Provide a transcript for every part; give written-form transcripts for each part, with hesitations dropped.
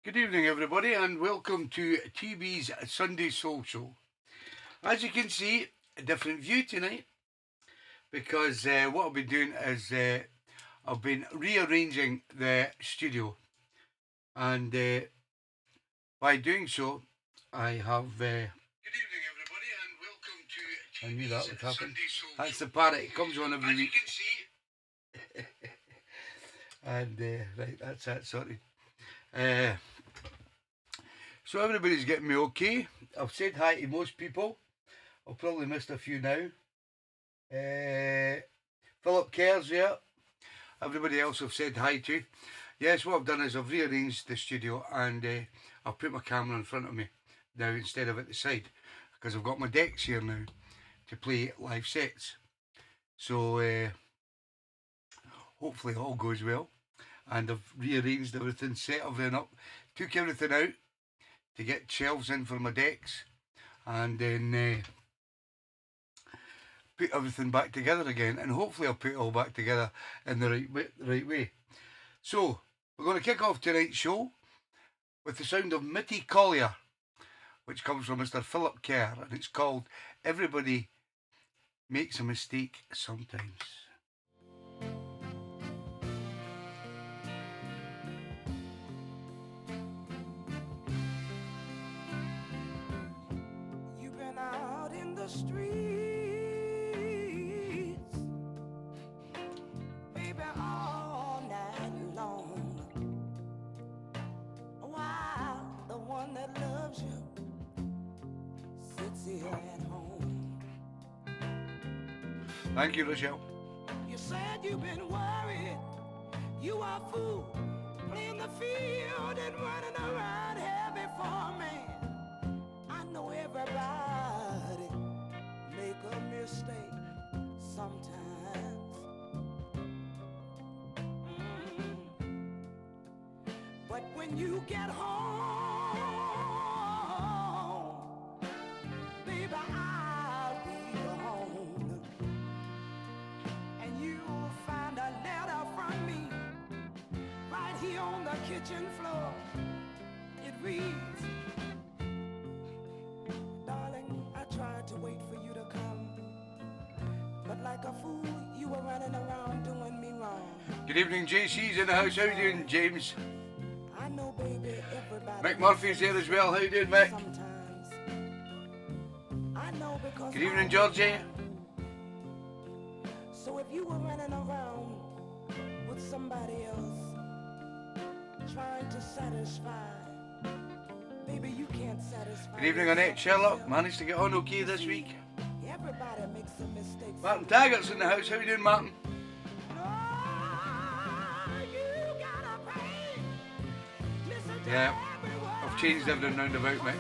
Good evening, everybody, and welcome to TeeBee's Sunday Soul Show. As you can see, a different view tonight because what I've been doing is I've been rearranging the studio, and by doing so, I have. Good evening, everybody, and welcome to. I knew that would happen. That's the parrot. It comes on every week. As you can see. And right, that's that. Sorry. So everybody's getting me okay. I've said hi to most people. I've probably missed a few now. Philip Kerr's there. Everybody else I've said hi to. Yes, what I've done is I've rearranged the studio and I've put my camera in front of me now instead of at the side because I've got my decks here now to play live sets. So hopefully it all goes well. And I've rearranged everything, set everything up, took everything out to get shelves in for my decks, and then put everything back together again, and hopefully I'll put it all back together in the right way. So we're going to kick off tonight's show with the sound of Mitty Collier, which comes from Mr. Philip Kerr, and it's called Everybody Makes a Mistake Sometimes. Streets, baby, all night long, while the one that loves you sits here at home. Thank you, Rochelle. You said you've been worried, you are fool, playing the field and running around heavy for a man. I know everybody make a mistake sometimes. But when you get home, baby, I'll be home, and you'll find a letter from me right here on the kitchen floor. It reads, tried to wait for you to come, but like a fool, you were running around doing me wrong. Good evening, JC's in the house. How you doing, James? I know, baby, everybody. Mick Murphy's here as well. How you doing, Mick? Sometimes I know because good evening, Georgie. So if you were running around with somebody else, trying to satisfy, baby, you can't satisfy. Good evening, Annette Sherlock. Managed to get on okay this week. Everybody makes a mistake. Martin Taggart's in the house. How you doing, Martin? Yeah, I've changed everything round about, mate.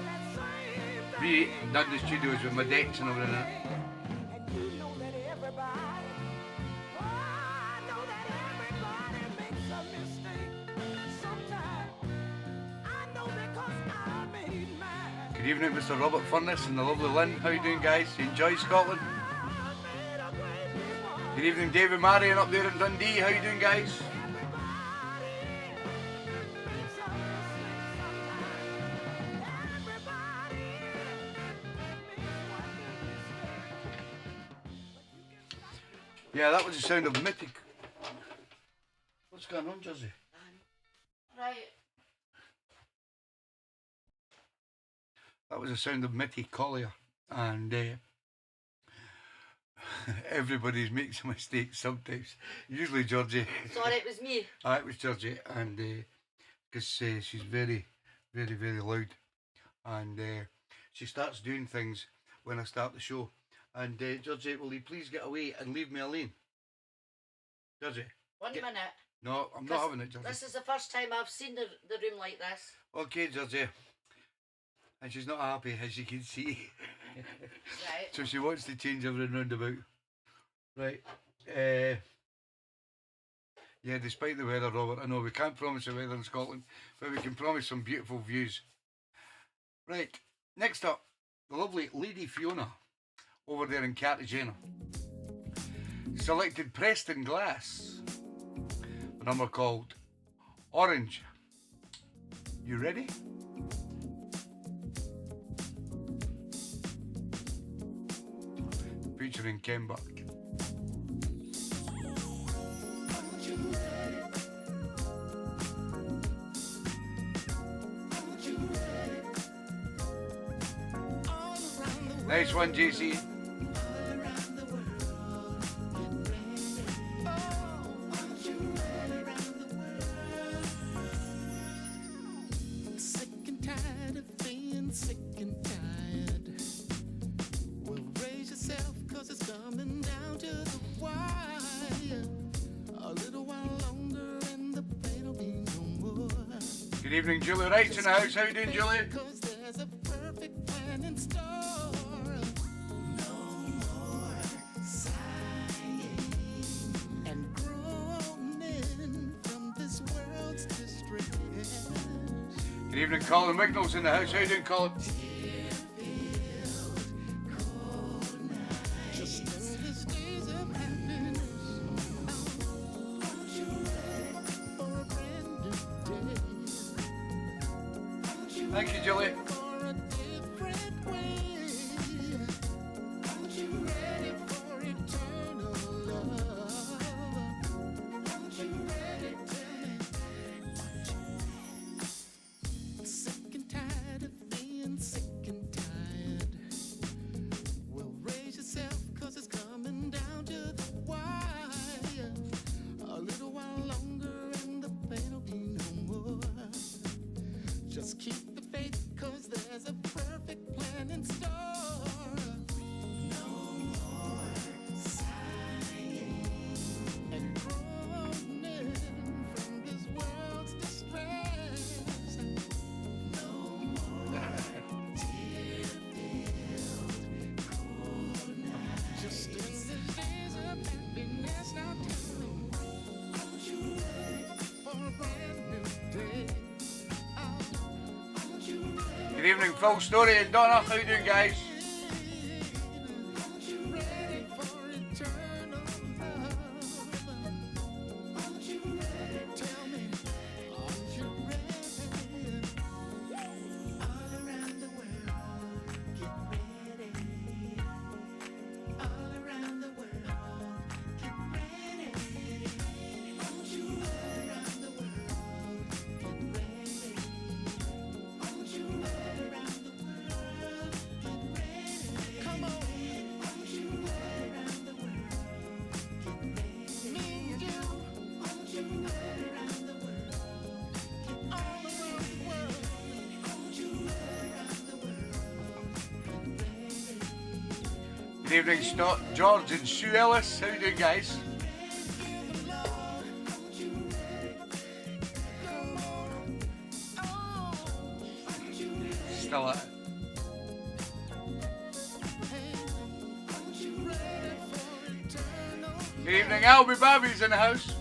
Redone the studios with my decks and everything. Good evening, Mr. Robert Furness and the lovely Lynn. How you doing, guys? You enjoy Scotland? Good evening, David Marion up there in Dundee. How you doing, guys? Yeah, that was the sound of Mitty. What's going on, Jersey? Right. That was the sound of Mitty Collier, and everybody makes a mistake sometimes. Usually Georgie. Sorry, it was me. It was Georgie, and because she's very, very, very loud, and she starts doing things when I start the show. And Georgie, will you please get away and leave me alone? Georgie. One minute. No, I'm not having it, Georgie. This is the first time I've seen the room like this. Okay, Georgie. And she's not happy, as you can see. Right. So she wants to change everything round about. Right. Yeah, despite the weather, Robert, I know we can't promise the weather in Scotland, but we can promise some beautiful views. Right. Next up, the lovely Lady Fiona over there in Cartagena selected Preston Glass, a number called Orange. You ready? Featuring Ken Buck. Nice one, JC. Good evening, Julie Wright's in the house. How you doing, Julie? Good evening, Colin Wignall's in the house. How you doing, Colin? Thank you, Julie. Good evening, Phil Story and Donna. How you doing, guys? Good evening, George and Sue Ellis. How you doing, guys? Still at it. Good evening, Albie Babby's in the house.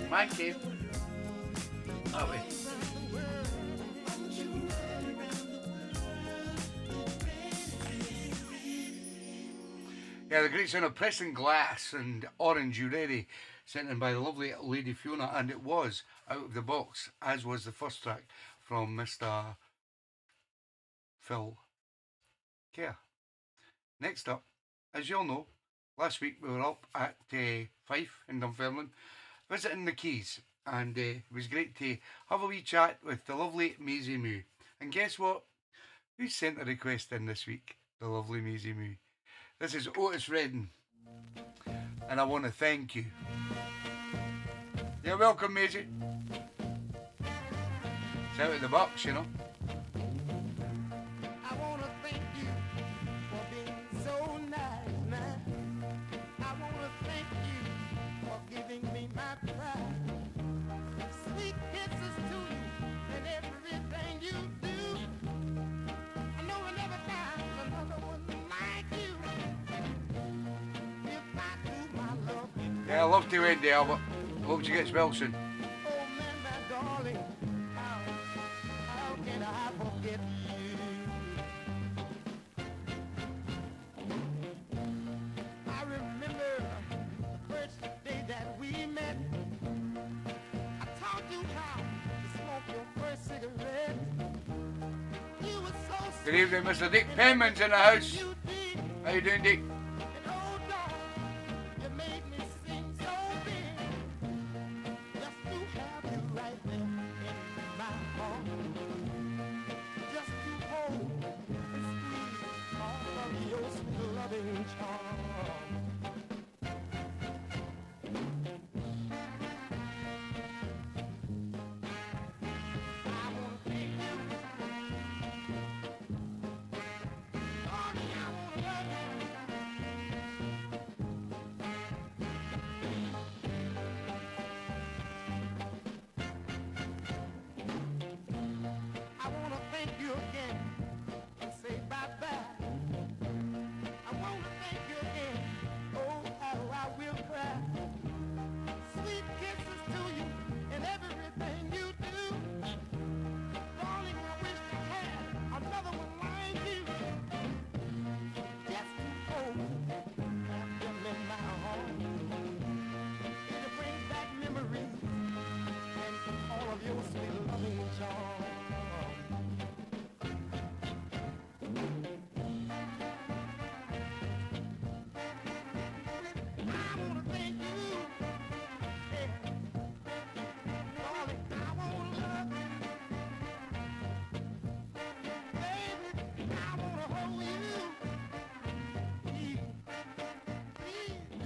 Thank you. Are we? Yeah, the great sound of Pressing Glass and Orange You Ready, sent in by the lovely Lady Fiona, and it was out of the box, as was the first track from Mr. Phil Kerr. Next up, as you all know, last week we were up at Fife in Dunfermline, visiting the Keys, and it was great to have a wee chat with the lovely Maisie Moo. And guess what? Who sent a request in this week? The lovely Maisie Moo. This is Otis Redding, and I want to thank you. You're welcome, Maisie. It's out of the box, you know. I want to thank you for being so nice, man. I want to thank you for giving me my pride. Sweet kisses to you and everything you do. I know I never found another one like you. If I do my love. Yeah, I love to Wendy, Albert. Hope she gets well soon. Oh man, my darling, how Good evening, Mr. Dick Penman's in the house. How you doing, Dick?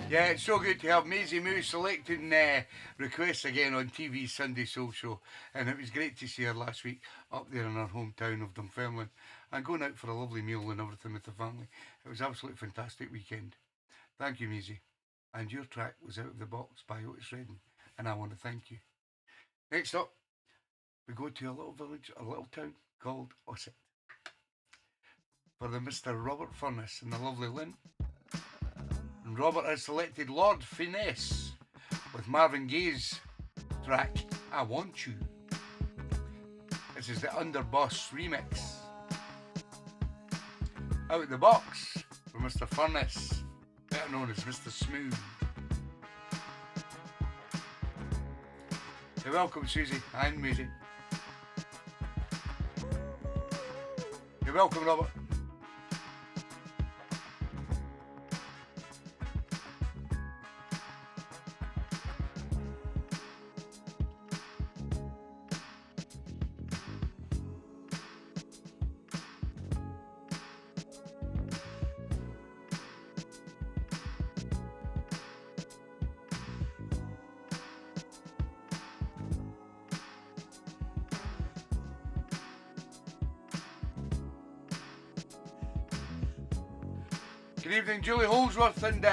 Yeah, it's so good to have Maisie Moo selecting requests again on TV's Sunday Soul Show. And it was great to see her last week up there in her hometown of Dunfermline and going out for a lovely meal and everything with the family. It was absolutely fantastic weekend. Thank you, Maisie. And your track was Out of the Box by Otis Redding, and I want to thank you. Next up, we go to a little village, a little town called Ossett for the Mr. Robert Furness and the lovely Lynn. And Robert has selected Lord Finesse with Marvin Gaye's track, I Want You. This is the Underboss remix. Out of the Box for Mr. Furness, better known as Mr. Smooth. You're welcome, Susie and Maisie. You're welcome, Robert. Good evening, Julie Holsworth and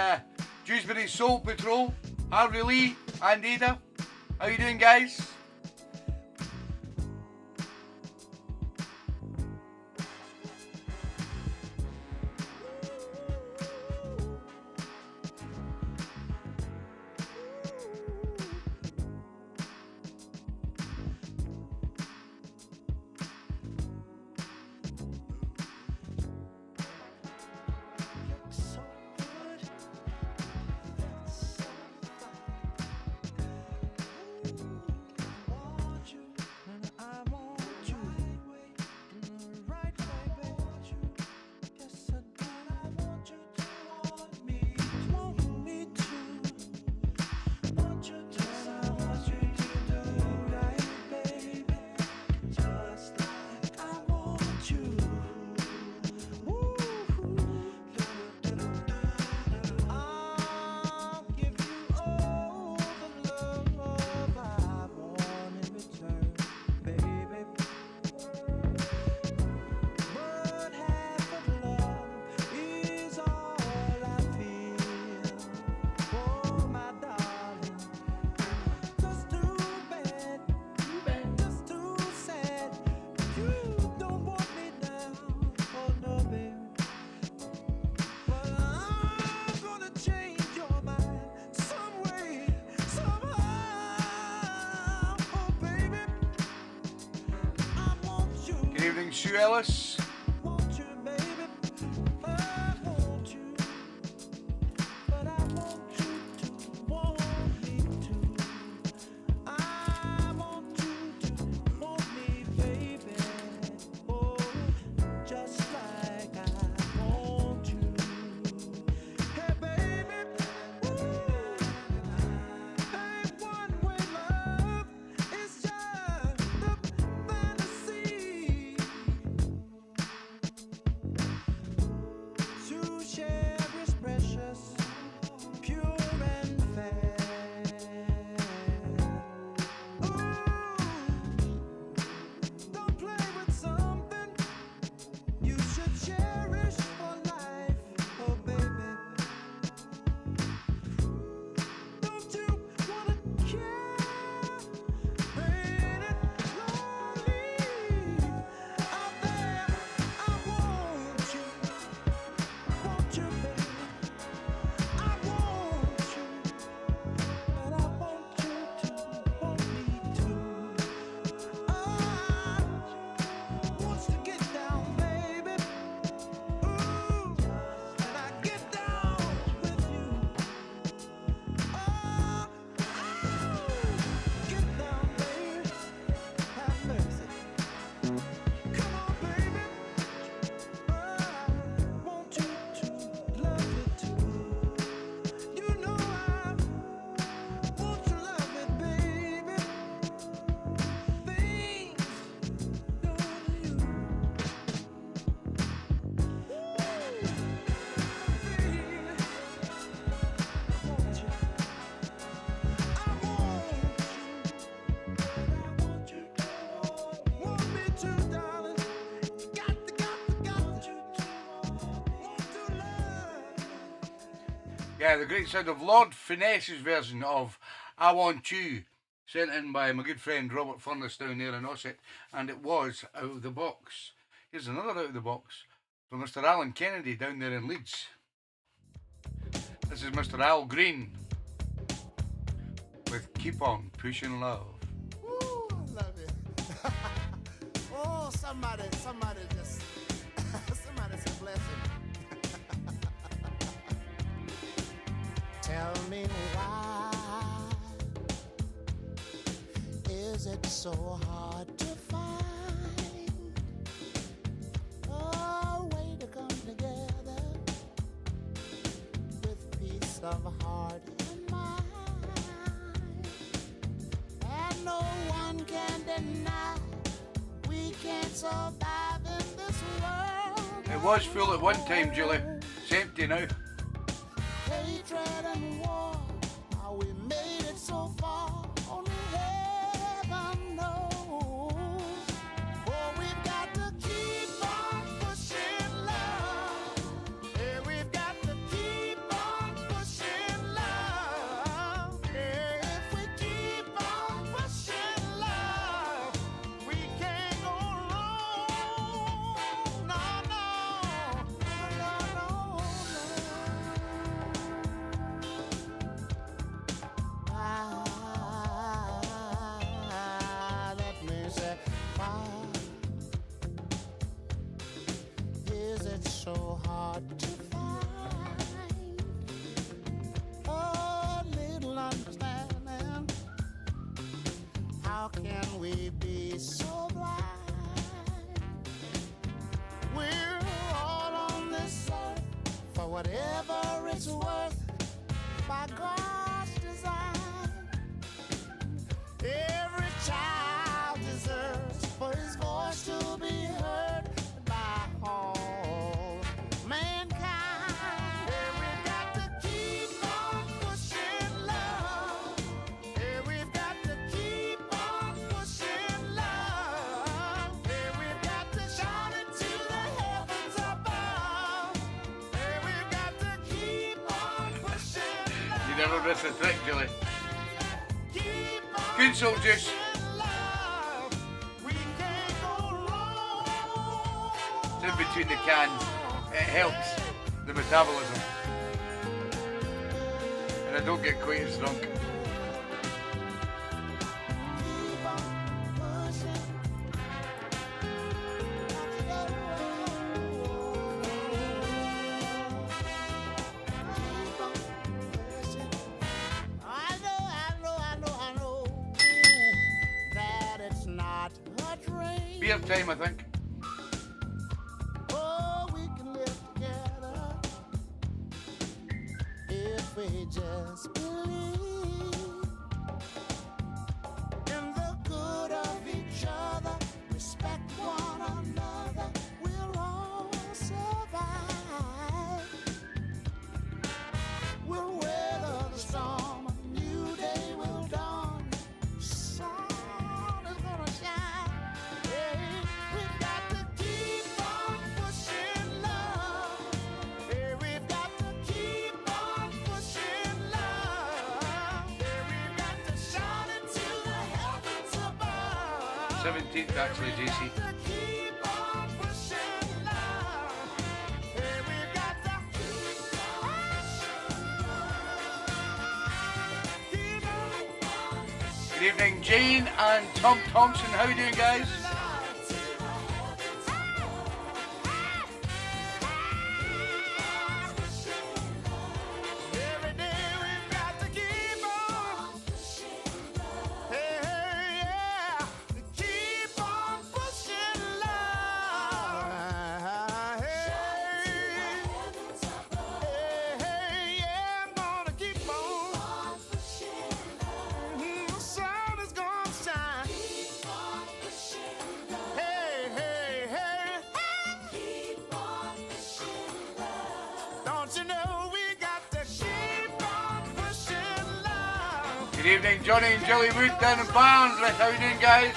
Dewsbury Soul Patrol, Harvey Lee and Ada. How you doing, guys? Sue Ellis. Just Yeah, the great sound of Lord Finesse's version of I Want You, sent in by my good friend Robert Furness down there in Ossett, and it was Out of the Box. Here's another Out of the Box from Mr. Alan Kennedy down there in Leeds. This is Mr. Al Green with Keep On Pushing Love. Ooh, I love it. Oh, somebody just, somebody said blessing. Tell me why is it so hard to find a way to come together with peace of heart and mind, and no one can deny we can't survive in this world. It was full at one time, Julie. It's empty now. Hatred and war, how we made it so far, only heaven knows. For we've got to keep on pushing love. Yeah, we've got to keep on pushing love. Yeah, if we keep on pushing love, we can't go wrong. No, no, no, no, no. Let me say, why is it so hard to find a little understanding? How can we be so blind? We're all on this earth for whatever it's worth, by God's design. Every child deserves for his voice to be heard by all mankind. Yeah, we've got to keep on pushing love. Yeah, we've got to keep on pushing love. Yeah, we've got to shout it to the heavens above. Yeah, we've got to keep on pushing love. You never miss a trick, Julie. Keep on Good soldiers. pushing love. We can't go wrong. It's in between the cans. It helps the metabolism. And I don't get quite as drunk. Keep on pushing. Keep on pushing. I know that it's not a dream. Beer time, I think. Oh, we can live together if we just believe in the good of each other, respect one another, we'll all survive. We'll weather the storm, a new day will dawn, sun is gonna shine. Hey, we've got to keep on pushing love. Hey, we've got to keep on pushing love. Hey, we've got to shout it to the heavens above. 17th, actually, JC. To keep on pushing love. Hey, we've got to keep on. Good evening, Jane and Tom Thompson. How are you doing, guys? Every day we've got to keep on. Hey, hey, yeah. Keep on pushing love. Hey, hey, yeah. I'm gonna keep on. The sun is gonna shine. Hey, hey, hey. Don't you know we got to keep on pushing love? Good evening, Johnny and Jilly Wood down in Barnsley. How are you doing, guys?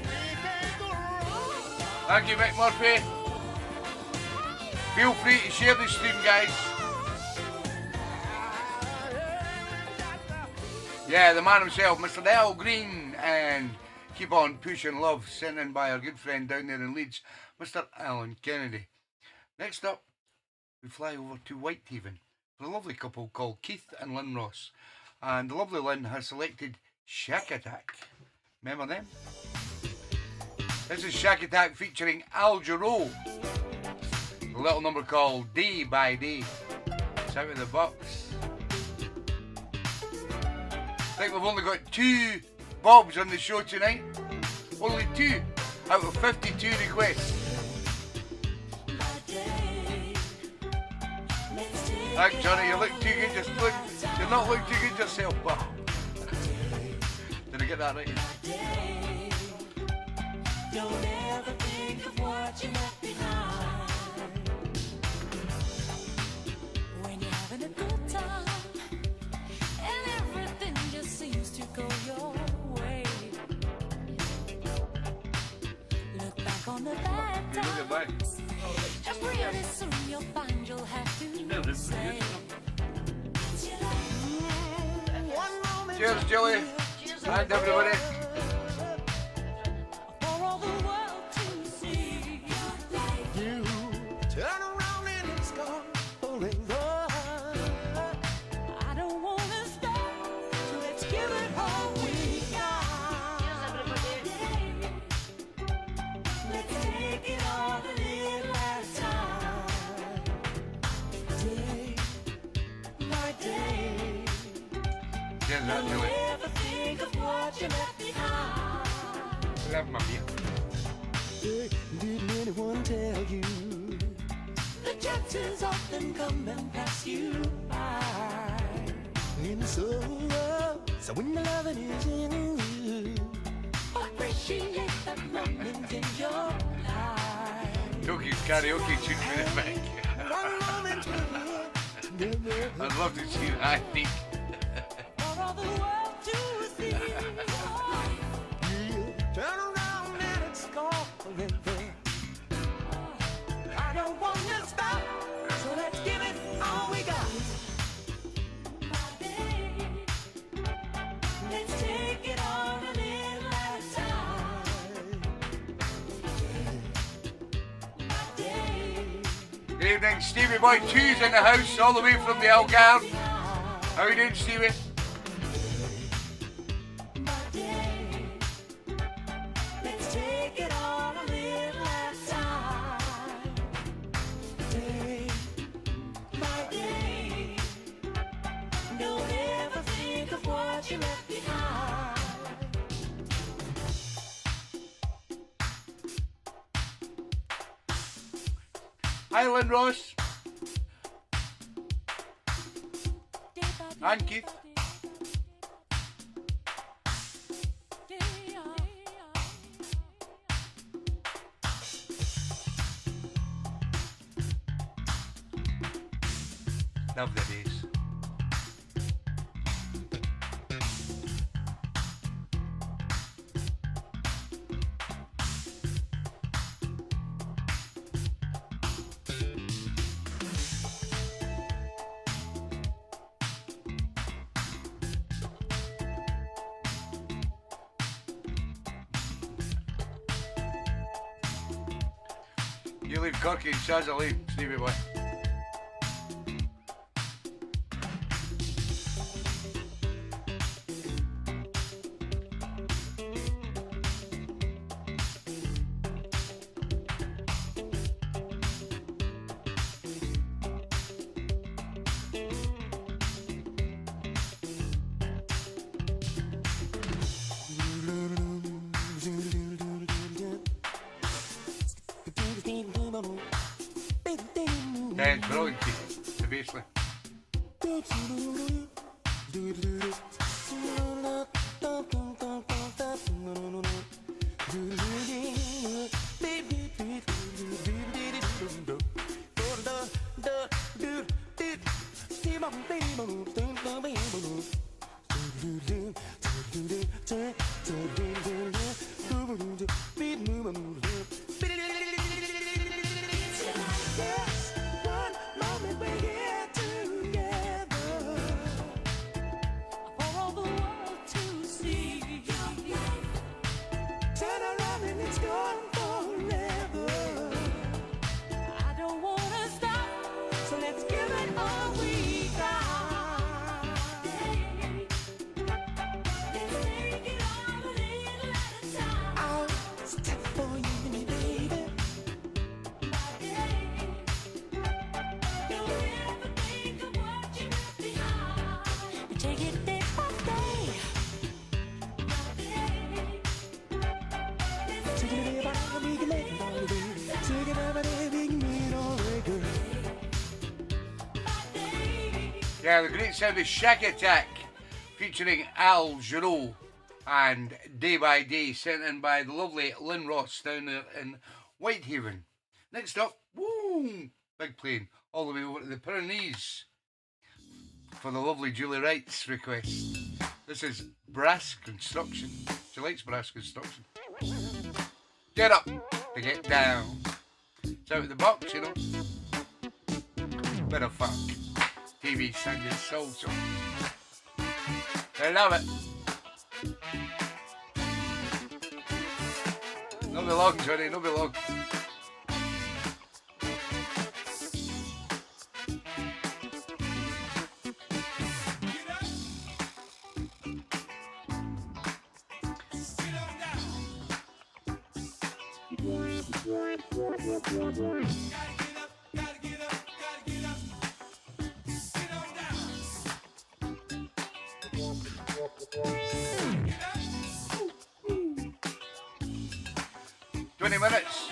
We can't go wrong. Thank you, Mick Murphy. Feel free to share the stream, guys. Yeah, the man himself, Mr. Al Green, and keep on pushing love, sent in by our good friend down there in Leeds, Mr. Alan Kennedy. Next up, we fly over to Whitehaven for a lovely couple called Keith and Lynn Ross. And the lovely Lynn has selected Shack Attack. Remember them? This is Shack Attack featuring Al Jarreau. A little number called Day by Day. It's out of the box. I think we've only got 2 Bobs on the show tonight. Only 2 out of 52 requests. Thanks, Johnny. You look too good. You're not looking too good yourself, but did I get that right? Don't ever think of what you left behind. When you're having a good time and everything just seems to go your way. Look back on the bad times, and pretty soon you'll find you'll have to say. Cheers, Julie. Cheers, And everybody. For all the world to see. You turn around and it's gone pulling the. I don't wanna stop, so let's give it all we got. Let's take it all a little at a time. Day by day. Cheers, that, Julie. Never think of what you left behind. Love my beer. Didn't anyone tell you the chances often come and pass you by? In sorrow, so when the loving is in you, appreciate that moment in your life. Toki's karaoke tune for the mic. One moment to live, I'd love to see that, I think. for all the world to see. Turn around and it's gone forever. I don't want to stop, so let's give it all we got. Let's take it all a little at a time. Good evening, Stevie Boy 2's in the house, all the way from the Algarve. How are you doing, Stevie? Let's take it all a little at a time. Day by day. Don't ever think of what you left behind. Hi, Lynn Ross. And Keith. Love the bass. You leave Corky and Shaz alone, Stevie Boy. Yeah, it's brilliant, Keith, the bass line. Yeah, the great sound of Shack Attack, featuring Al Jarreau and Day by Day, sent in by the lovely Lynn Ross down there in Whitehaven. Next up, woo, big plane, all the way over to the Pyrenees for the lovely Julie Wright's request. This is Brass Construction. She likes Brass Construction. Get up to get down. It's out of the box, you know. Bit of funk. TeeBee's Sunday Soul Song. I love it. No be long, Johnny, no be long. Gotta get up. 20 minutes.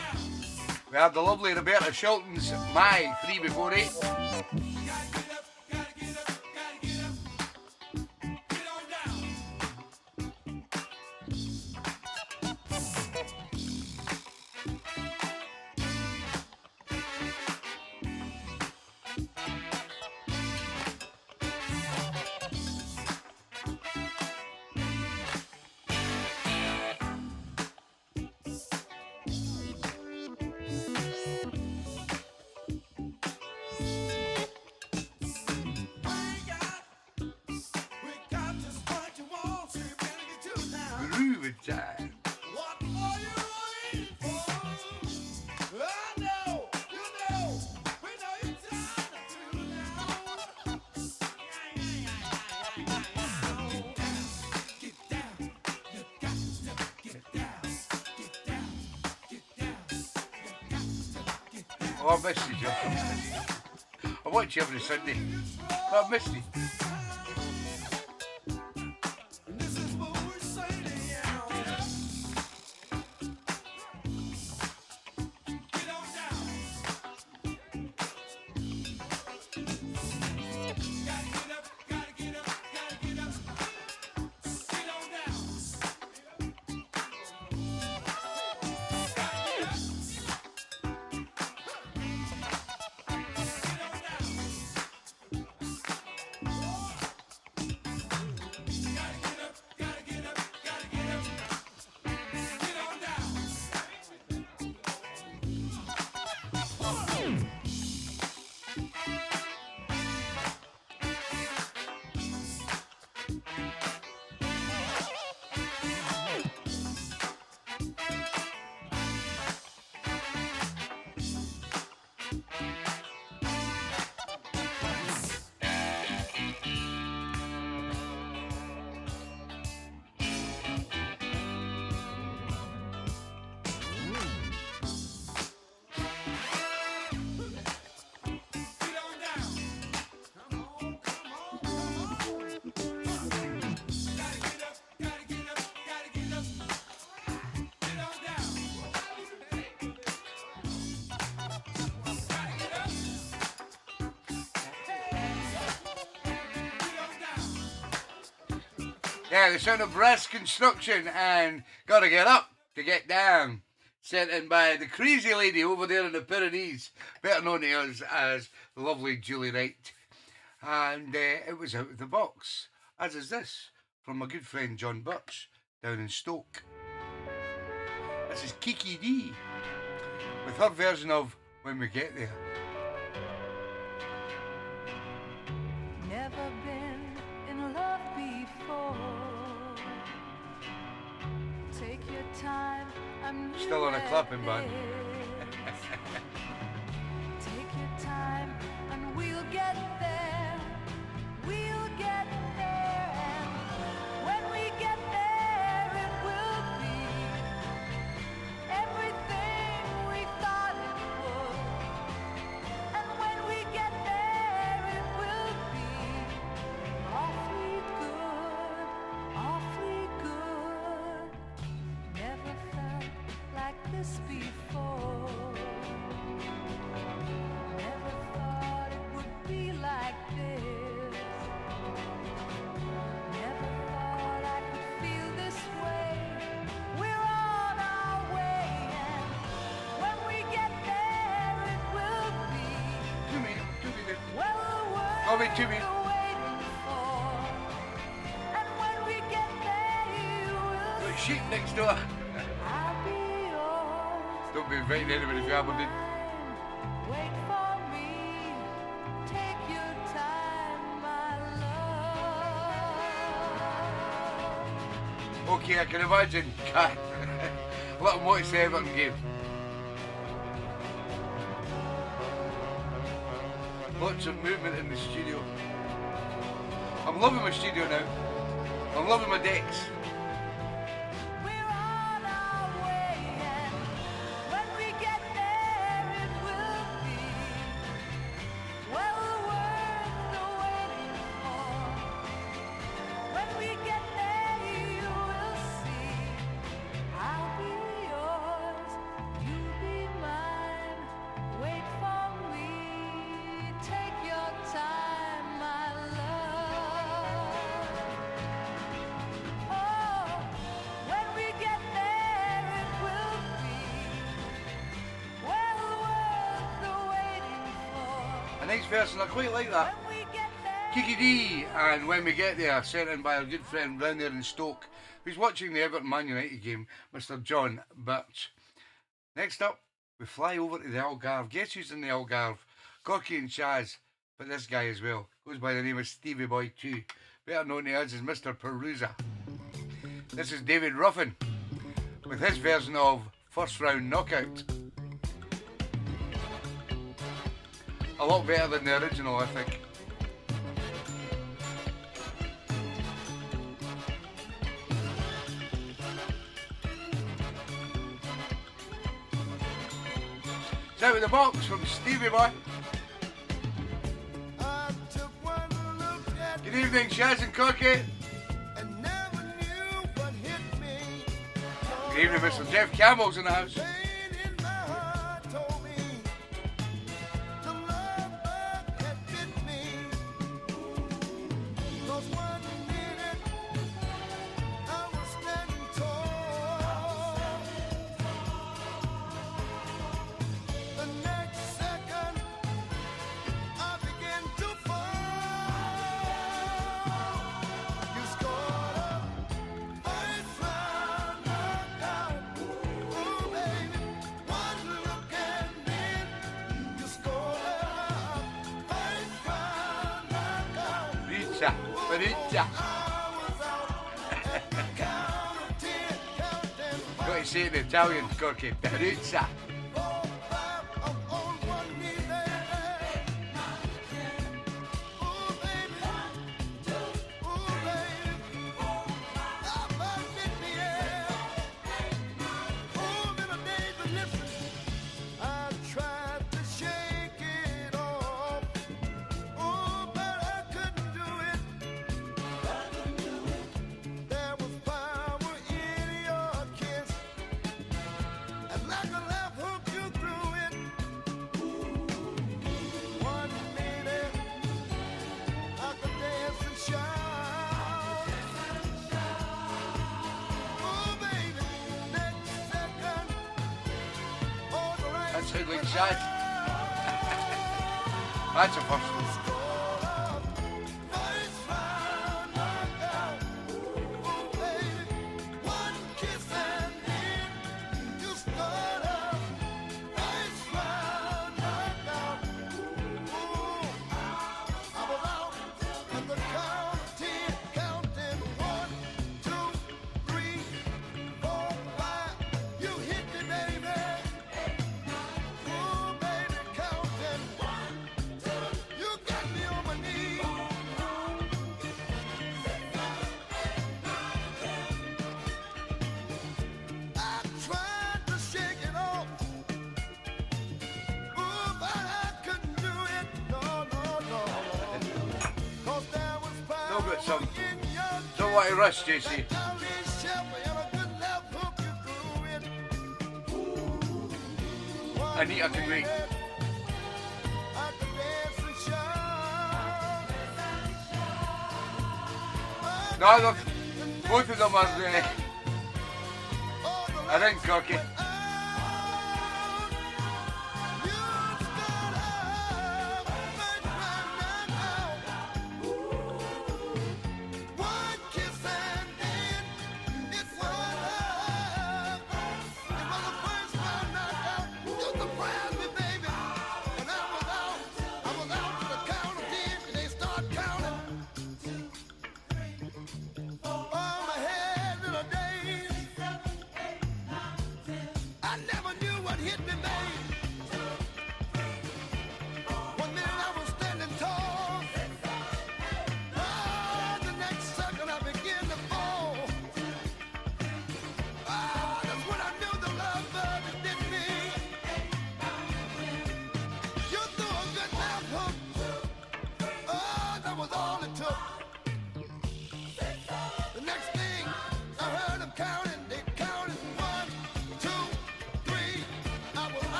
We have the lovely Roberta Shelton's My 3 Before 8. Groovy time. Oh, I missed you, Joe. I watch you every Sunday. But I missed you. Yeah, the sound of Brass Construction and Gotta Get Up to Get Down. Sent in by the crazy lady over there in the Pyrenees, better known to us as the lovely Julie Wright. And it was out of the box, as is this, from my good friend John Birch down in Stoke. This is Kiki D with her version of When We Get There. Never been in love before. Take your time, I'm Still on a clapping band. Take your time and we'll get there. We'll get there. And when we get there, it will be everything we thought it would. And when we get there, it will be awfully good. Never felt like this before. Love you too, mate. Got sheep next door. Don't be inviting anybody from Aberdeen. Wait for me, take your time, my love. Okay, I can imagine. Let him watch the Everton game. Lots of movement in the studio. I'm loving my studio now. I'm loving my decks. We're on our way, and when we get there, it will be well worth the waiting for. When we get there, you will see I'll be yours, you'll be mine. Wait for me, take your time, my love. Oh, when we get there, it will be well worth the waiting for. A nice version, I quite like that. When we get there, Kiki D, and when we get there, sent in by our good friend down there in Stoke, who's watching the Everton Man United game, Mr. John Birch. Next up, we fly over to the Algarve. Guess who's in the Algarve? Corky and Chaz, but this guy as well. Goes by the name of Stevie Boy 2, better known to us as Mr. Perusa. This is David Ruffin, with his version of First Round Knockout. A lot better than the original, I think. It's out of the box from Stevie Boy. I took one look at Good evening, Shaz and Corky. and never knew what hit me. Good evening, Mr. Jeff Campbell's in the house. Pain in my heart told me the love bug had bit me. 'Cause one minute I was standing tall, the next second I began to fall. You scored a first round knockout. Ooh, baby, one look and then you scored a first round knockout. Pizza, pizza. I was out at the count of 10, counting Got to say it in Italian, Corky. Pizza. 4, 5, I'm on one knee there. Ooh, baby, that bug bit me, yeah. Ooh, little David, listen, I tried to shake it off. Ooh, but I couldn't do it. There was power in your kiss, and like a left hook you threw it. One minute I could dance and shout. Oh, baby, next second, all the lights That sounds like went Shaz. out. That's a first one. First round knockout. Ooh, baby, one kiss and then you scored a first round knockout. Ooh, I was out at the count of 10, counting 1, 2, 3, 4, 5. You hit me, baby. Ooh, baby, counting 1, 2. You got me on my knees. I tried to shake it off. Ooh, but I couldn't do it. No. 'Cause there was No, power but some. in your Don't want to rush, JC. Dolly Shepherd and a good left hook you threw it. Anita can wait. I could dance and shout. No, look, both of them are I think Corky.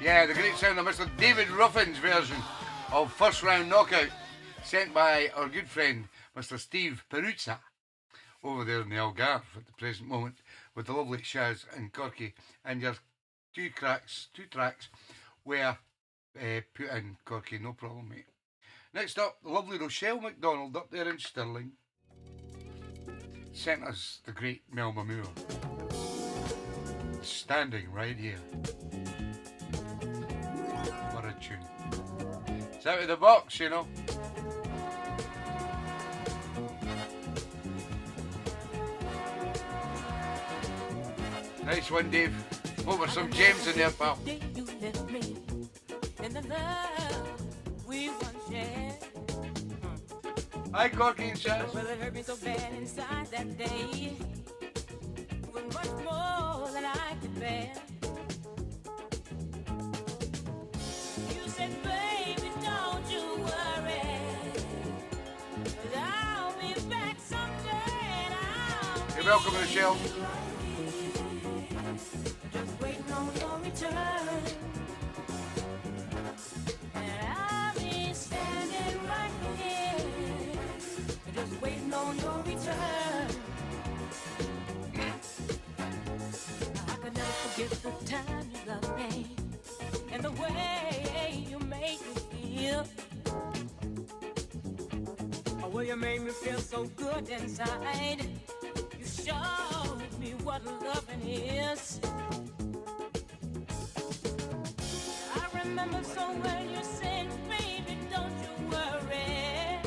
Yeah, the great sound of Mr. David Ruffin's version of First Round Knockout, sent by our good friend Mr. Steve Peruzza over there in the Algarve at the present moment, with the lovely Shaz and Corky, and your two tracks were put in, Corky, no problem, mate. Next up, the lovely Rochelle McDonald up there in Stirling sent us the great Melba Moore, Standing Right Here. What a tune. It's out of the box, you know. Nice one, Dave. Over some gems in there, pal. Hi, Corky and Shaz. Well, it hurt me so bad inside that day. It was much more than I could bear. You said, baby, don't you worry. But I'll be back someday. You're welcome, Rochelle. Just waiting on your return. And I'll be standing right here. Just waiting on your return. I could never forget the time you loved me and the way you made me feel. Oh, well, you made me feel so good inside. You showed me what loving is. I remember so well you said, baby, don't you worry.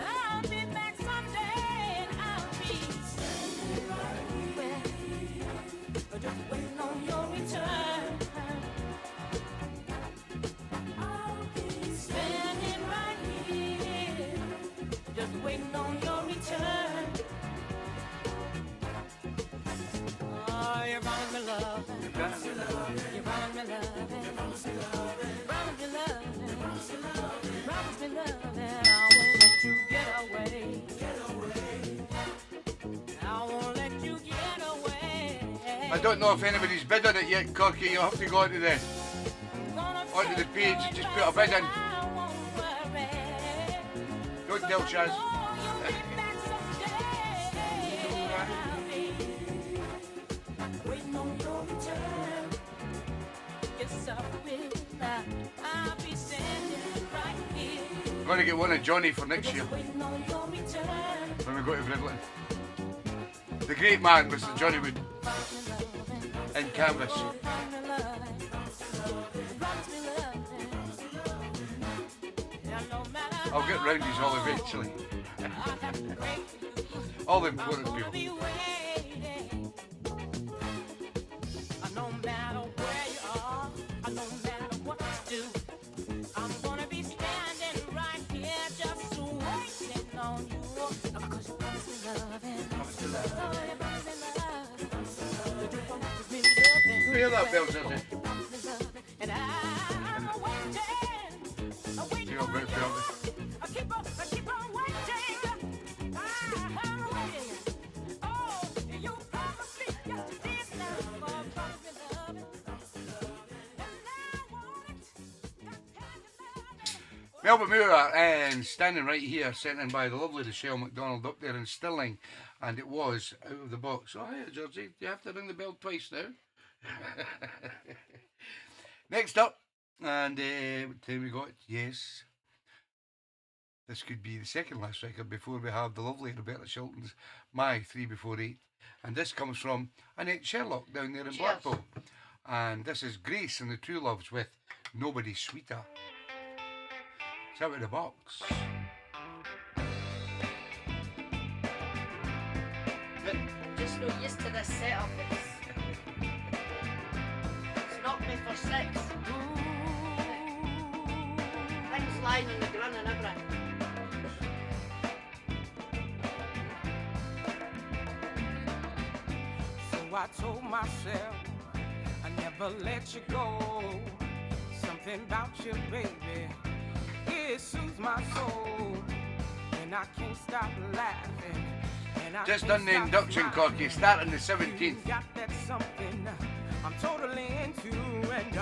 I'll be back someday and I'll be standing right here. Just waiting on your return. I'll be standing right here. Just waiting on your return. Oh, you promised me love. You promised me love. You promised me love. You promised me love. You promised me love. You promised me love. You promised me love. And I won't let you get away. Get away. I won't let you get away. I don't know if anybody's bid on it yet, Corky. You'll have to go onto the page and just put a bid in. Don't tell Shaz. I'm going to get one of Johnny for next year when we go to Bridlin. The great man, Mr. Johnny Wood, in canvas. I'll get round these all eventually. All the important people. No matter where you are, no matter what you do, I'm gonna be standing right here just waiting on you. Because you promised me loving. Oh, you promised me love. You promised me loving. You hear that, Bell, doesn't it? And I'm waiting. See how great Bell is? I keep on waiting. I'm waiting. Oh, you promised me yesterday. Now, promised me loving. Melba Moore and Standing Right Here, sent in by the lovely Rochelle McDonald up there in Stirling, and it was out of the box. Oh, hi, Georgie. Do you have to ring the bell twice now? Next up, and what time we got? Yes. This could be the second last record before we have the lovely Roberta Shilton's My 3 Before 8. And this comes from Annette Sherlock down there in Cheers. Blackpool. And this is Grace and the True Loves with Nobody Sweeter. It's out of the box. Just not used to this setup. It's knocked me for 6. Things lying in the ground and everything. So I told myself I never let you go. Something about you, baby, it soothes my soul. And I can't stop laughing. And I Just can't done the stop induction, smiling. Corky, starting the You 17th. got that something I'm totally into, and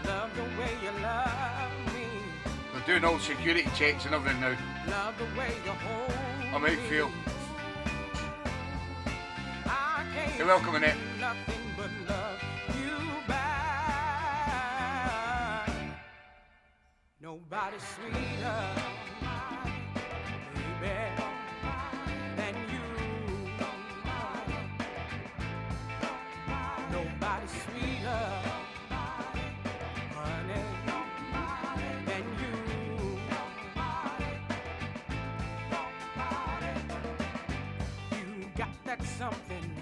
Love the way you love me. They're doing all security checks and everything now. Love the way you hold I might me. feel. I can't You're welcome, Annette. do nothing but love you back. Nobody sweeter, baby, than you. Nobody sweeter, honey, than you. You got that something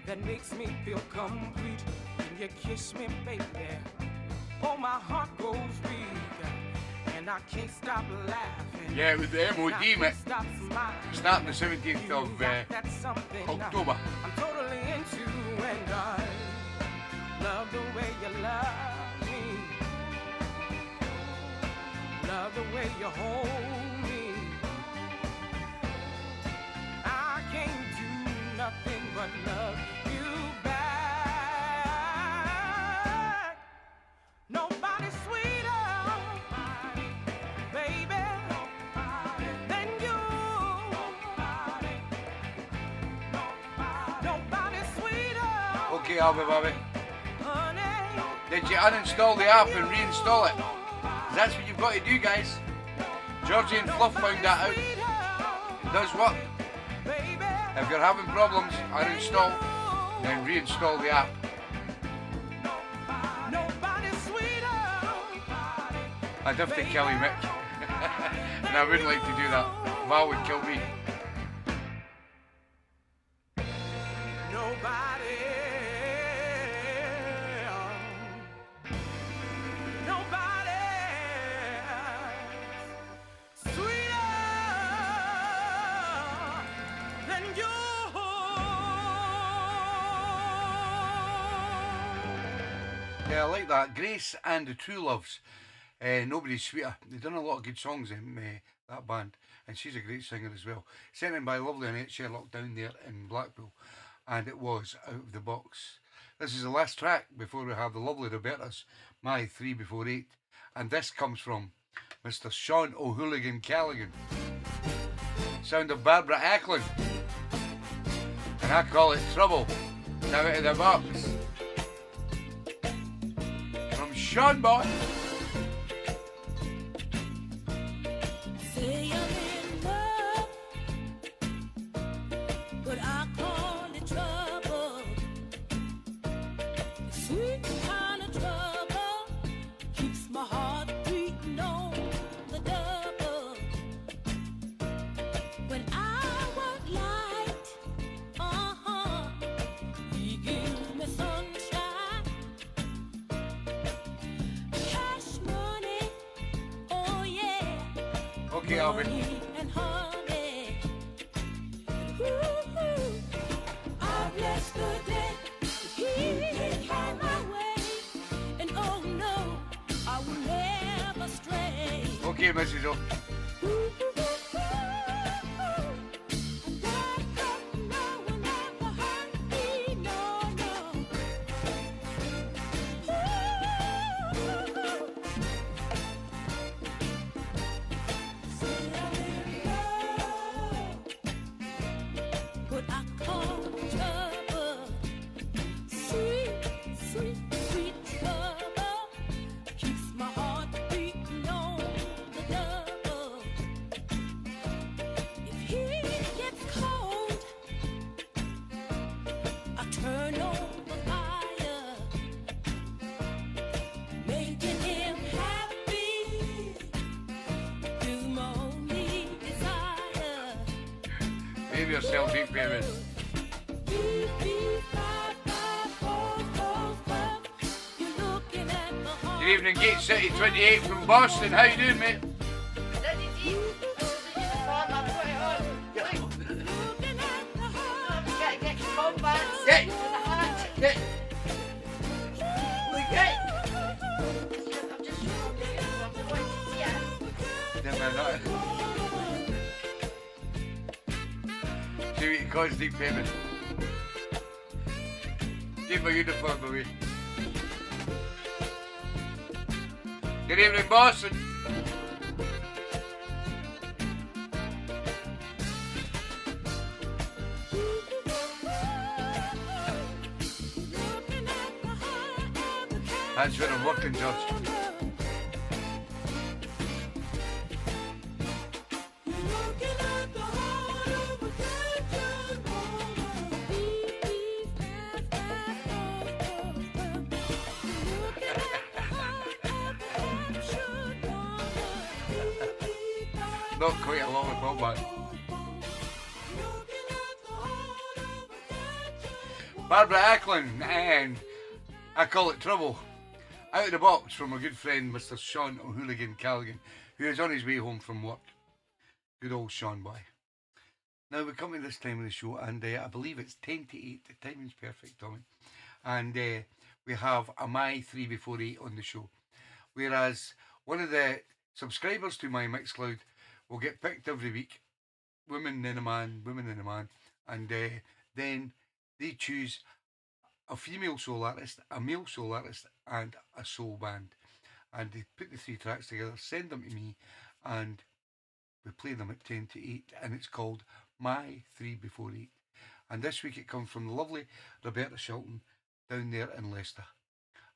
that makes me feel complete. When you kiss me, baby, oh, my heart goes weak, and I can't stop laughing. Yeah, with the And I MOD, can't mate. stop smiling. Starting the 17th You of got that something October. I'm totally into, and I love the way you love me. Love the way you hold me. I can't do nothing but love you back. Nobody sweeter, baby, than you. Nobody sweeter, Okay, I'll be baby. honey. Did you uninstall the app and reinstall it? 'Cause that's what you've got to do, guys. Georgie and Fluff found that out. It does work. If you're having problems, uninstall, then reinstall the app. I'd have to kill you, Mick. And I wouldn't like to do that. Val would kill me. Nobody, nobody sweeter than you. Yeah, I like that. Grace and the True Loves. Nobody's Sweeter. They've done a lot of good songs in that band, and she's a great singer as well. Sent in by lovely Annette Sherlock down there in Blackpool, and it was Out of the Box. This is the last track before we have the lovely Roberta's My 3 Before 8, and this comes from Mr. Sean O'Hooligan Callaghan. Sound of Barbara Acklin, and I call it Trouble. Now Out of the Box. From Sean Boy. Say I'm in love, but I call it trouble. Sweet kind of trouble keeps my heart beating on the double. When I want light, he gives me sunshine. Cash money, oh yeah. Okay, Alvin. And honey, ooh, I bless the day he had my way, and oh no, I will never stray. Okay, Mrs. O. Ooh, and that no one ever hurt me, no, no. What I call trouble, sweet, sweet, sweet trouble, keeps my heart beating on the double. If he gets cold, I turn on the fire, making him happy is my only desire. Behave yourself, big baby. Good evening, Gate City 28 from Boston. How you doing, mate? Ready, Dee? This is the uniform. I've got it on. Look. Get your coat back. Get. And the hat. Get. Look at. I'm just showing you the uniform. I want to see it. Never know. See what you cause, deep payment. Give my uniform away. Good evening, Boston. That's where I'm working, George. Not quite a lollipop, man. Barbara Ackland, and I call it trouble. Out of the box from my good friend Mr. Sean O'Hooligan Callaghan, who is on his way home from work. Good old Sean boy. Now we're coming to this time of the show, and I believe it's 10 to 8. The timing's perfect, Tommy. And we have a My 3 Before 8 on the show. Whereas one of the subscribers to my Mixcloud will get picked every week. Women and a man. And then they choose a female soul artist, a male soul artist, and a soul band. And they put the 3 tracks together, send them to me, and we play them at 10 to 8. And it's called My 3 Before 8. And this week it comes from the lovely Roberta Shelton down there in Leicester.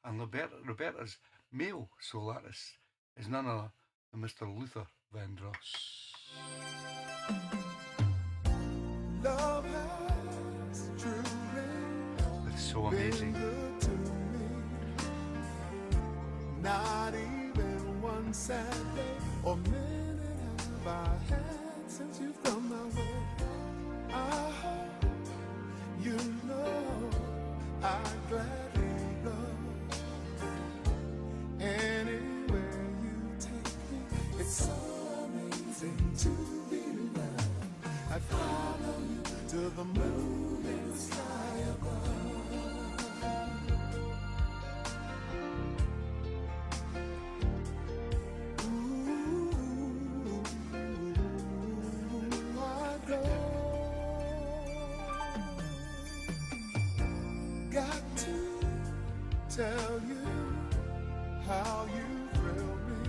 And Roberta's male soul artist is none other than Mr. Luther Vandross. Love has truly It's so amazing. been good to me. Not even one sad day or minute have I had since you've come my way. I hope you know I gladly go anywhere you take me. It's so amazing to be loved. I follow you to the moon and the sky above. Ooh, I go. Got to tell you how you thrill me.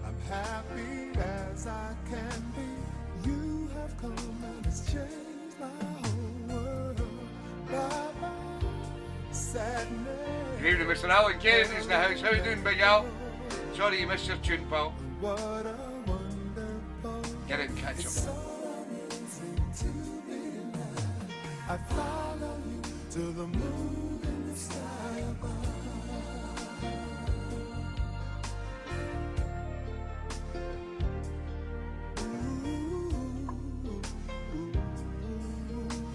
I'm happy as I can be. You have come and it's changed my whole world. Bye-bye, sadness. Good evening, Mr. Alan Kennedy's in the house. How you doing, Big Al? Sorry you missed your tune, pal. What a wonderful. Get it and catch It's up. so amazing to be alive. I follow you to the moon and the sky above. Ooh,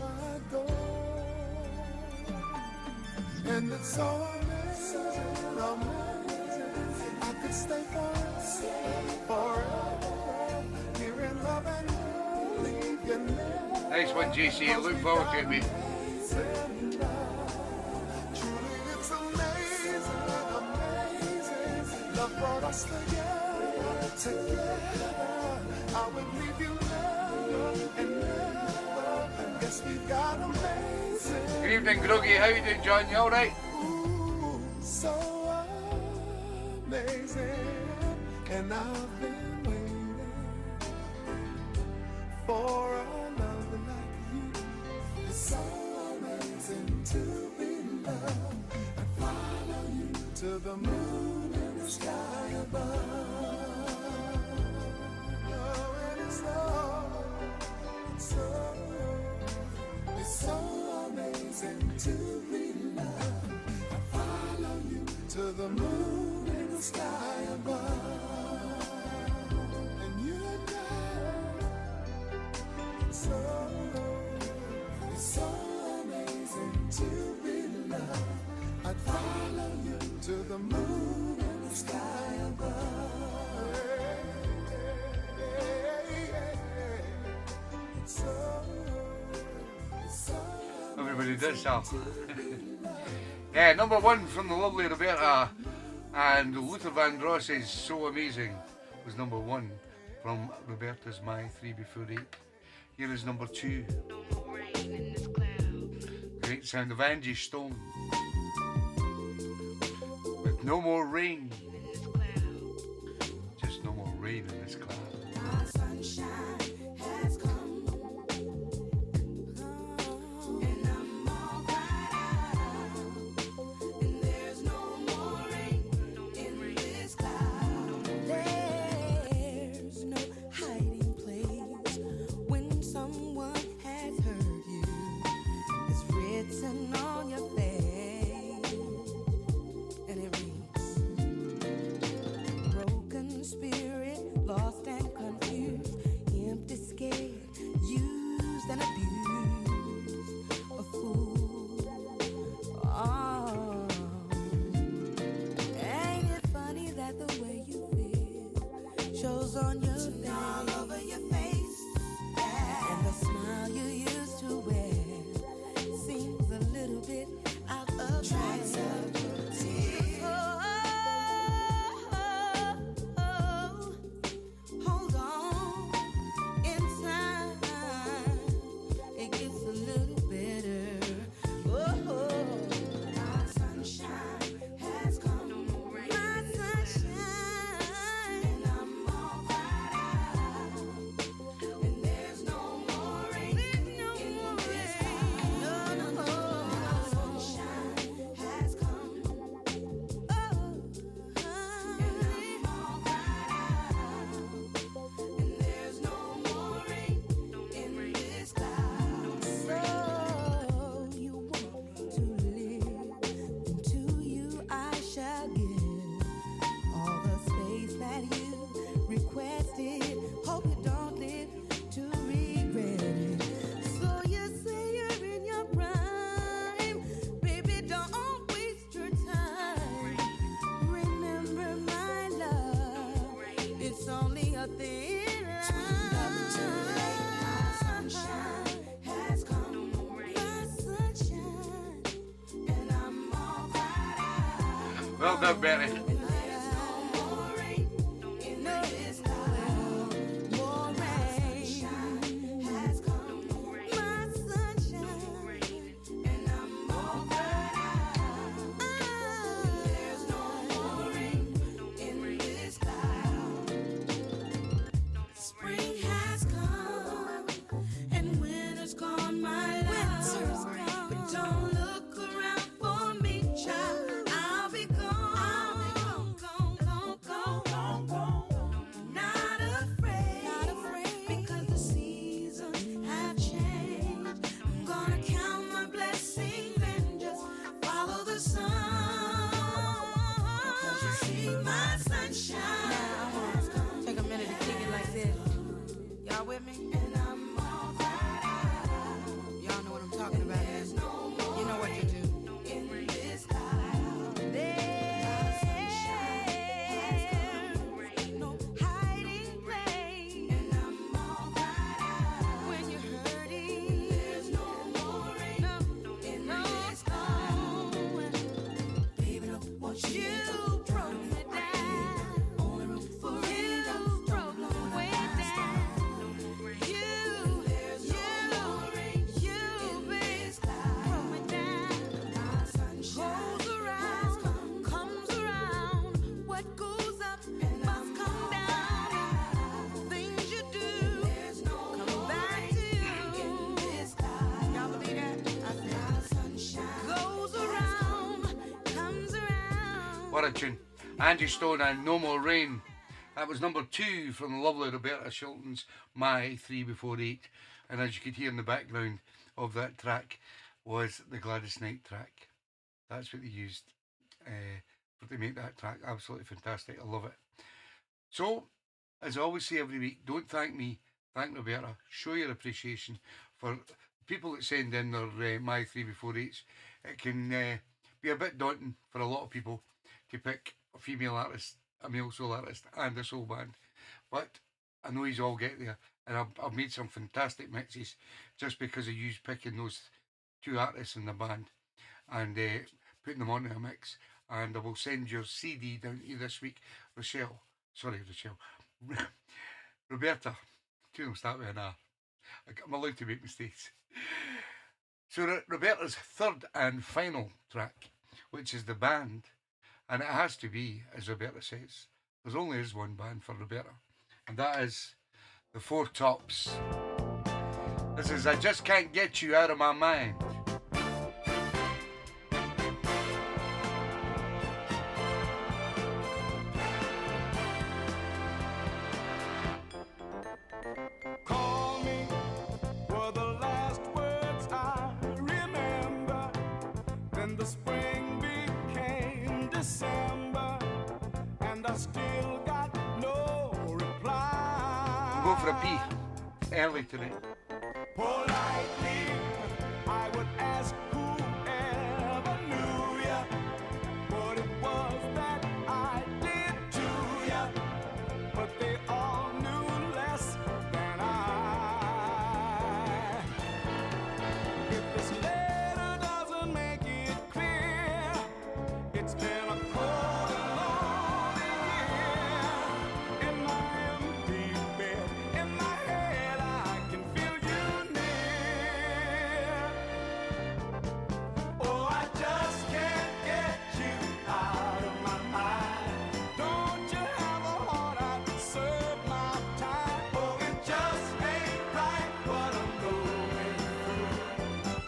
I go. And it's so amazing, amazing. I could stay forever, here in love and leave you never. Nice one, JC. Look forward to it, mate. Truly it's amazing, amazing. Love brought us together. I would leave you never and never. Guess we've got amazing. Good evening, Groggy. How you doing, John? You alright? Ooh, so amazing. And I've been waiting for a love like you. It's so amazing to be loved. I follow you to the moon and the sky above. Oh, and it's so amazing to be loved. I follow you to the moon and the sky above. And you know it's so amazing to be loved. I'd follow you to the moon and the sky above. It's so Everybody does so. Yeah, number 1 from the lovely Roberta, and Luther Vandross is So Amazing was number 1 from Roberta's My 3 Before 8. Here is number 2. Great sound of Angie Stone with with No More Rain. Just no more rain in this cloud. My sunshine has come, and I'm all cried out, and there's no more rain in this cloud. There's no hiding place when someone has hurt you. It's written on your face, and it reads, broken spirit, lost and confused, empty, scared, used and abused, a fool. Oh, ain't it funny that the way you feel shows on your face, all over your face, and the smile you used to wear seems a little bit out of tracks of your tears. Hold on, in time it gets a little better. Oh, my sunshine has come, my sunshine, and I'm all cried out, and there's no more rain, in this cloud. No, my sunshine has come, and I'm all cried out, and there's no more rain in this cloud. So you want to live, then to you I shall give all the space that you requested. Hope you don't live to regret it. So you say you're in your prime, baby, don't waste your time. Remember my love, it's only a thin line. My sunshine has come, my sunshine, and I'm all cried out. Well done, Betty. And there's no more rain in this cloud. More rain has come, my sunshine, and I'm all cried out. There's no more rain in this cloud. Spring has come, and winter's gone, my love. But don't look around for me, child. I'll be gone, gone, gone, gone, gone. Not afraid, because the seasons have changed. I'm gonna count my blessings and just follow the sun. Because you see, my sunshine has come. Take a minute to kick it like this. Y'all with me? And I'm all cried out. Y'all know what I'm talking about. There's no more, you know what to do. In this cloud, there's no hiding place. And I'm all cried out. When you're hurting, there's no more rain in this cloud. Baby, don't want you broke me down. Only room for raindrops, broke me way down. There's no more rain in this cloud. Broke me down. My sunshine goes around, comes around. What goes up must come down. Things you do come back to you. Y'all believe that? I said, my sunshine goes around, comes around. What a tune. Angie Stone and No More Rain. That was number 2 from the lovely Roberta Shilton's My 3 Before 8. And as you could hear in the background of that track was the Gladys Knight track. That's what they used to make that track. Absolutely fantastic. I love it. So, as I always say every week, don't thank me, thank Roberta. Show your appreciation for people that send in their My 3 Before 8s. It can be a bit daunting for a lot of people to pick a female artist, a male soul artist, and a soul band. But I know he's all get there, and I've made some fantastic mixes just because of you picking those 2 artists in the band and putting them onto a mix. And I will send your CD down to you this week, Rochelle. Roberta. Two of them start with an R. I'm allowed to make mistakes. So Roberta's third and final track, which is The Band, And it has to be, as Roberta says, there's only is one band for Roberta, and that is the Four Tops. This is I Just Can't Get You Out of My Mind. Call me were the last words I remember. Then the spring became December, and I still got no reply. Go for a pee early today. Politely, I would ask whoever knew ya what it was that I did to ya, but they all knew less than I. If this letter doesn't make it clear, it's been a cold and lonely year. In my empty bed, in my head, I can feel you near. Oh, I just can't get you out of my mind. Don't you have a heart I'd serve my time? Oh, it just ain't right what I'm going through.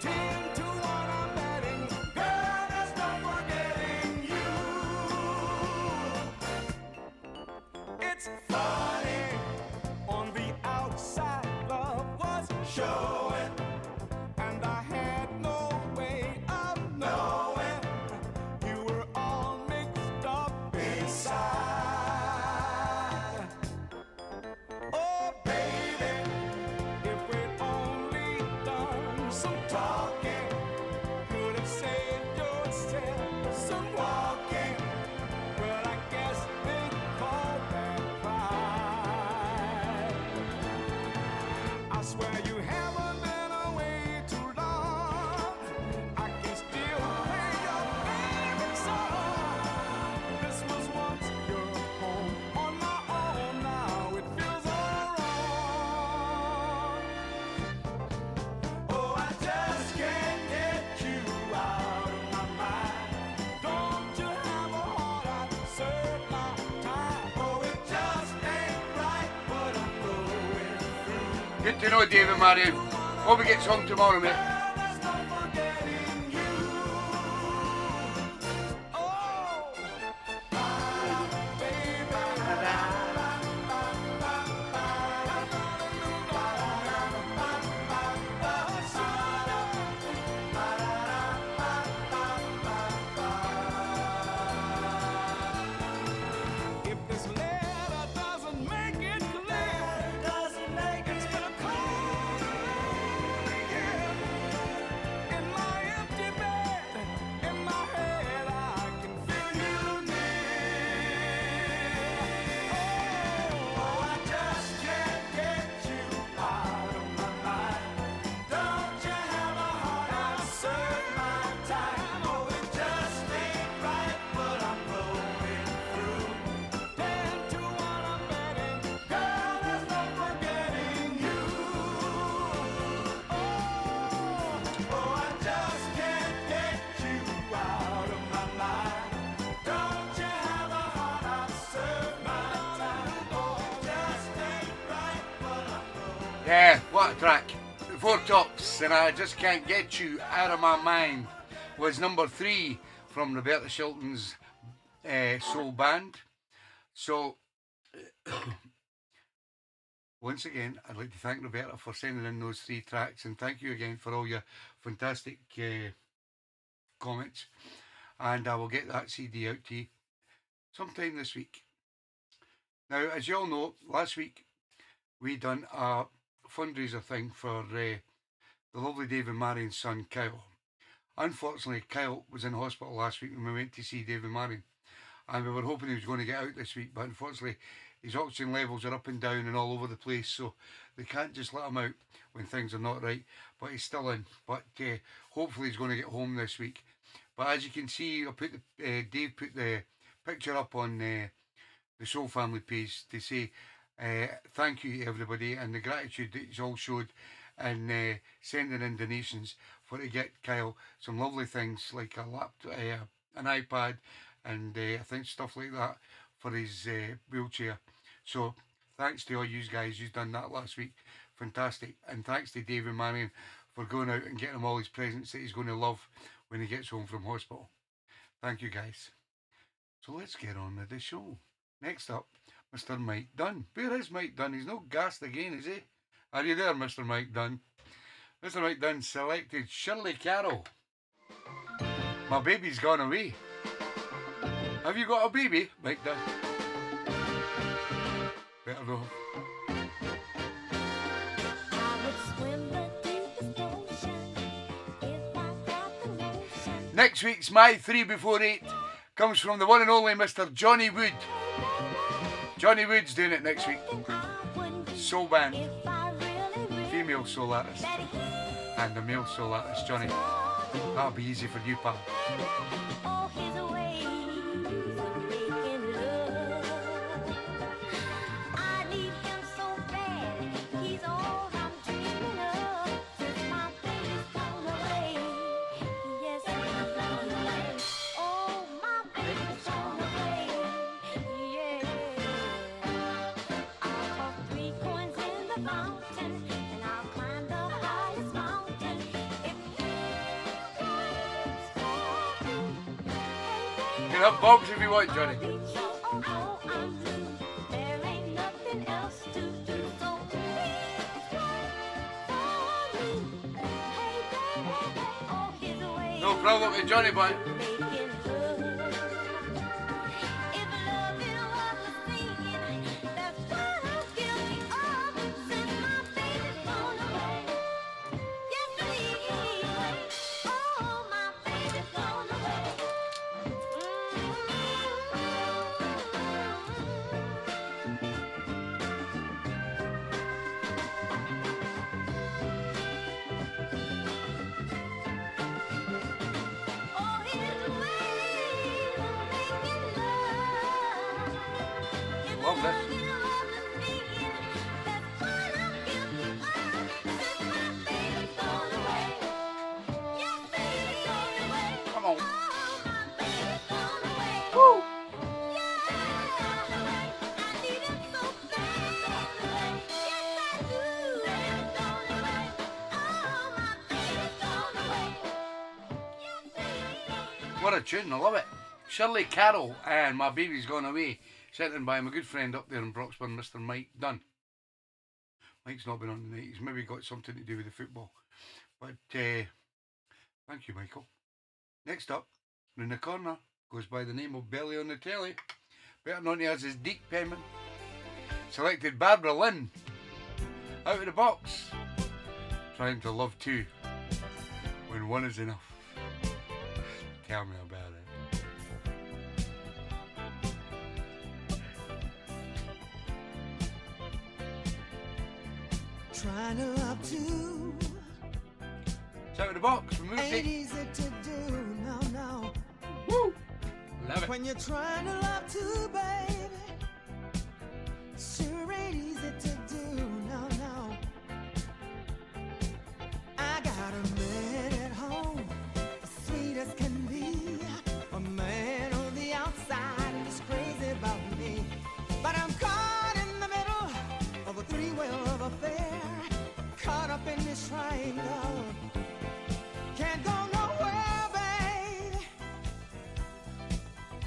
10 to 1 I'm betting, girl, there's no forgetting you. It's funny, on the outside love was showing, and I had no way of knowing you were all mixed up inside. Oh, baby, if we'd only done some talking, could have saved yourself some walking. Well, I guess they call that pride. I swear you haven't been away too long. I can still play your favorite song. This was once your home on my own. Now it feels all wrong. Oh, I just can't get you out of my mind. Don't you have a heart I'd serve my time? Oh, it just ain't right what I'm going through. Good to know, David Marion. Hope we get some tomorrow, mate. There's no forgetting you. Oh, baby. If this letter doesn't make it clear, it's been a cold year. In my empty bed, in my head, I can feel you near. Oh, I just can't get you out of my mind. Don't you have a heart I'll serve my time? Oh, it just ain't right what I'm going through. 10 to 1 I'm betting, girl, there's no forgetting you. Oh, I just can't get you out of my mind. Don't you have a heart I'll serve my time? Oh, it just ain't right what I'm going. Yeah, what a track. The Four Tops, and I Just Can't Get You Out of My Mind was number 3 from Roberta Shilton's soul band. So, once again, I'd like to thank Roberta for sending in those 3 tracks, and thank you again for all your fantastic comments. And I will get that CD out to you sometime this week. Now, as you all know, last week we done a fundraiser thing for the lovely David Marion's son, Kyle. Unfortunately, Kyle was in hospital last week when we went to see David Marion, and we were hoping he was going to get out this week, but unfortunately his oxygen levels are up and down and all over the place, so they can't just let him out when things are not right. But he's still in, but hopefully he's going to get home this week. But as you can see, I put the Dave put the picture up on the Soul Family page to say thank you to everybody and the gratitude that you all showed in sending in donations for to get Kyle some lovely things like a laptop, an iPad, and I think stuff like that for his wheelchair. So thanks to all you guys who's done that last week. Fantastic. And thanks to David Mannion for going out and getting him all his presents that he's going to love when he gets home from hospital. Thank you guys. So let's get on with the show. Next up, Mr. Mike Dunn. Where is Mike Dunn? He's not gassed again, is he? Are you there, Mr. Mike Dunn? Mr. Mike Dunn selected Shirley Carroll. My baby's gone away. Have you got a baby, Mike Dunn? Better know. Next week's My 3 Before 8 comes from the one and only Mr. Johnny Wood. Johnny Wood's doing it next week. Soul band. Female soul artist. And a male soul artist, Johnny. That'll be easy for you, pal. Up bombs if you want, Johnny. No problem with Johnny boy. What a tune, I love it. Shirley Carroll and My Baby's Gone Away, sent in by my good friend up there in Broxburn, Mr. Mike Dunn. Mike's not been on tonight, he's maybe got something to do with the football. But thank you, Michael. Next up, in the corner, goes by the name of Belly on the Telly, better known as his Deek Penman. Selected Barbara Lynn, Out of the Box, Trying to Love Two, When One Is Enough. Tell me about it. Trying to love two. It's Out of the Box from Moose. Ain't easy to do, no. Woo! Love it. When you're trying to love two, baby, sure ain't easy to do, no. I got a man at home, as sweet as can be. A man on the outside is crazy about me. But I'm caught in the middle of a three-way love affair. Caught up in this triangle. Can't go nowhere, babe.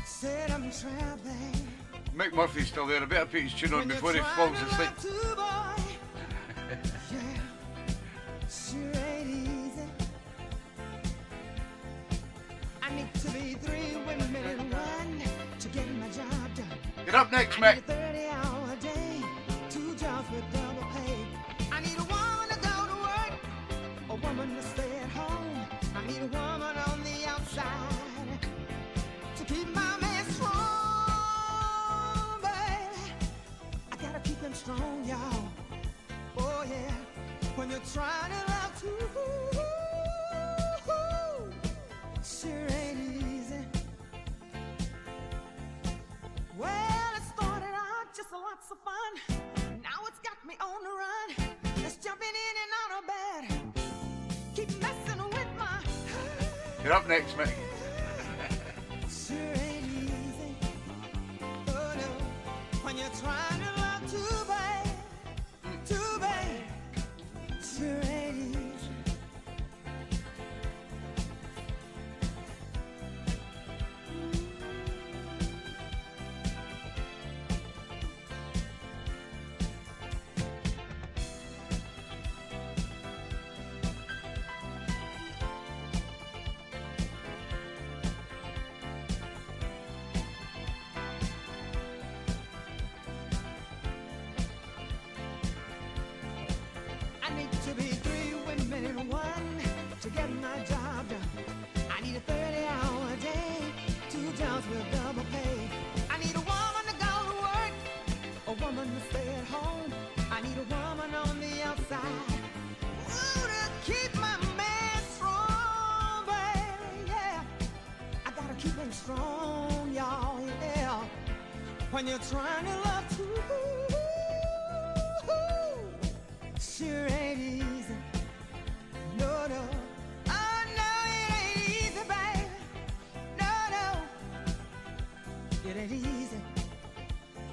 Said I'm traveling. Mick Murphy's still there. I better put his tune on before he falls asleep. Yeah, sure ain't easy. I need to be 3 women in one to get my job done. You're up next, I Mick. need a 30-hour day, 2 jobs with double pay. I need a woman to go to work, a woman to stay at home. I need a woman on the outside to keep my man strong, baby. I gotta keep him strong, y'all. Oh yeah, when you're trying to love too, sure ain't easy. Well, it started out just lots of fun. Now it's got me on the run. Just jumping in and out of bed. Keep messing with my. You're up next, Mick. Sure ain't easy. to be 3 women in one to get my job done. I need a 30-hour day, 2 jobs with double pay. I need a woman to go to work, a woman to stay at home. I need a woman on the outside, ooh, to keep my man strong, baby, yeah. I gotta keep him strong, y'all, yeah. When you're trying to love too, sure ain't easy. No, no. Oh, no, it ain't easy, baby. No, no. It ain't easy.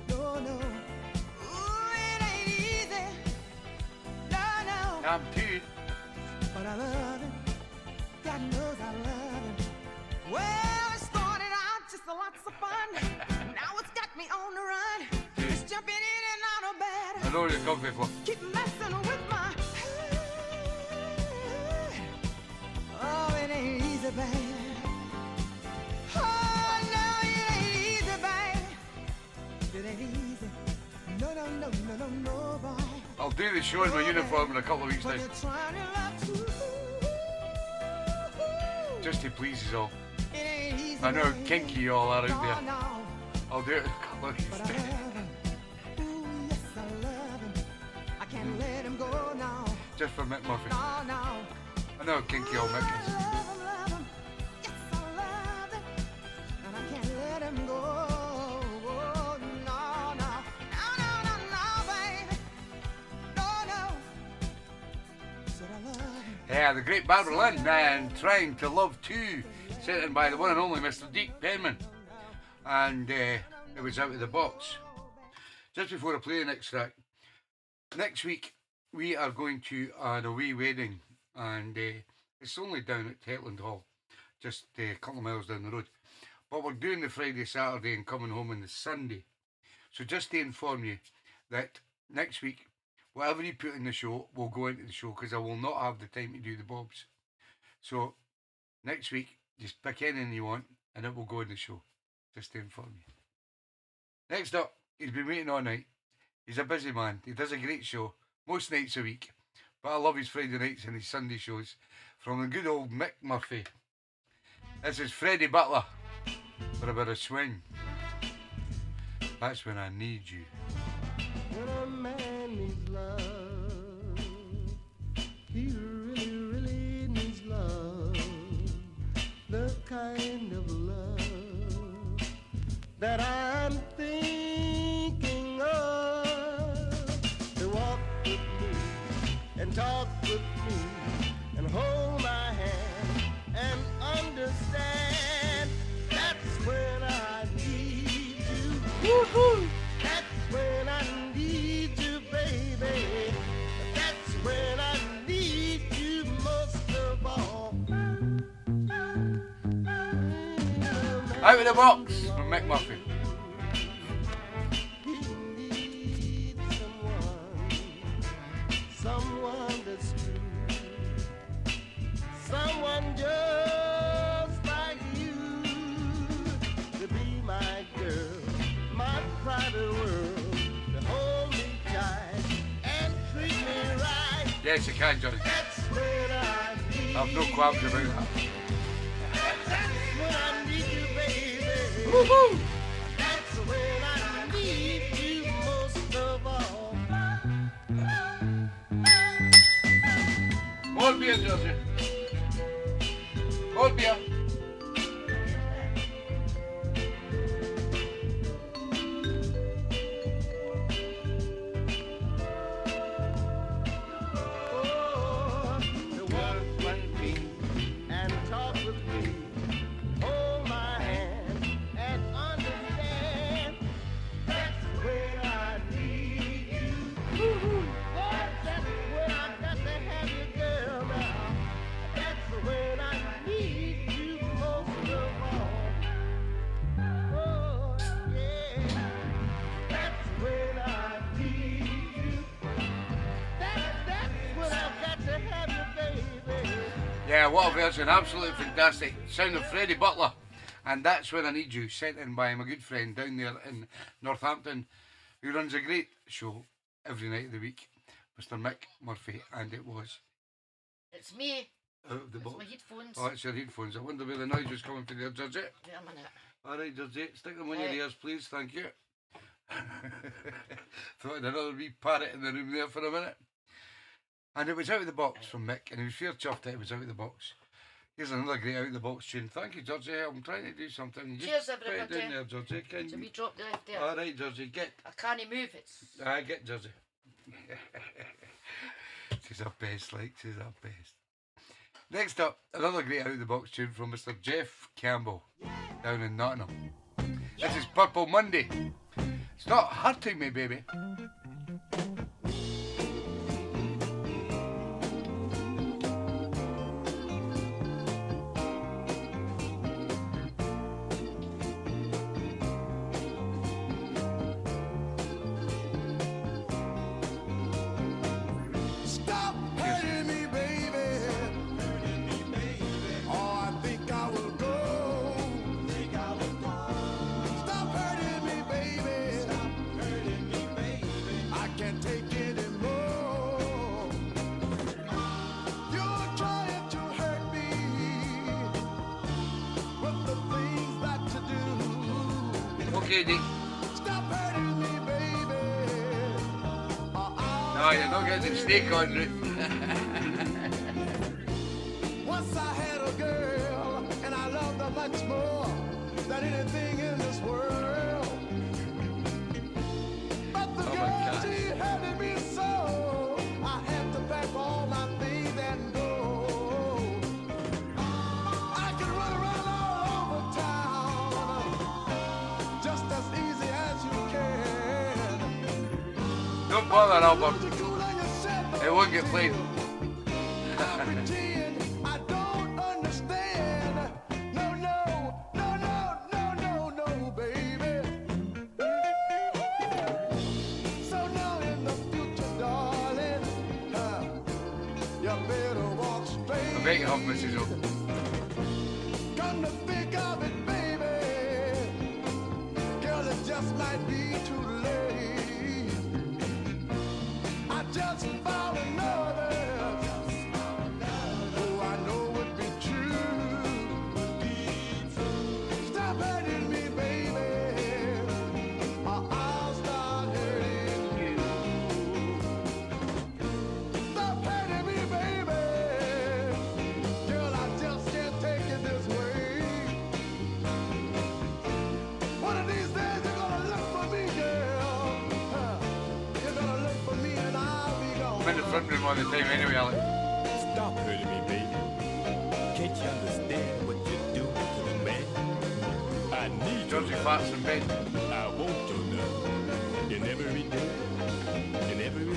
No, no. Ooh, it ain't easy. No, no. I'm too. But I love him. God knows I love him. Well, it started out just lots of fun. Now it's got me on the run. Just jumping in and out of bed. I know what you're coming for. Keep messing with my head. Oh, it ain't easy, baby. Oh, no, it ain't easy, baby. It ain't easy. No, no, no, no, no, no, boy. I'll do the show in my uniform in a couple of weeks' When time. you're trying to love too, Just to please us all. it ain't easy, I know baby. kinky you all are out No, there. no. I'll do it in a couple of weeks' But I time. love him. Ooh, yes, I love him. I can't let him go now. Just for Mick Murphy. No, no. I know how kinky all Mick is. I love him. Yes, I love him. And I can't let him go. No, no. No, no, no, no, baby. No, no. Said I love him. Yeah, the great Barbara Lynn and Trying to Love Too, sent in by the one and only Mr. Deke Penman. And it was out of the box. Just before I play the next track, next week we are going to an away wedding, and it's only down at Hetland Hall, just a couple of miles down the road. But we're doing the Friday, Saturday, and coming home on the Sunday. So just to inform you that next week, whatever you put in the show will go into the show, because I will not have the time to do the bobs. So next week, just pick anything you want, and it will go in the show. Just to inform you. Next up, he's been waiting all night. He's a busy man. He does a great show, most nights a week. But I love his Friday nights and his Sunday shows. From the good old Mick Murphy. This is Freddie Butler for a bit of swing. That's when I need you. When a man needs love, he really, really needs love. The kind of love that I'm thinking of. To walk with me and talk with me and hold my hand and understand. That's when I need you. Woo-hoo! That's when I need you, baby. That's when I need you most of all. Out of the box from Mick Murphy. He needs someone that's true, someone just like you, to be my girl, my private world, to hold me tight and treat me right. Yes, you can, Johnny. That's when I need I've no qualms about that. That's when I need you, baby. Woohoo! That's when I need you most of all. More beer, Georgie. More beer. Oh, to walk with me and talk with me, hold my hand and understand. That's when I need you. Woo-hoo. Boy, that's when I got to have you, girl, now. That's when I need you most of all. Oh, yeah. That's when I need you. That's when I've got to have you, baby. Yeah, what a version. Absolutely fantastic. Sound of Freddie Butler. And That's When I Need You, sent in by my good friend down there in Northampton, who runs a great show every night of the week Mr. Mick Murphy, and it was It's me. out of the It's box. my headphones. Oh, it's your headphones. I wonder where the noise was coming from there, Georgie. Wait a minute. Alright, Georgie, stick them on your Right. ears, please, thank you. Thought I'd another wee parrot in the room there for a minute. And it was out of the box from Mick, and he was fair chuffed that it was out of the box. Here's another great out of the box tune. Thank you, Georgie. I'm trying to do something. You Cheers, just put it everybody. down there, Georgie. Can So you? we drop the left there. Alright, Georgie, get. I can't move it. I get Georgie. She's our best, like, she's our best. Next up, another great out of the box tune from Mr. Jeff Campbell down in Nottingham. This is Purple Monday. Stop hurting me, baby. Stop hurting me, baby. Oh, I think I will go. Stop hurting me, baby. I can't take it anymore. You're trying to hurt me with the things that you do. Okay, Dick. Stop hurting me, baby. No, you're not getting the snake on, Ruth. Once I had a girl, and I loved her much more than anything in this world. But the Oh my girl, gosh. she hurted me so, I had to pack all my things and go. I can run around all over town, just as easy as you can. Don't bother, Albert. Lose your cool and your set, It won't get played. I pretend I don't understand. No, no, no, no, no, no, no, baby. So now in the future, darling, you better walk I straight. bet you have, Mrs. O. Come to think of it, baby, girl, it just might be too late. I just found another who I know would be true. Stop hurting me, baby, or I'll start hurting you. Stop hurting me, baby, girl, I just can't take it this way. One of these days you're gonna look for me, girl. You're gonna look for me and I'll be gone. I'm in the front room all the time anyway, Alex. Stop hurting me, baby. Can't you understand what you do to the man? I need your Georgie love. farts in bed. I want your love. In every day, in every way.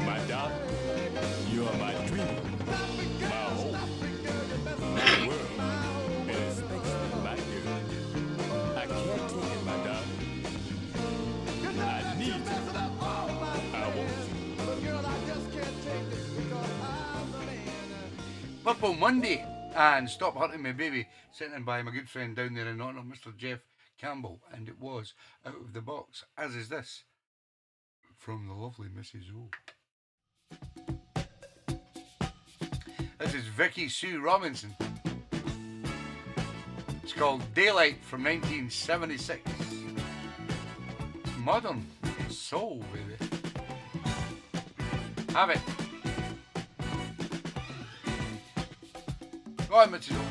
My darling, you are my dream, my hope, my world, and especially my girl. I can't take it, my darling. I need you. I want you. Girl, I just can't take it because I'm the man. Purple Monday and Stop Hurting Me Baby, sent in by my good friend down there in Nottingham, Mr. Jeff Campbell, and it was out of the box, as is this from the lovely Mrs. O. This is Vicky Sue Robinson. It's called Daylight from 1976. It's modern soul, baby. Have it. Go on, Mrs. O.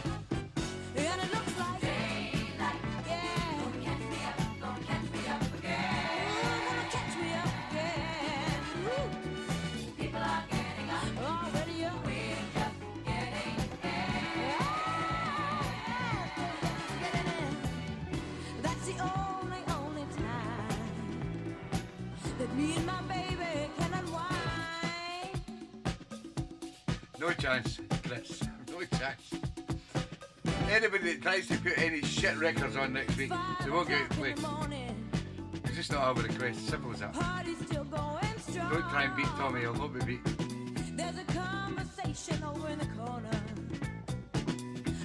And it looks like daylight, yeah. Gonna catch me up again. Gonna catch me up again. Woo. People are getting up already up. We're just getting in. That's the only time that me and my baby can unwind. No chance, Chris. No chance. Anybody that tries to put any shit records on next week, they won't get it played. It's just not have a request. Simple as that. Party's still going strong. Don't try and beat Tommy. He'll not be beat. There's a conversation over in the corner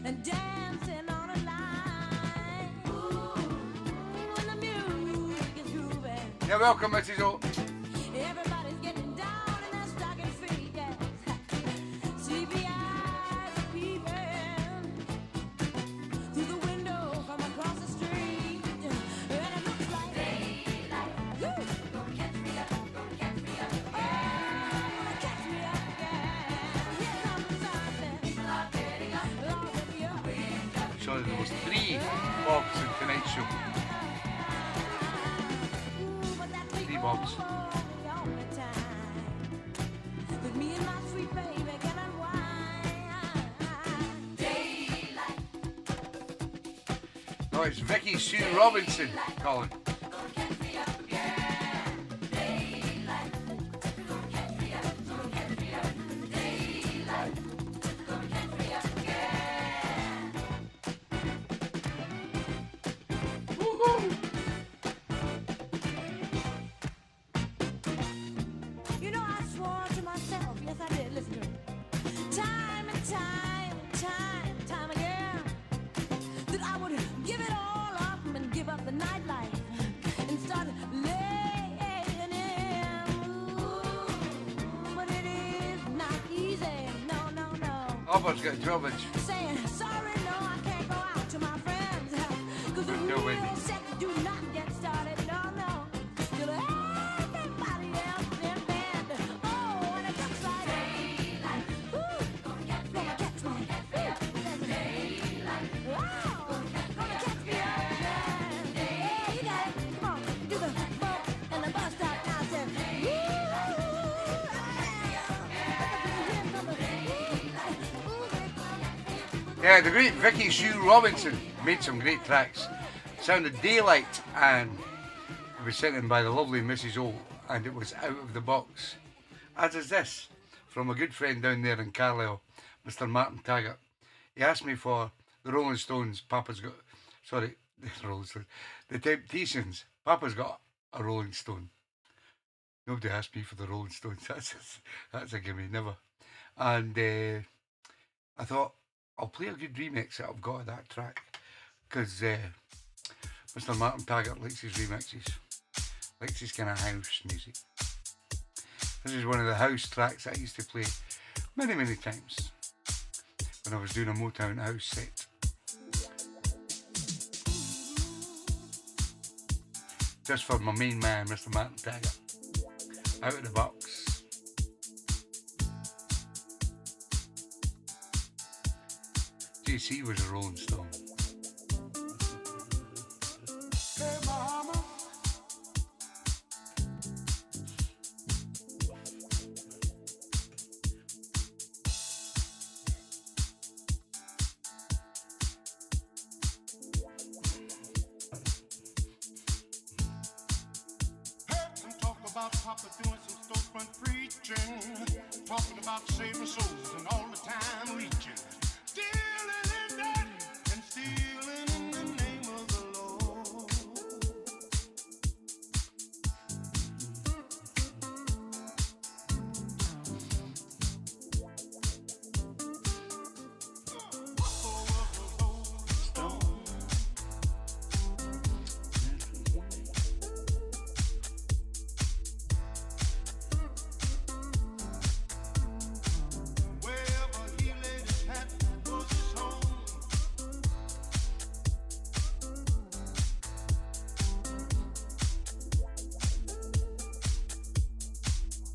and dancing on a line. Ooh, when the music is grooving, You're welcome, Mrs. O. everybody's getting down. Well, there was 3 Bobs in tonight's show. 3 Bobs. Oh, it's Vicky Sue Robinson calling. You know, I swore to myself, yes I did, listen to me, time and time again, that I would give it all up and give up the nightlife and start laying in. Ooh, but it is not easy, no. Albert's got a 12-inch. Saying, sorry, no, I can't go out to my friends, cause the No, Wendy. real sex do not get started, no. Till everybody else in bed. Oh, and it looks like daylight. Ooh, gonna catch me. Wow, gonna catch me again. Yeah, you got it. Come on, do the bump and the bus stop now. Say, Yeah, the great Vicky Sue Robinson made some great tracks. Sounded daylight, and it was sent in by the lovely Mrs. O, and it was out of the box. As is this, from a good friend down there in Carlisle, Mr. Martin Taggart. He asked me for the Rolling Stones, the Rolling Stones, the Temptations. Papa's got a Rolling Stone. Nobody asked me for the Rolling Stones. That's a gimme, never. And I thought, I'll play a good remix that I've got of that track, because Mr. Martin Taggart likes his remixes, likes his kind of house music. This is one of the house tracks that I used to play many times when I was doing a Motown house set. Just for my main man, Mr. Martin Taggart, out of the box. JC was a Rolling Stone. Hey, mama. Heard some talk about Papa doing some storefront preaching, talking about saving souls and all the time reaching. Stealing in that and stealing in the name of the Lord. Wherever he laid his hat was his home.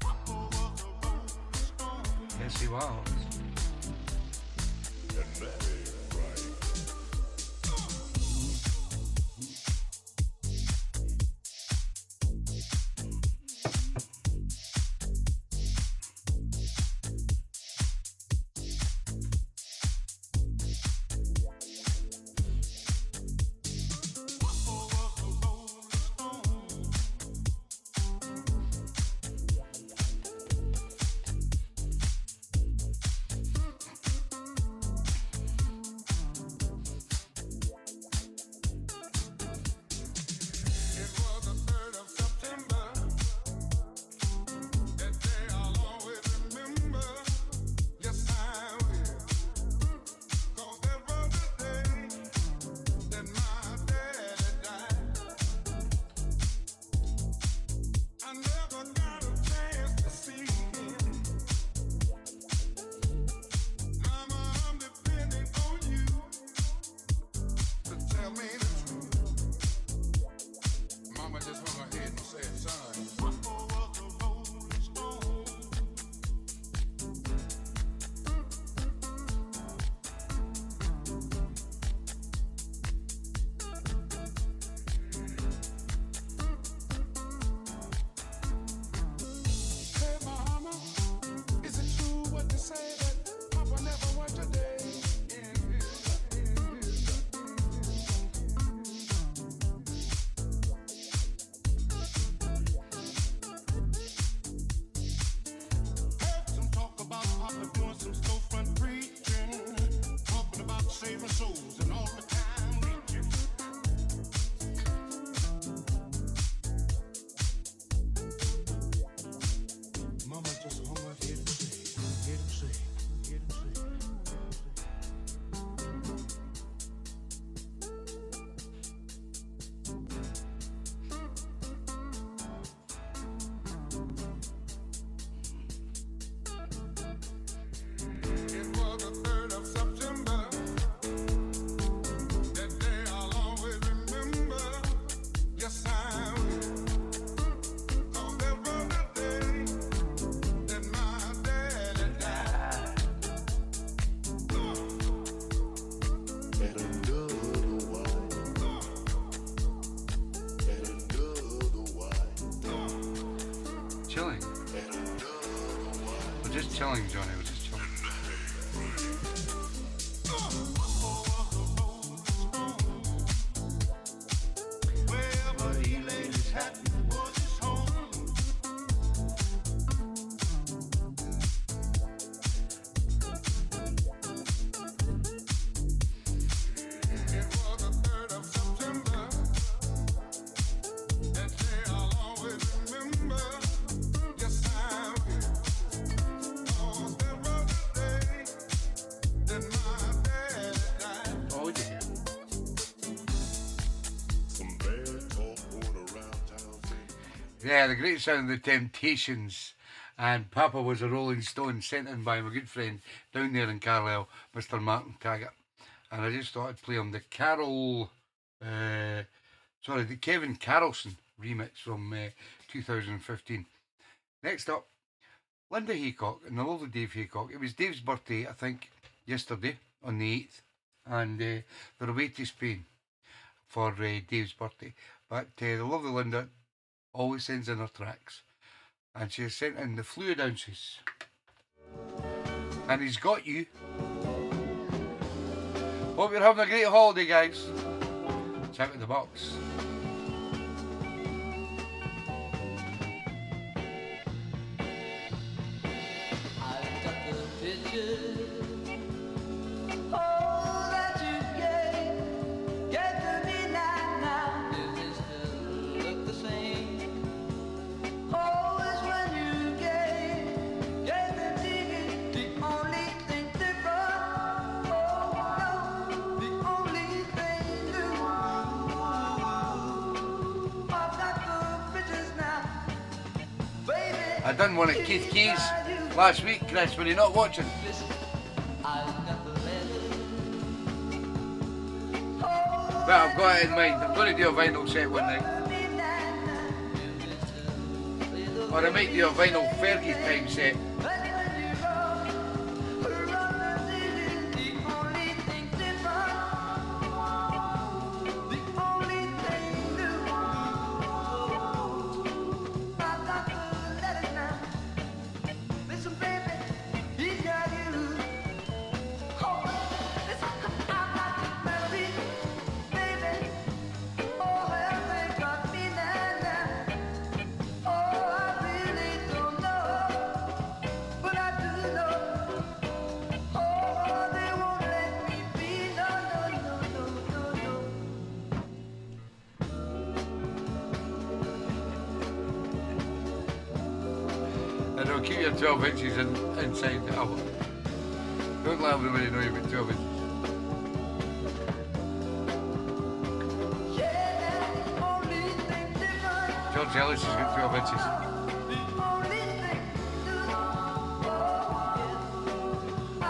Papa was a Rolling Stone. Yes, he was. Papa was a Rolling Stone. just chilling, Johnny. I was just chilling. Wherever he laid his hat was his home. It was the 3rd of September. That day I'll always remember. Yes, I will. 'Cause that was the day that my dad died. Oh, yeah. Some bad talk going around town saying, Yeah, the great sound of the Temptations. And Papa Was a Rolling Stone, sent in by my good friend down there in Carlisle, Mr. Martin Taggart. And I just thought I'd play him the the Kevin Carlson remix from 2015. Next up, Linda Haycock and the lovely Dave Haycock. It was Dave's birthday, I think, yesterday on the 8th. And they're away to Spain for Dave's birthday. But the lovely Linda always sends in her tracks. And she has sent in the Fluid Ounces. And he's got you. Hope you're having a great holiday, guys. It's out of the box. I've got the picture. Oh, that you gave to me now. Does it still look the same? Always when you gave the ticket, the only thing different. Oh no, the only thing new. I've got the pictures now, baby. I done one at Keith Keys last week, Chris, when you're not watching. I've got the letter. But I've got it in mind. I'm going to do a vinyl set one night. Or I might do a vinyl Fergie time set. And I'll keep your 12 inches inside the album. Don't let everybody know you've got 12 inches. George Ellis has got 12 inches.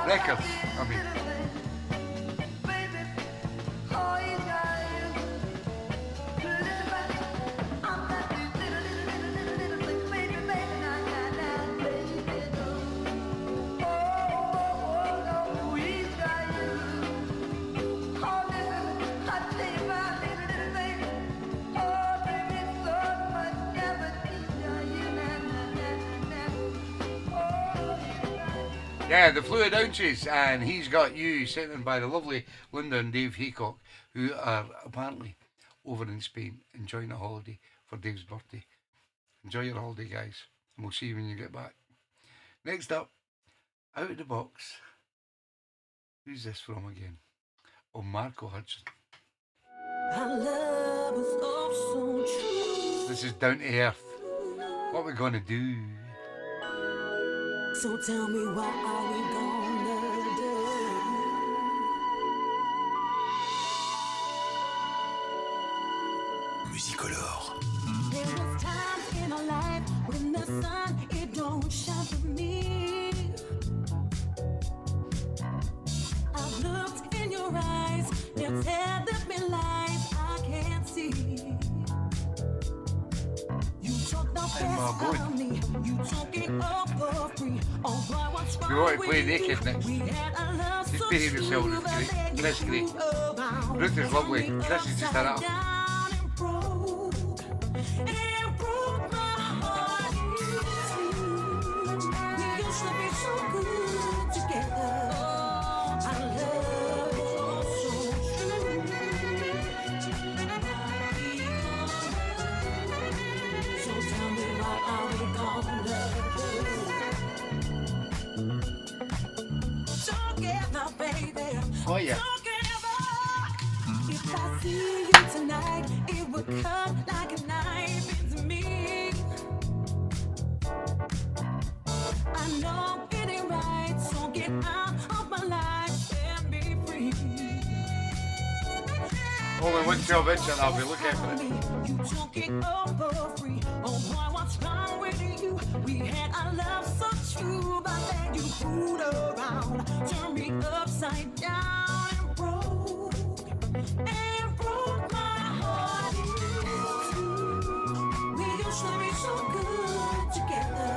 Records, I mean. Yeah, the Fluid Ounces, and he's got you, sent in by the lovely Linda and Dave Haycock, who are apparently over in Spain enjoying a holiday for Dave's birthday. Enjoy your holiday, guys, and we'll see you when you get back. Next up, out of the box. Who's this from again? Oh, Marco Hudson. Our love was oh so true. This is Down to Earth. What we gonna do? So tell me, what are we gonna do? Musicolore. There was times in our life when the sun, it don't shine for me. I've looked in your eyes, they're telling me lies I can't see. You took the best boy. of me, you took it all for free. Oh boy, what's wrong You want to with play you? naked next? We had a love Just so behave yourself, true, Ruth. but Great. Chris, great. around. Ruth is lovely. Chris is just a rat. Down and broke my heart. We used to be for you. If I see you tonight, it will cut like a knife into me. I know it ain't right, so get out of my life and be free. Only one 12-inch and I'll be looking for it. You took it over free. Oh boy, what's wrong with you? We had our love so true, but then you fooled around, turned me upside down and broke my heart in two. We used to be so good together.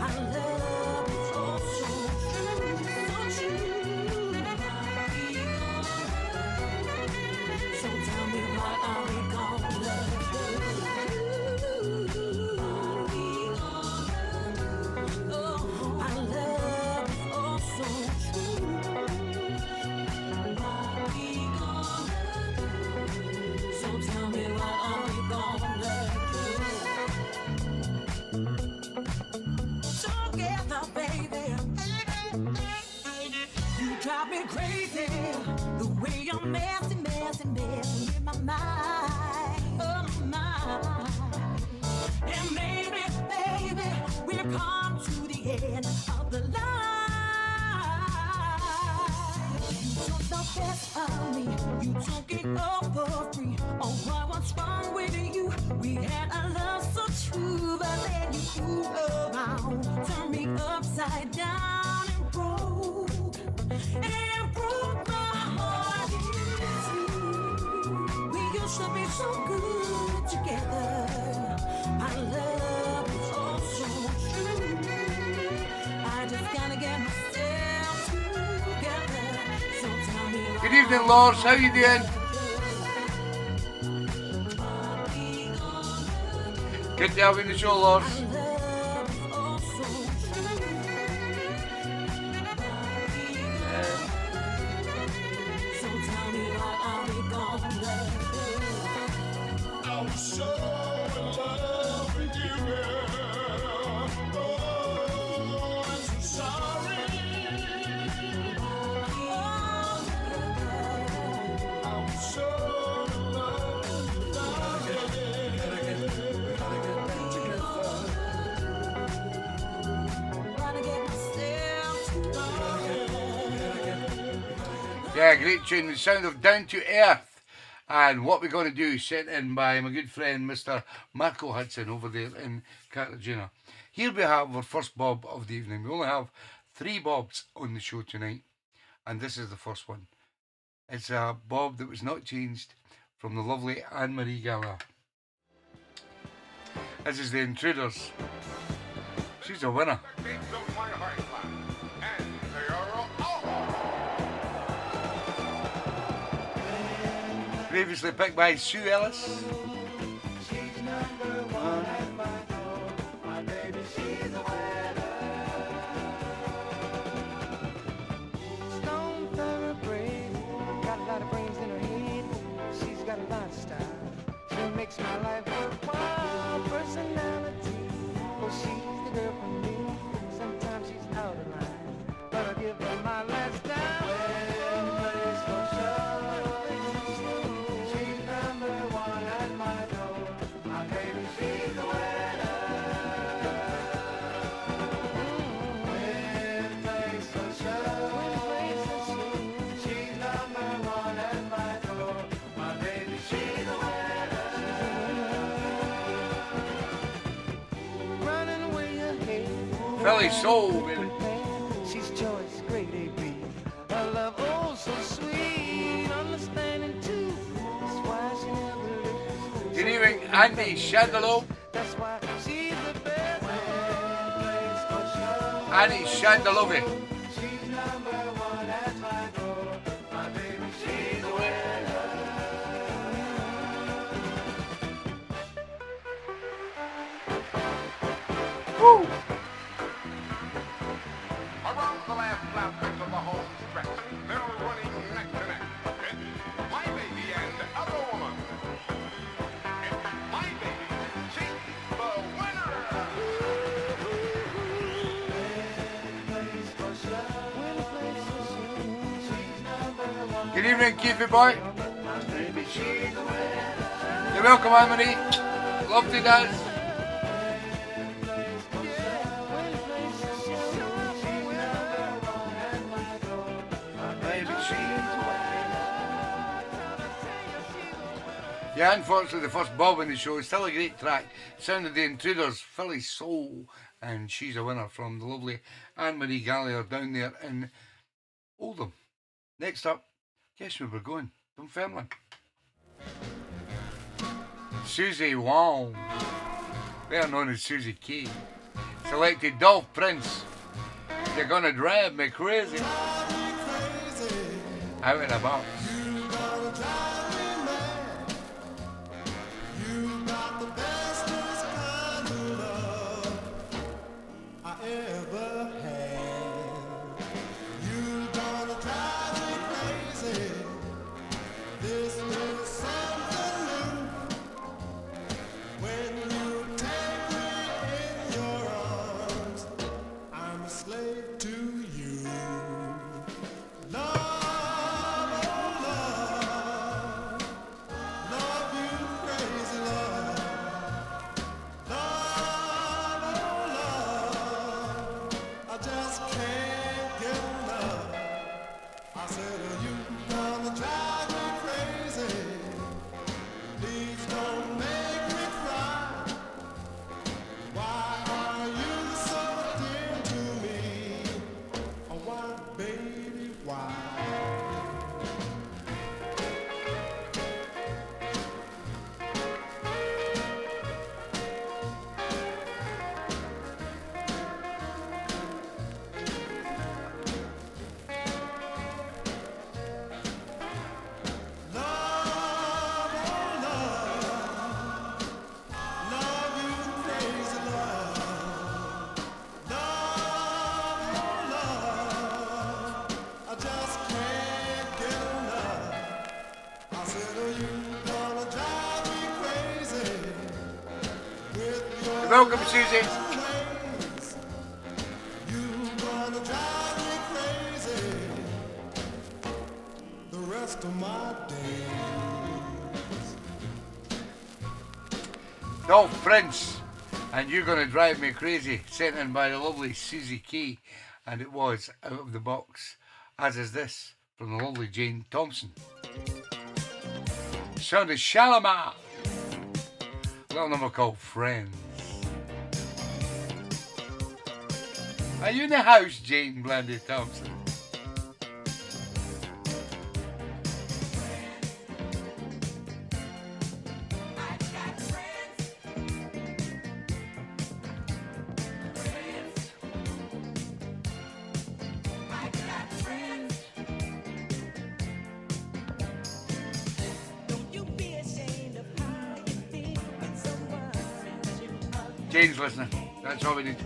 Our love is all so true, so true. So tell me, what are we gonna do? Oh, our love is all so true. So tell me, what are we gonna do? Together, baby. You drive me crazy. The way you're messing with my mind. Oh, my mind. And maybe, baby, we've come to the end of the line. You took the best of me. You took it over free. Oh, boy, what's wrong with you? We had a love so true, but then you fooled around, turned me upside down and broke my heart in two. We used to be so good together. Our love is all so true. I just gotta get myself together. So tell me, Good evening, Lars. How you doing? Good to have you in the show, Lars. our love is all so true. So tell me, what are we gonna do? I'm so in love with you, girl. Oh, I'm so sorry. I'm so in love with you. Gotta get myself together. Yeah, great tune. The sound of Down to Earth. And what we're going to do is sent in by my good friend Mr. Marco Hudson over there in Cartagena. Here we have our first bob of the evening. We only have 3 bobs on the show tonight, and this is the first one. It's a bob that was not changed from the lovely Anne-Marie Gallagher. This is The Intruders. She's a winner. Previously picked by Sue Ellis. Stone thoroughbred, got a lot of brains in her head. She's got a lot of style. She makes my life worthwhile. Personality, well, she's the girl for me. Sometimes she's out of line, but I'll give her my last dime. She's number one at my door. My baby, she's the winner. When place for show. She's number one at my door. My baby, she's the winner. Running away ahead. Philly Soul, baby. She's choice, great AB. A love oh so sweet, understanding too. That's why she never leaves. Good evening, Andy Shandalo. That's why she's the best. Place for show. Andy Shandalovi. She's number one at my door. My baby, she's the winner. Woo! Around the last lap of the home stretch, they're running neck to neck. It's my baby and other woman. It's my baby. She's the winner. Place for show. Good evening, Keefy boy. You're welcome, Emily. Love to dance. Yeah, unfortunately, the first Bob in the show is still a great track. Sound of the Intruders, Philly Soul, and she's a winner from the lovely Anne-Marie Gallagher down there in Oldham. Next up, guess where we're going? Dunfermline. Susie Wong, better known as Susie K, selected Dolph Prince. You're gonna drive me crazy. Out in a box. Welcome, Susie. The rest of my days. Dolph Prince, and You're Gonna Drive Me Crazy, sent in by the lovely Susie Key, and it was Out of the Box, as is this from the lovely Jane Thompson. Sound of Shalimar, a little number called Friends. Are you in the house, Jane Blandy Thompson? Jane's listening. That's all we need.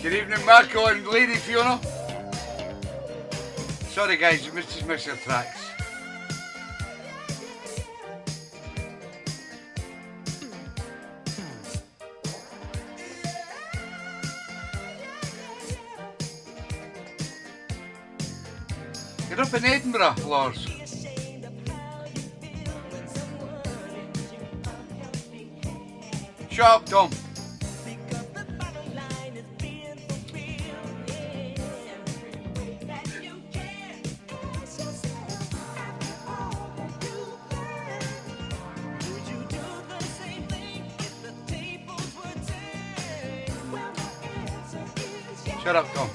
Good evening, Marco and Lady Fiona. Sorry, guys, you missed your tracks. You're up in Edinburgh, Lars. Shut up, Tom. Shut up, Tom.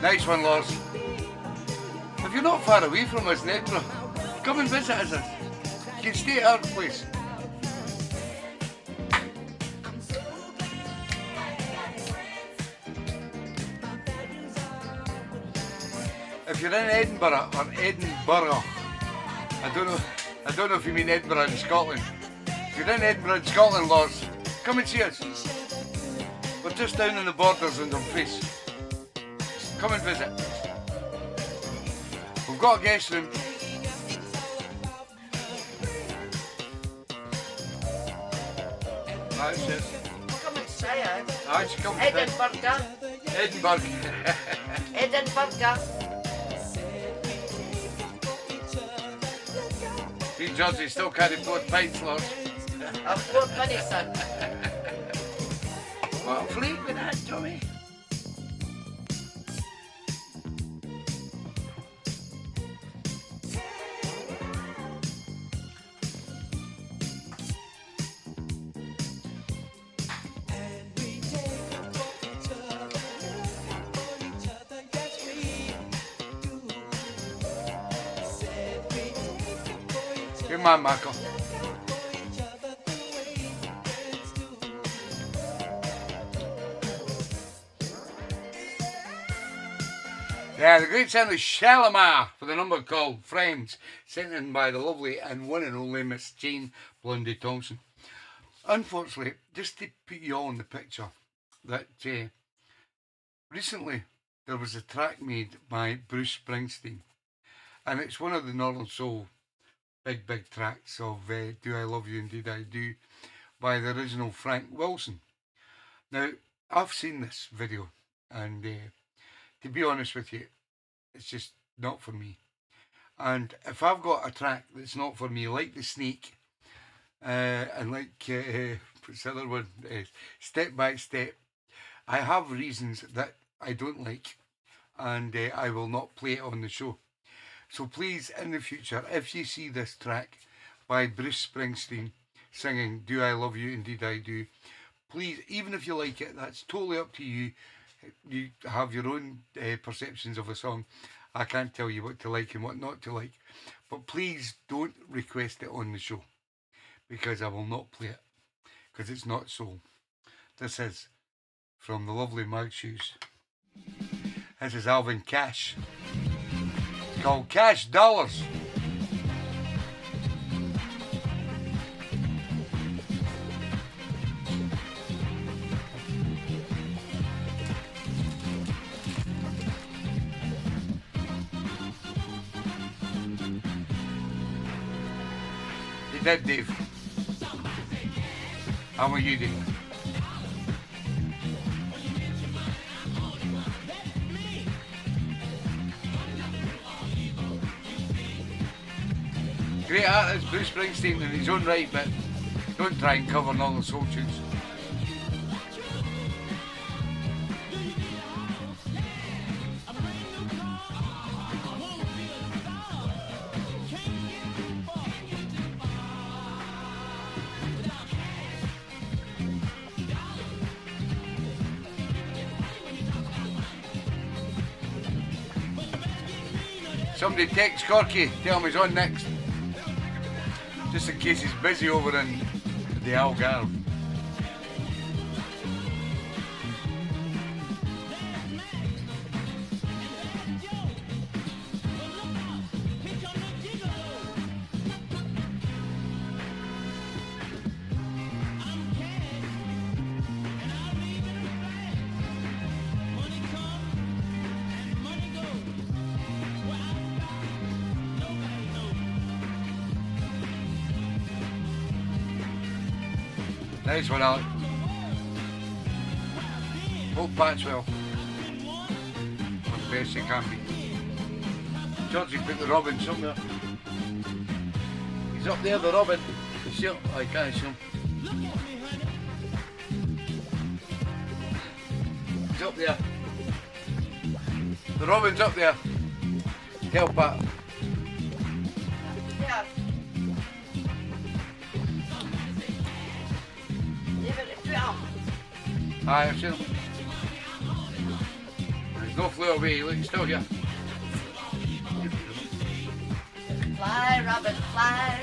Nice one, Lars. If you're not far away from us in Edinburgh, come and visit us. You can stay at our place. If you're in Edinburgh or Edinburgh, I don't know if you mean Edinburgh in Scotland. If you're in Edinburgh in Scotland, Lars, come and see us. We're just down on the borders in Dumfries. Come and visit. We've got a guest room. That's it. Come and say it. That's come Edinburgh. Edinburgh. Edinburgh. Me, Georgie, still carry 4 pints, Lars. Of 4 penny, son. What a fleet with that, Tommy. Good man, Marco. Yeah, the great sound of Shalimar for the number called Friends, sent in by the lovely and one and only Miss Jane Blondie Thompson. Unfortunately, just to put you all in the picture, that recently there was a track made by Bruce Springsteen, and it's one of the Northern Soul big tracks of Do I Love You Indeed I Do by the original Frank Wilson. Now, I've seen this video, and to be honest with you, it's just not for me. And if I've got a track that's not for me, like The Snake, and like what's the other one, Step by Step, I have reasons that I don't like, and I will not play it on the show. So please, in the future, if you see this track by Bruce Springsteen singing Do I Love You Indeed I Do, please, even if you like it, that's totally up to you. You have your own perceptions of a song. I can't tell you what to like and what not to like. But please don't request it on the show, because I will not play it, because it's not soul. This is from the lovely Mag Shoes. This is Alvin Cash. It's called Cash Dollars. You did, Dave. How are you, Dave? Great artist, Bruce Springsteen in his own right, but don't try and cover Northern Soul tunes. Somebody text Corky, tell him he's on next. Just in case he's busy over in the Algarve. Nice one, Alec. Hope Pat's well. The best he can be. Georgie put the robin somewhere. He's up there, the robin. You see him? Oh, I can't see him. He's up there. The robin's up there. Tell Pat. Yeah. Aye, I've seen him. He's no flew away, look, he's still here. Fly, Robin, fly.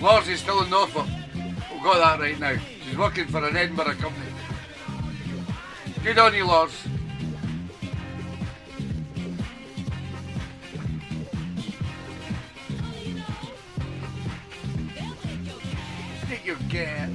Lars is still in Norfolk. We've got that right now. She's working for an Edinburgh company. Good on you, Lars. Stick your cat.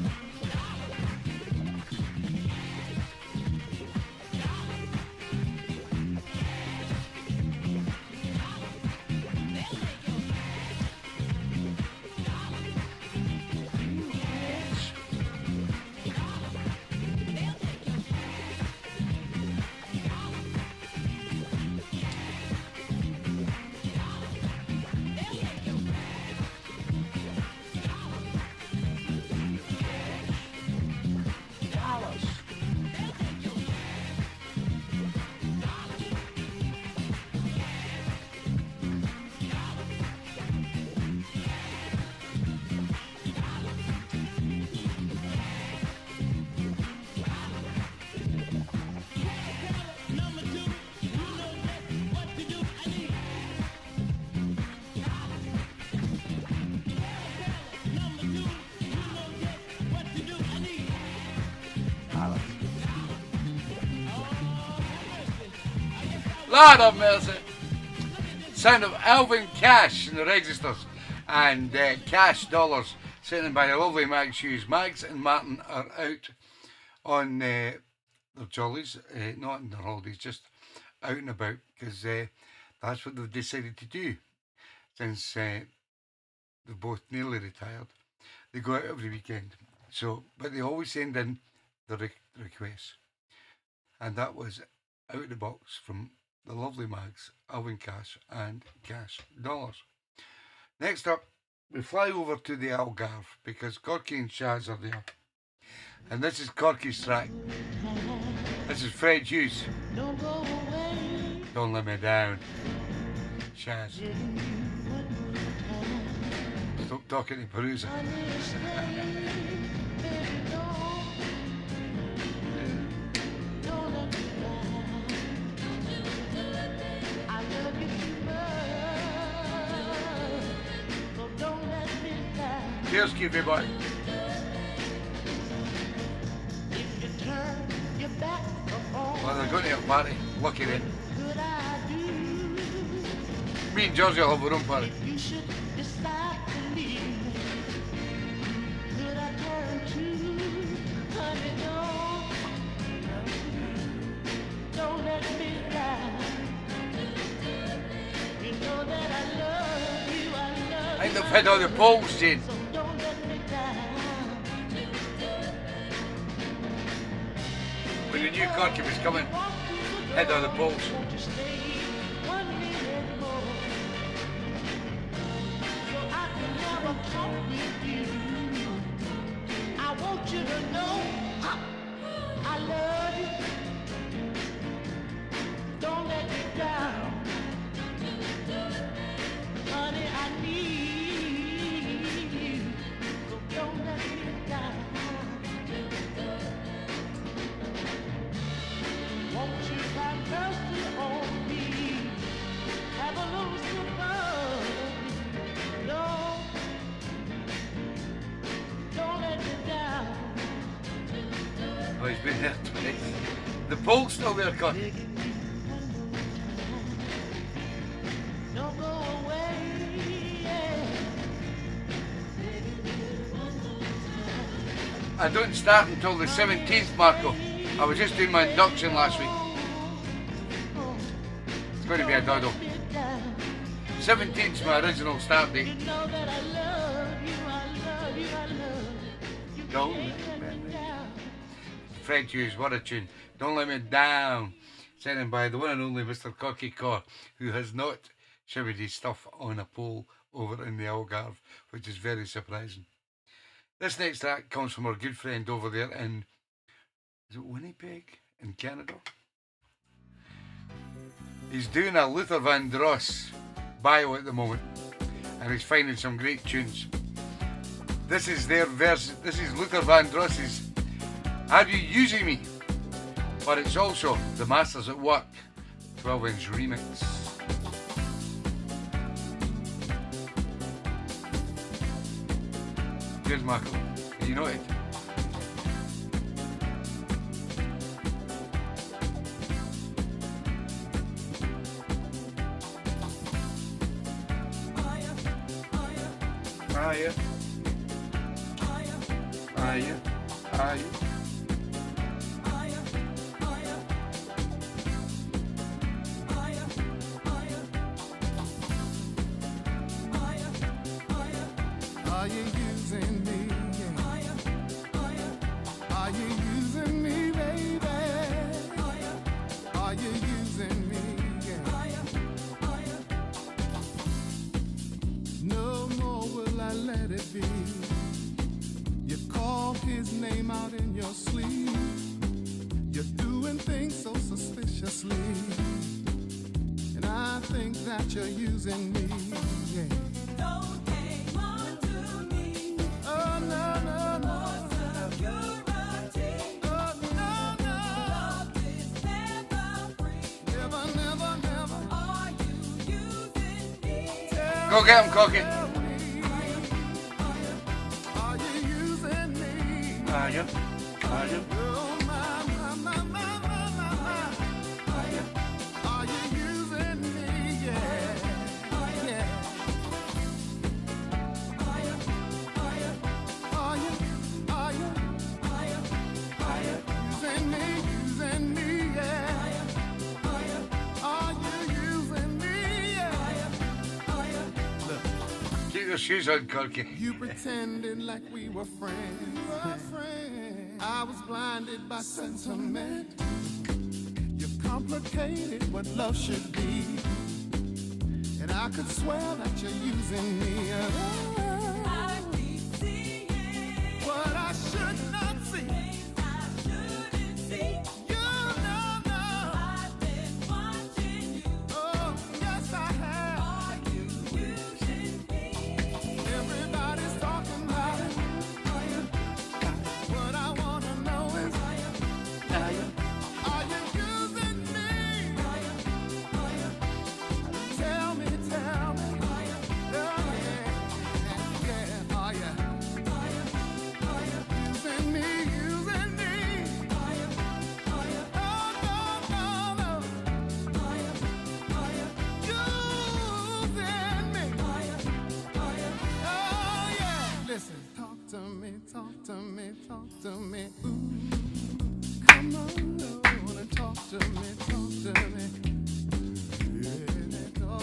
Lord of mercy. Sound of Alvin Cash in the registers and cash dollars sent in by the lovely Mags Hughes. Mags and Martin are out on their jollies, not on their holidays, just out and about because that's what they've decided to do since they're both nearly retired. They go out every weekend. So, but they always send in the requests. And that was Out of the Box from the lovely Mags, Alvin Cash and Cash Dollars. Next up, we fly over to the Algarve because Corky and Shaz are there. And this is Corky's track. This is Fred Hughes. Don't let me down. Shaz. Stop talking to Perusa. Cheers, Cupid boy. Well, they're going to a party. Lucky them. Me and Georgie will have our own party. I think they've had all the polls, Jane. When the new Corky was coming, had all the polls. I want you to know I love you. Don't let me down. Oh, he's been there twice. The pole's still there, cut. Don't go away, yeah. I don't start until the 17th, Marco. I was just doing my induction last week. It's going to be a doddle. 17th is my original start date. You know that I love you, I love you, I love you. Don't let me down. Fred Hughes, what a tune. Don't Let Me Down. Sent in by the one and only Mr. Cocky Core, who has not showered his stuff on a pole over in the Algarve, which is very surprising. This next track comes from our good friend over there in, is it Winnipeg in Canada? He's doing a Luther Vandross bio at the moment, and he's finding some great tunes. This is their verse. This is Luther Vandross's Are You Using Me? But it's also the Masters at Work 12-inch remix. Cheers, Marco. You know it. Are you? Are you? Are you? Are you using me? Are you using me, baby? Are you using me? No more will I let it be. You call his name out in your sleep. You're doing things so suspiciously. And I think that you're using me, yeah. Don't hang on to me. Oh, no, no, no. For security. Oh, no, no. Love is never free. Never, never, never. Are you using me? Go get him, Cocky. Are you using me? Are you? Are you? Oh, my. Are you using me? Yeah. Yeah. Are you? Using me? Yeah. Are you using me? Yeah. Look. Keep your shoes on, Corky. You pretended like we were friends. I was blinded by sentiment. You complicated what love should be. And I could swear that you're using me. I keep seeing What I should not see. things I shouldn't see. You know. I've been watching you. Oh, yes, I have. Are you using me? Everybody's talking about it. What I want to know is, are you using me? Tell me. Oh, yeah. Are you? Using me? Oh, no. Using me. Oh, yeah. Listen, talk to me. Ooh, come on and talk to me. Yeah, talk to me. Hey, oh,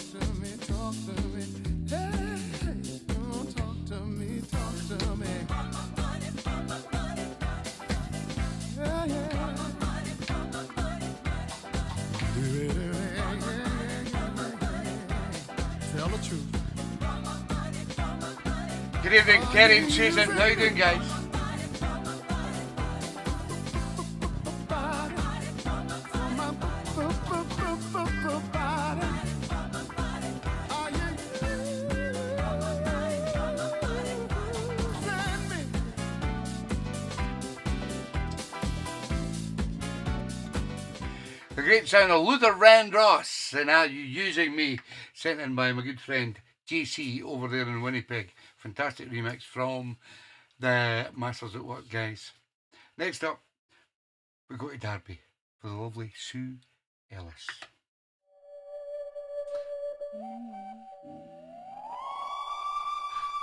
talk to me. Yeah. Tell the truth. Good evening, Terry and Susan. How you doing, guys? The great sound of Luther Vandross, and Are You Using Me? Sent in by my good friend JC over there in Winnipeg. Fantastic remix from the Masters at Work guys. Next up, we go to Derby for the lovely Sue Ellis.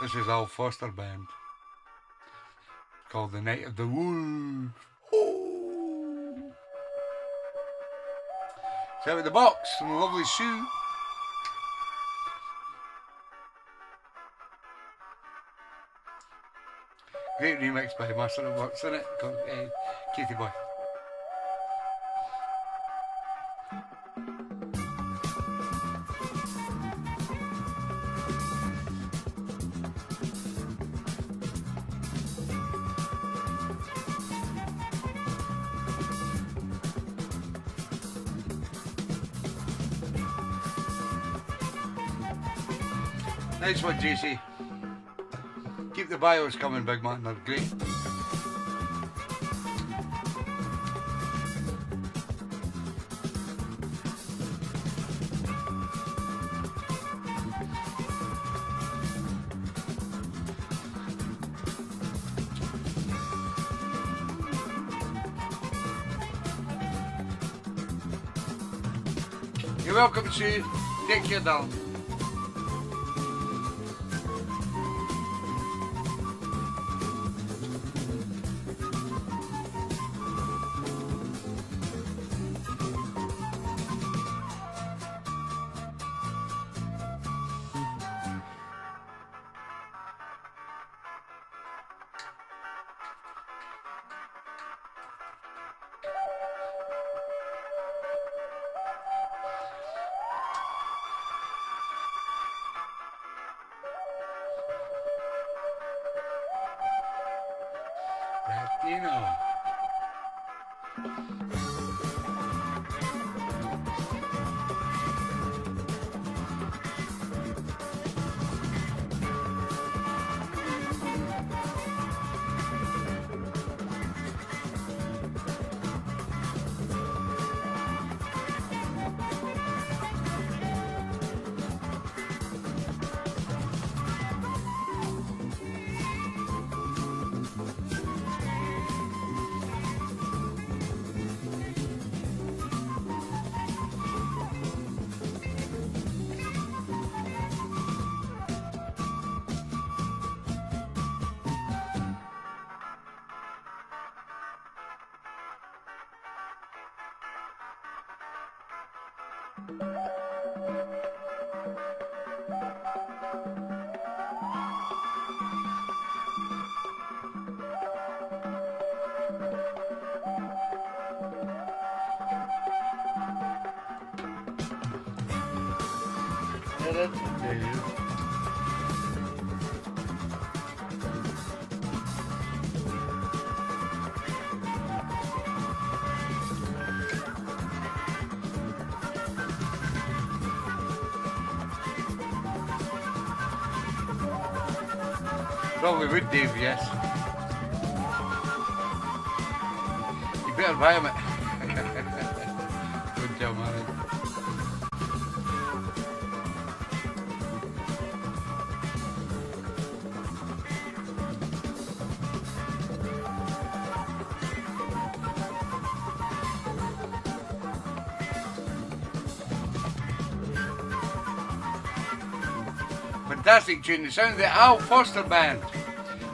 This is Al Foster Band, called The Night of the Wolf. Oh. It's out of the box from the lovely Sue. Great remix by Master of Works, isn't it? Called Katie Boy. Nice one, JC. Keep the bios coming, big man. They're great. You're welcome, Sue. Take care, darling. Latino. Probably would, Dave, yes. You better buy him it. Don't tell me. Fantastic tune, the sound of the Al Foster Band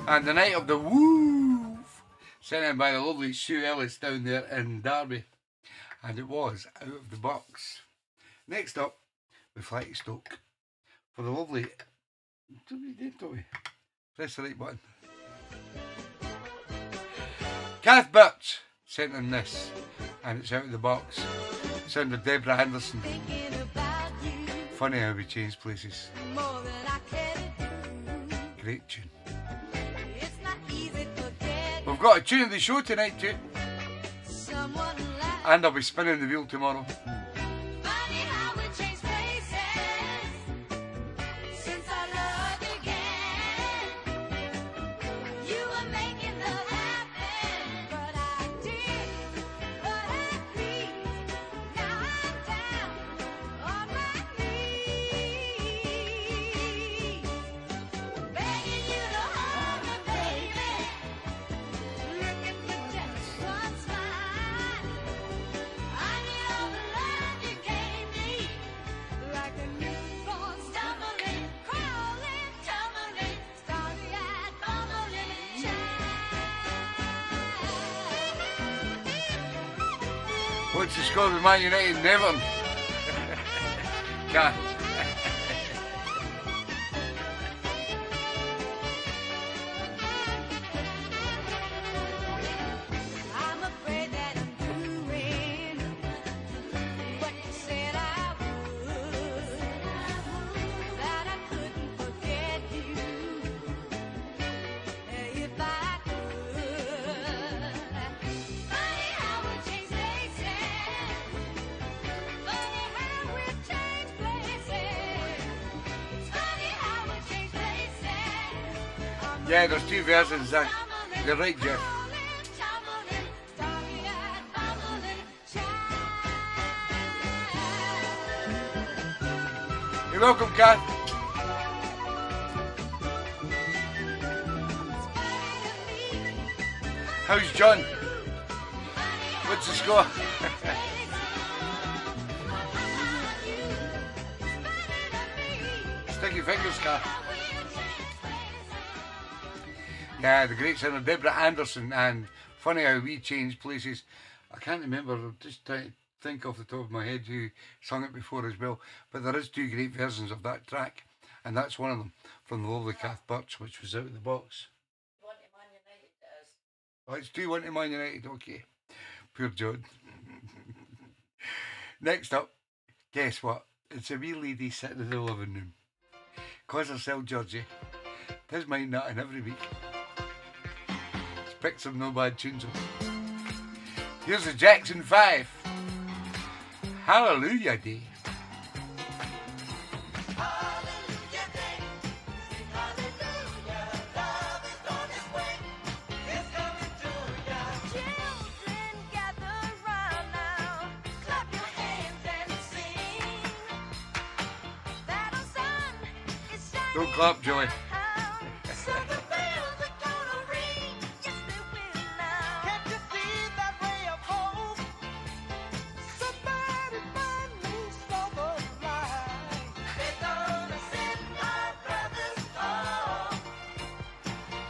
and The Night of the Wolf, sent in by the lovely Sue Ellis down there in Derby, and it was out of the box. Next up, we fly to Stoke for the lovely, don't we? Press the right button. Kath Birch sent in this, and it's out of the box. Sound of Deborah Henderson. Funny how we change places. Great tune. We've got a tune of the show tonight too. And I'll be spinning the wheel tomorrow. One smile. What's the score with Man United and Everton? Can't. I'm afraid that I'm doing what you said I would. That I couldn't forget you if I could. Funny how we change places. Funny how we change places. It's funny how we change places. Yeah, there's two versions. You're right, Jeff. You're welcome, Kat. How's John? What's the score? Sticky fingers, Kat. Yeah, the great singer Deborah Anderson, and funny how we change places. I can't remember, I'm just trying to think off the top of my head who sung it before as well, but there is two great versions of that track, and that's one of them from the lovely Kath Birch, which was out of the box. One to Man United does. Oh, it's 2-1 to Man United, okay. Poor John. Next up, guess what? It's a wee lady sitting in the living room. Calls herself Georgie. Does mine that in every week. She's picked some no bad tunes up. Here's the Jackson 5. Hallelujah Day. Children, gather round now. Clap your hands and sing. That our sun is shining. Don't clap, Joey. So the bells are gonna ring. Yes, they will now. Can't you see that ray of hope? Somebody find me silver light. They're gonna set our brothers home.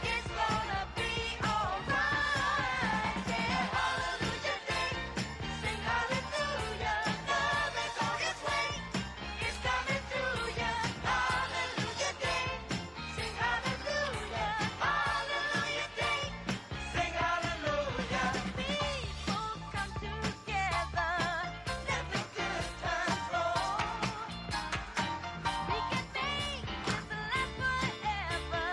It's gonna be alright. Yeah, hallelujah day. Sing hallelujah. Love is on its way. It's coming to ya. Hallelujah day. Sing hallelujah. Hallelujah day. Sing hallelujah. People come together. Let the good times roll. We can make this last forever.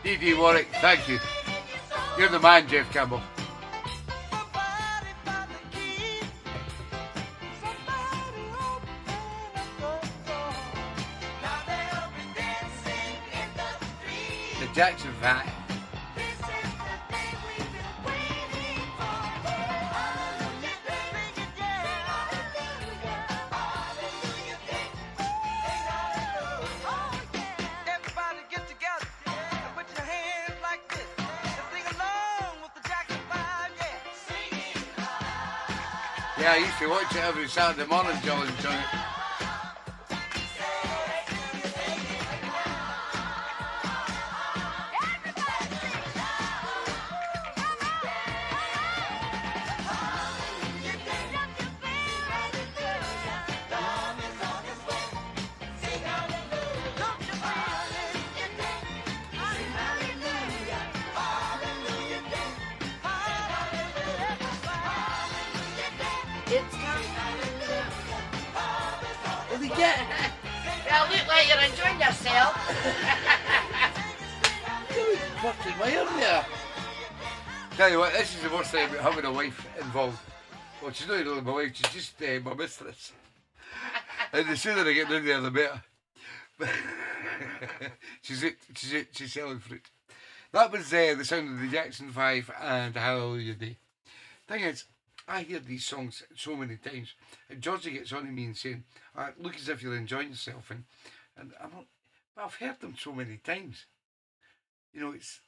D.D. Warwick, thank you. You're the man, Jeff Campbell. Somebody found the key. Somebody open up the door. Now they'll be dancing in the street. The Jackson 5. This is the day we've been waiting for. Hallelujah day. Sing it, yeah. Hallelujah. Hallelujah day. Sing hallelujah. Oh, yeah. Everybody get together and put your hands like this and sing along with the Jackson 5, yeah. Singing Yeah, I used to watch it every Saturday morning, John and Johnny. It's time. What do you get? Well, look like you're enjoying yourself. Fucking way up there. Tell you what, this is the worst thing about having a wife involved. Well, she's not really my wife, she's just my mistress. And the sooner I get down there, the better. She's selling fruit. That was the sound of the Jackson 5 and Hallelujah Day. Thing is, I hear these songs so many times, and Georgie gets on to me and saying, "Look as if you're enjoying yourself," and I'm not, but I've heard them so many times. You know, it's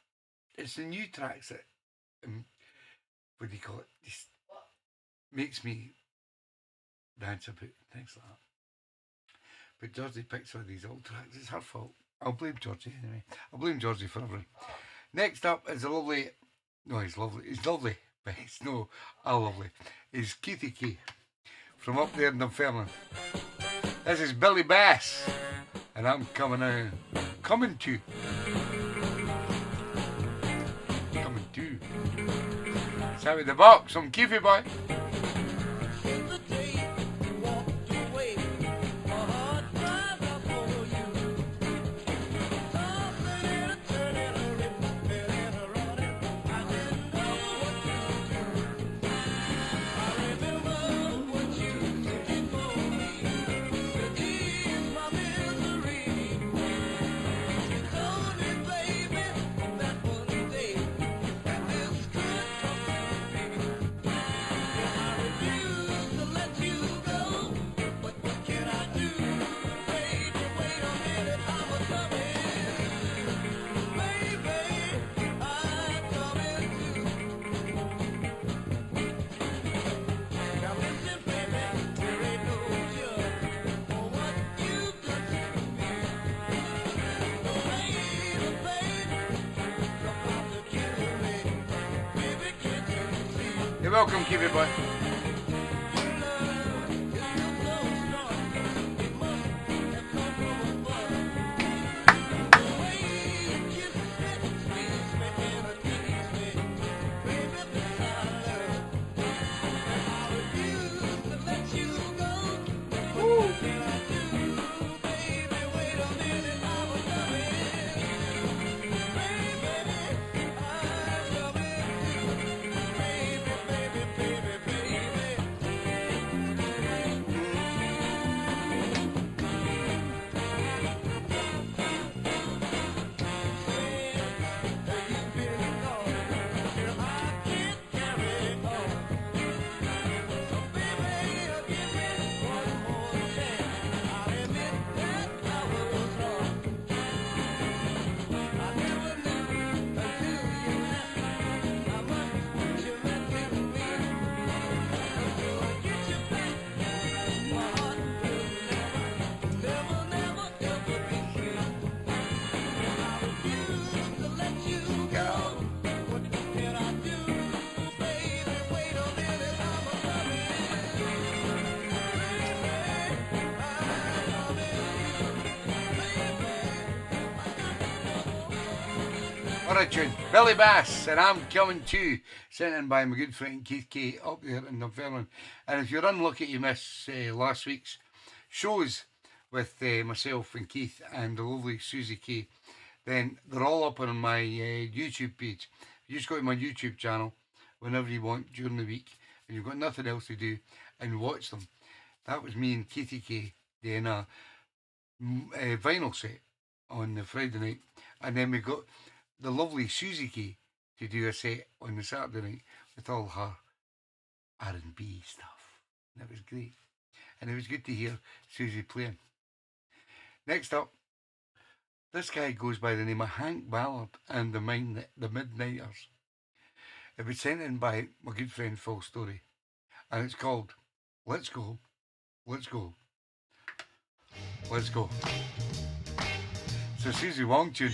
the new tracks that, what do you call it? Just makes me dance about things like that. But Georgie picks all these old tracks. It's her fault. I'll blame Georgie anyway. I'll blame Georgie for everything. Next up is a lovely. No, he's lovely. He's lovely, but he's no, lovely. Is Keithy K. from up there in Dunfermline. This is Billy Bass, and I'm coming to. It's out of the box. I'm Keefy Boy. You're welcome, Keefy Boy. What a tune. Billy Bass, and I'm coming to, sent in by my good friend Keith K up there in Dunfermline. And if you're unlucky to miss last week's shows with myself and Keith and the lovely Susie K, then they're all up on my YouTube page. You just go to my YouTube channel whenever you want during the week and you've got nothing else to do and watch them. That was me and Keithy K doing a vinyl set on the Friday night, and then we got the lovely Susie K to do a set on the Saturday night with all her R&B stuff. And it was great. And it was good to hear Susie playing. Next up, this guy goes by the name of Hank Ballard and the Midnighters. It was sent in by my good friend Phil Story. And it's called Let's Go, Let's Go, Let's Go. It's a Susie Wong tune.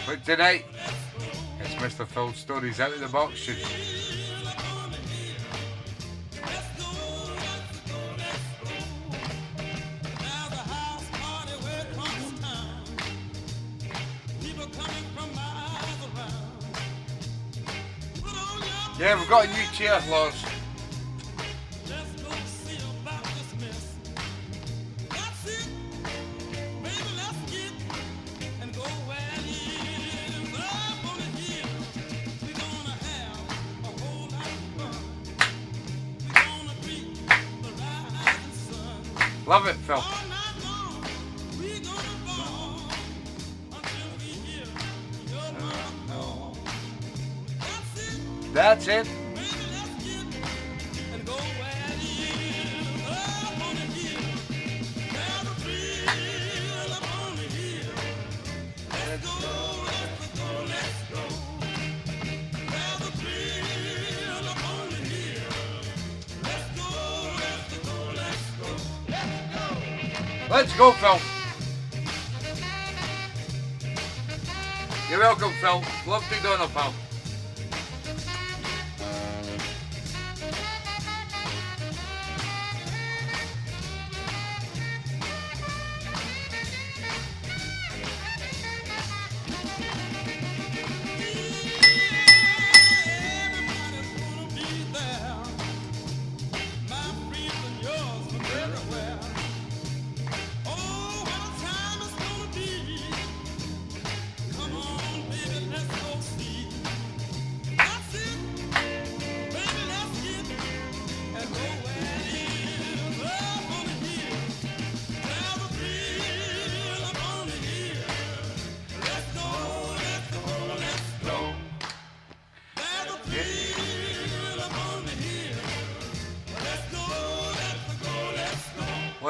But tonight, it's Mr. Phil Story's Out of the Box tune. Yeah, we've got a new chair, Lars. Love it, Phil. That's it. Let's go, Phil. You're welcome, Phil. Love to do it, pal.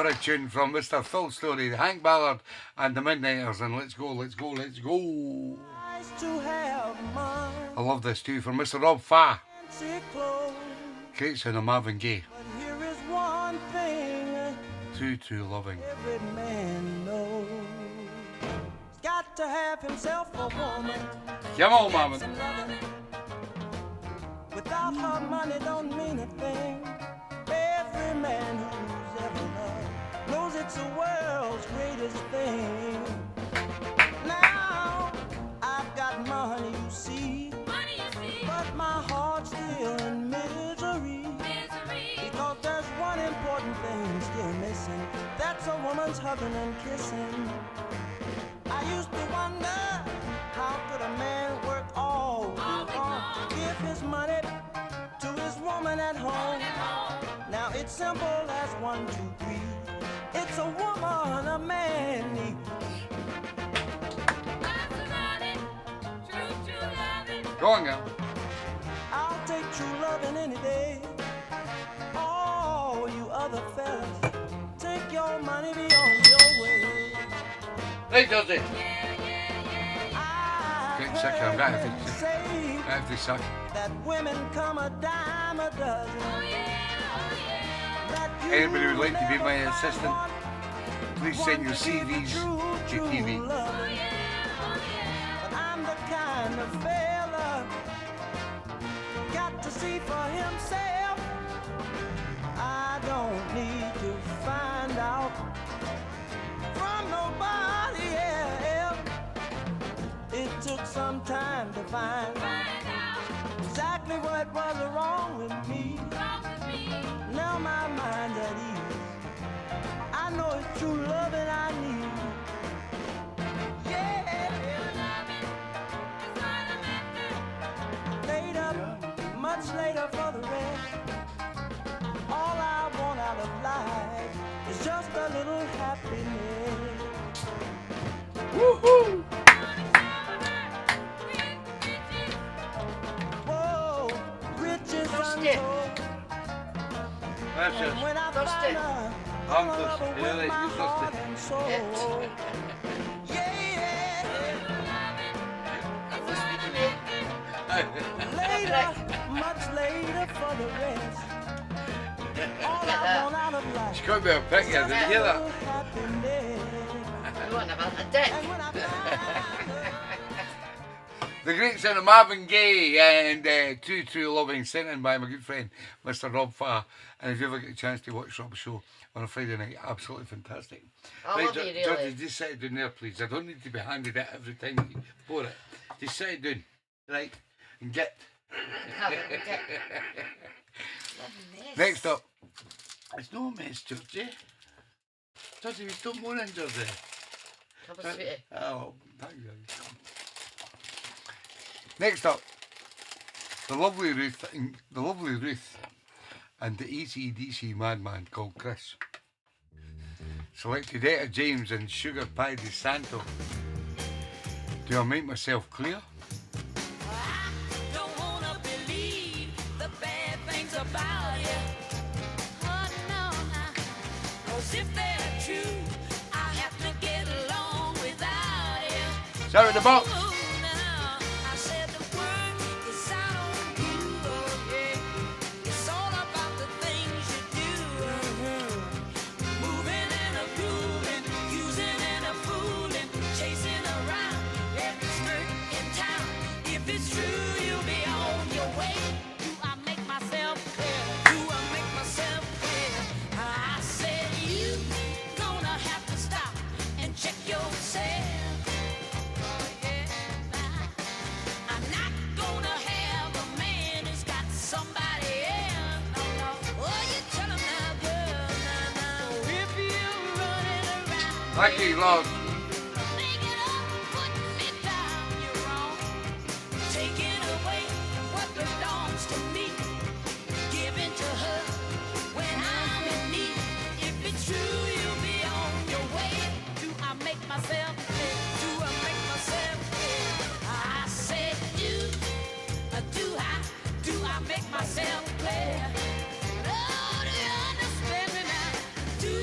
What a tune from Mr. Phil Story, Hank Ballard and the Midnighters, and let's go, let's go, let's go. Nice to have money, I love this too from Mr. Rob Farr. fancy clothes. Great sound of Marvin Gaye. But here is one thing Too loving. every man knows. He's got to have himself a woman. Come on, Marvin. Some loving. Without her, money don't mean a thing. Every man who's ever loved knows it's the world's greatest thing. Now, I've got money, you see, but my heart's still in misery. Because there's one important thing still missing. That's a woman's hugging and kissing. I used to wonder, how could a man work all week long, give his money to his woman at home? Now it's simple as 1, 2, 3. It's a woman a man needs. Go on, girl. I'll take true loving any day. Oh, you other fellas, take your money beyond your way. Hey, Georgie. I Getting sick, I'm gonna have to- say I have to suck. that women come a dime a dozen. That you Anybody would like to be my never assistant? find Please one send your to give you CVs to true TV. loving. But I'm the kind of fella got to see for himself. I don't need to find out from nobody else. It took some time to find out exactly what was wrong with me. Now my mind's at ease. I know it's true loving I need. Yeah. Later, much later for the rest. All I want out of life is just a little happiness. Woohoo! Whoa, riches Lost it. untold. That's And just. when I Lost find it. her, I'm I'll just- love her yeah, with my you lost heart it. and soul. Yeah. Later, much later for the rest. All I want out of life She can't be a pick here, did you hear that? is happiness. You want about a dick? And when I find her, The great sound of Marvin Gaye and True Loving, sent in by my good friend Mr. Rob Farr. And if you ever get a chance to watch Rob's show on a Friday night, absolutely fantastic. I love you, really. Georgie, just sit it down there, please. I don't need to be handed it every time you pour it. Just sit it down, right? And get. Have it, get. Next up, it's no mess, Georgie. Georgie, we don't more in, Georgie. Have a sweetie. Oh, thank you. Next up, the lovely Ruth and the AC/DC madman called Chris. Selected Etta James and Sugar Pie de Santo. Do I make myself clear? Don't wanna believe the bad things about you. Oh no, 'cause if they're true, I have to get along without you. Shout at the box. Oh, no, I said the word is out on you. Oh, yeah. It's all about the things you do. Moving and a grooving, using and a fooling, chasing around every skirt in town. If it's true, you'll be on your way. Do I make myself clear? Do I make myself clear? I said you gonna have to stop and check yourself. Oh yeah, I'm not gonna have a man who's got somebody else. No, no. Oh, you tell him now, girl, now. If you're running around, Thank you, Lord. make it up, putting me down, you're wrong. Taking away what belongs to me, giving to her when I'm in need. If it's true, you'll be on your way. Do I make myself clear? Do I make myself clear? I said do I make myself clear? Oh, do you understand me now? Do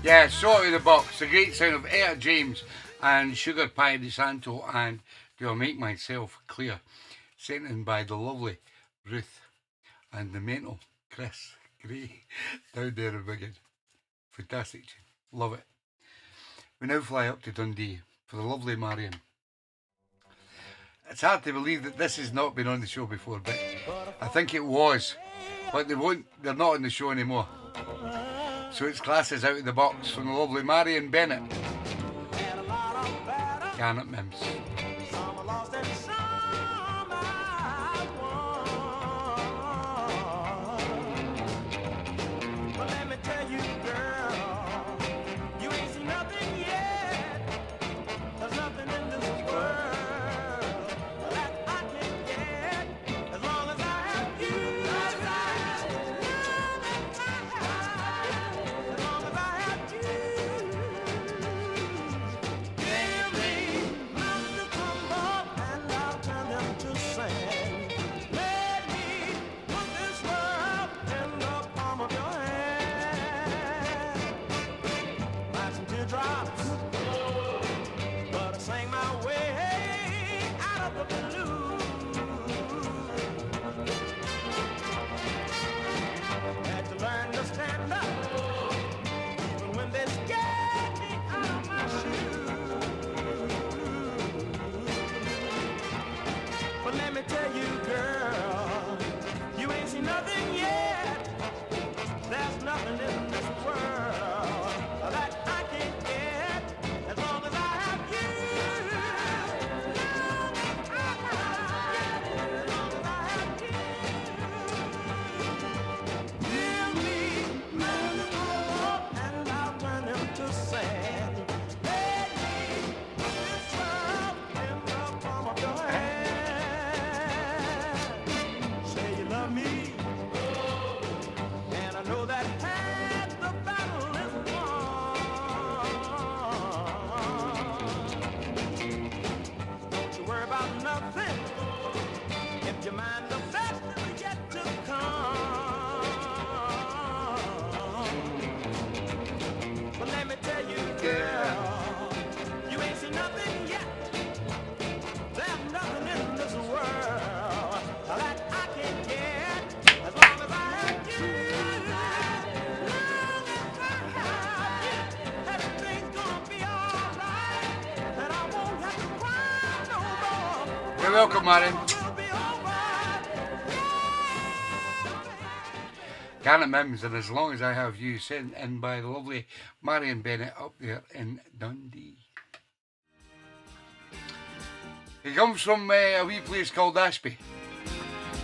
Yeah, Sort of the Box, the great sound of Etta James and Sugar Pie de Santo, and Do I Make Myself Clear, sent in by the lovely Ruth and the mental Chris Gray down there in Wigan. Fantastic tune. Love it. We now fly up to Dundee for the lovely Marion. It's hard to believe that this has not been on the show before, but I think it was. But they're not on the show anymore. So it's classes Out of the Box from the lovely Marion Bennett. Janet Mims. You're welcome, Marion. Janet Mims, and As Long As I Have You, sent in by the lovely Marion Bennett up there in Dundee. He comes from a wee place called Ashby.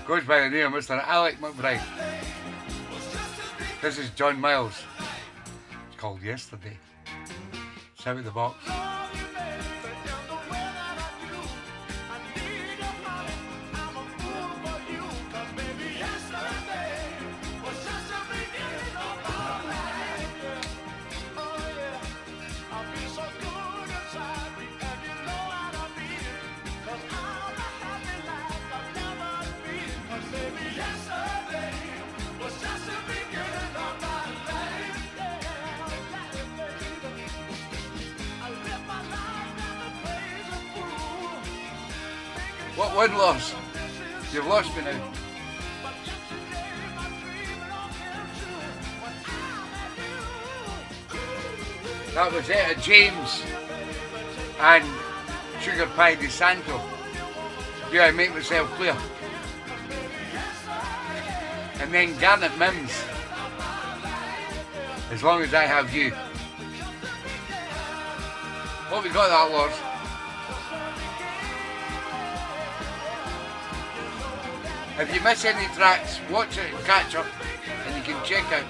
Goes by the name of Mr. Alec McBride. This is John Miles. It's called Yesterday. It's Out of the Box. What win loss? You've lost me now. That was Etta James and Sugar Pie de Santo. Do I Make Myself Clear? And then Garnet Mims, As Long As I Have You. What we got that, Lord? If you miss any tracks, watch it and catch up, and you can check out,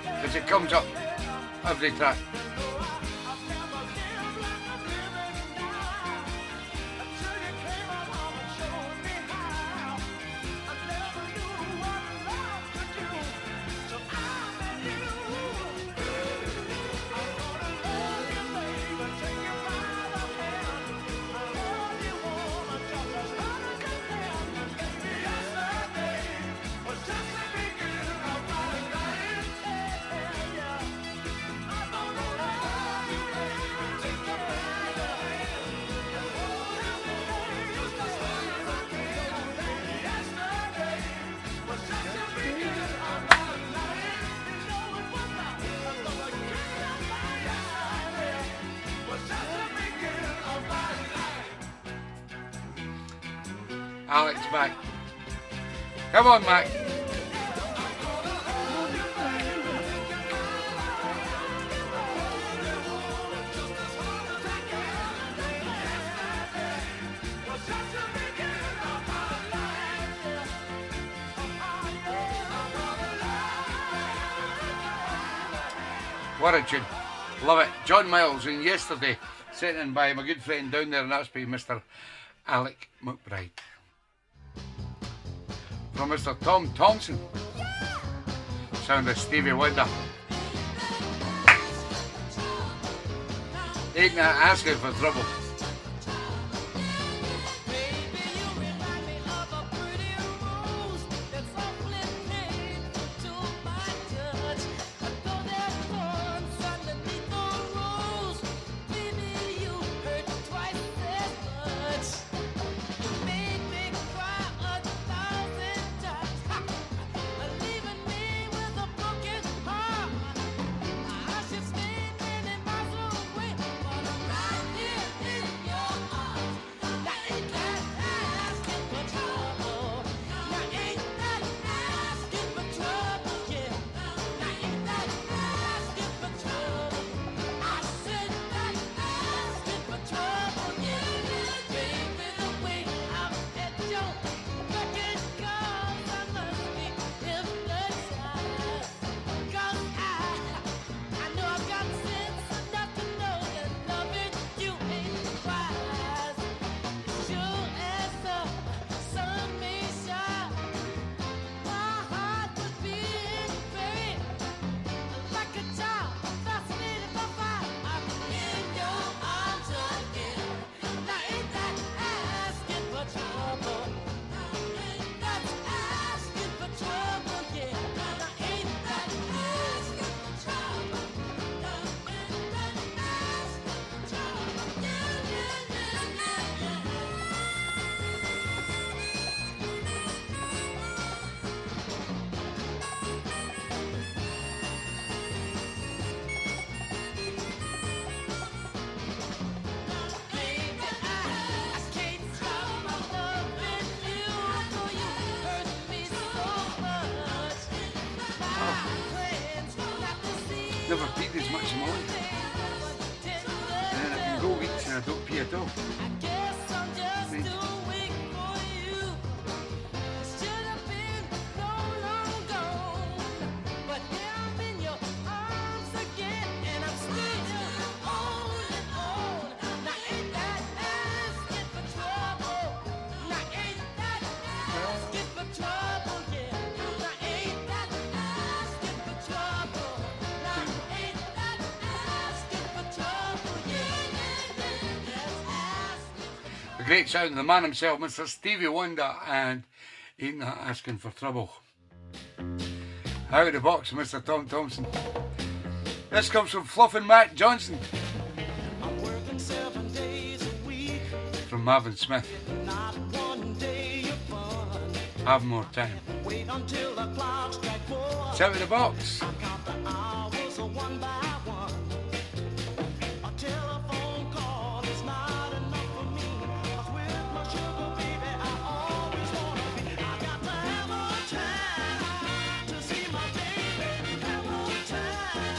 because it comes up every track. Alex back. Come on, Mac. What a tune. Love it. John Miles and Yesterday, sent in by my good friend down there, and that's by Mr. Alec McBride. From Mr. Tom Thompson. Sound of Stevie Wonder. Ain't that asking for trouble? Never peed as much in my life. And then I can go weeks and I don't pee at all. Amazing. A great sound, the man himself, Mr. Stevie Wonder, and Ain't That Asking for Trouble. Out of the box, Mr. Tom Thompson. This comes from Fluffin' Matt Johnson. I'm working 7 days a week. From Marvin Smith. Not one day of fun. Have more time. Wait until the clock strikes 4. It's out of the box. I count the hours one by one. A telephone call is not enough for me. 'Cause with my sugar baby, I always wanna be. I got to have more time to see my baby. Have more time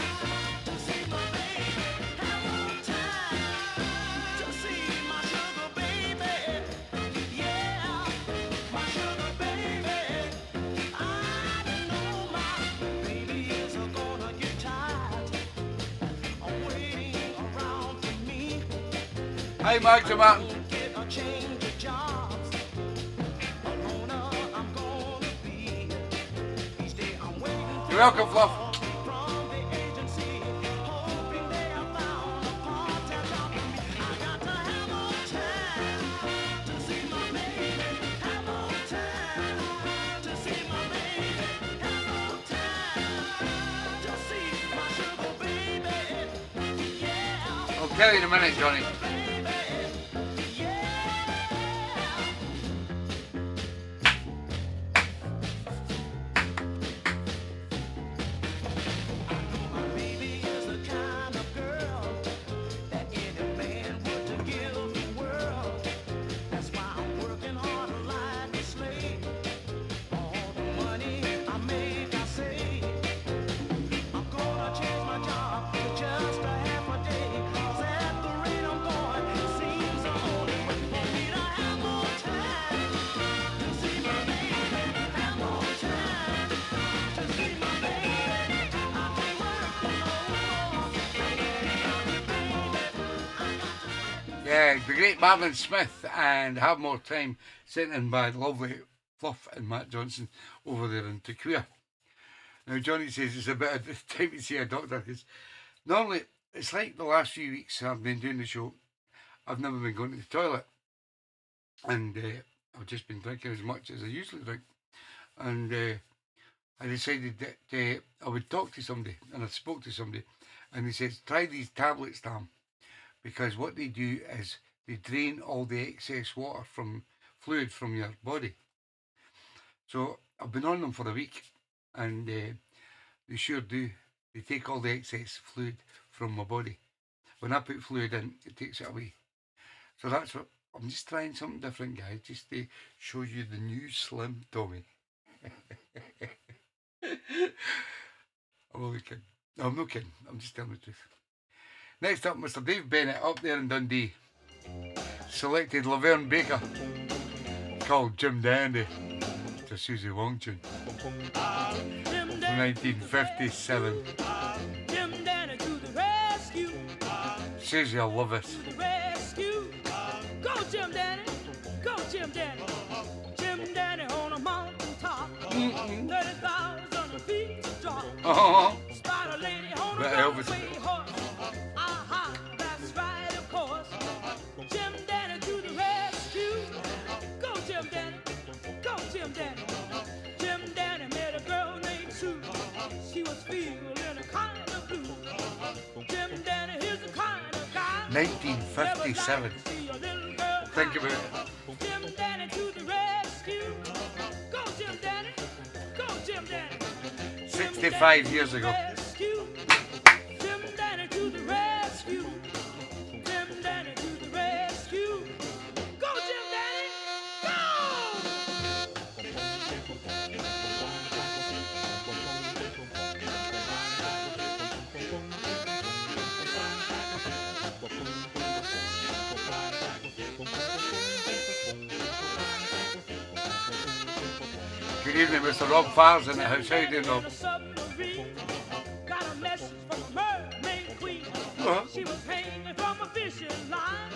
to see my baby. Have more time to see my sugar baby. Yeah, my sugar baby. I know my baby is gonna get tired of waiting around for me. Hi, Magda Martin. Get a change of jobs. A loner I'm gonna be. Each day I'm waiting You're welcome, Fluff. from the agency, hoping they have found a part-time job for me. I got to have more time to see my baby. Have more time to see my baby. Have more time to see my sugar baby. Yeah, I'll tell you in a minute, Johnny. baby. Yeah. My baby is the kind of girl that any man would to give the world. That's why I'm working hard like the great Marvin Smith and Have More Time, sent in by the lovely Fluff and Matt Johnson over there in Tequila. Now Johnny says it's about time to see a doctor, because normally it's like the last few weeks I've been doing the show, I've never been going to the toilet, and I've just been drinking as much as I usually drink, and I decided that I would talk to somebody, and I spoke to somebody, and they said, try these tablets, Tam, because what they do is they drain all the excess water from fluid from your body. So I've been on them for a week, and they sure do. They take all the excess fluid from my body. When I put fluid in, it takes it away. So that's what, I'm just trying something different, guys, just to show you the new Slim Tommy. I'm only kidding. No, I'm not kidding. I'm just telling the truth. Next up, Mr. Dave Bennett, up there in Dundee, selected Laverne Baker, called Jim Dandy. It's a Susie Wong tune from 1957. Jim Dandy to the rescue. Susie, I love it. To the rescue. Go Jim Dandy. Go Jim Dandy. Jim Dandy on a mountain top. 30,000 feet drop. Spider lady on a runaway horse. Aha, that's right, of course. Jim Dandy to the rescue. Go Jim Dandy. Go Jim Dandy. Jim Dandy met a girl named Sue. She was feeling a kind of blue. Jim Dandy is the kind of guy 1957. Think about it. Jim Dandy to the rescue. Go Jim Dandy. Go Jim Dandy. 65 years ago. Rescue. Jim Dandy to the rescue. Jim Dandy to the rescue. Go Jim Dandy. Go! Good evening, Mr. Rob Fars in the house. How you doing, Rob? Got a message from a mermaid queen. She was hanging from a fishing line.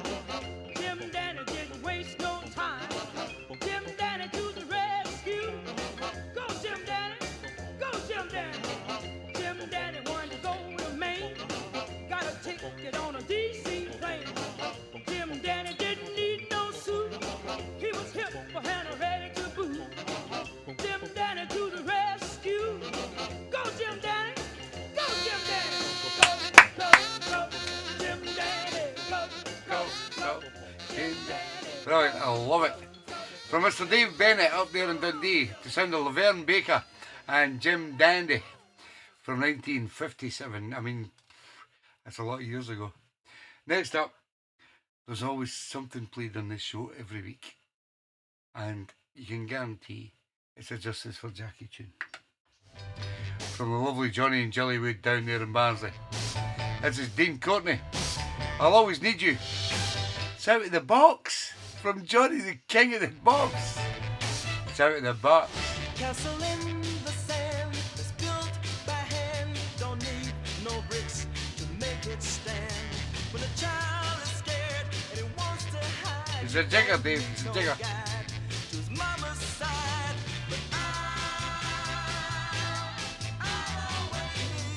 Jim Dandy didn't waste no time. Jim Dandy to the rescue. Go Jim Dandy. Go Jim Dandy. Jim Dandy wanted to go to Maine. Got a ticket on a DC plane. Jim Dandy didn't need no suit. He was hip for hand and ready to boot. Jim Dandy to the rescue. Go Jim Dandy. Go Jim Dandy. Go, go, go. Jim Dandy. Go, go, go. Jim Dandy. Brilliant, I love it. From Mr. Dave Bennett up there in Dundee, to sound of Laverne Baker and Jim Dandy from 1957. I mean, that's a lot of years ago. Next up, there's always something played on this show every week, and you can guarantee it's a Justice for Jackie tune from the lovely Johnny and Jellywood down there in Barnsley. This is Dean Courtney. I'll Always Need You. It's out of the box from Johnny, the king of the box. It's out of the box. Castle in the sand that's built by hand. Don't need no bricks to make it stand. When a child is scared and he wants to hide, It's a jigger, Dave. It's a jigger. to his mama's side. But I'll always need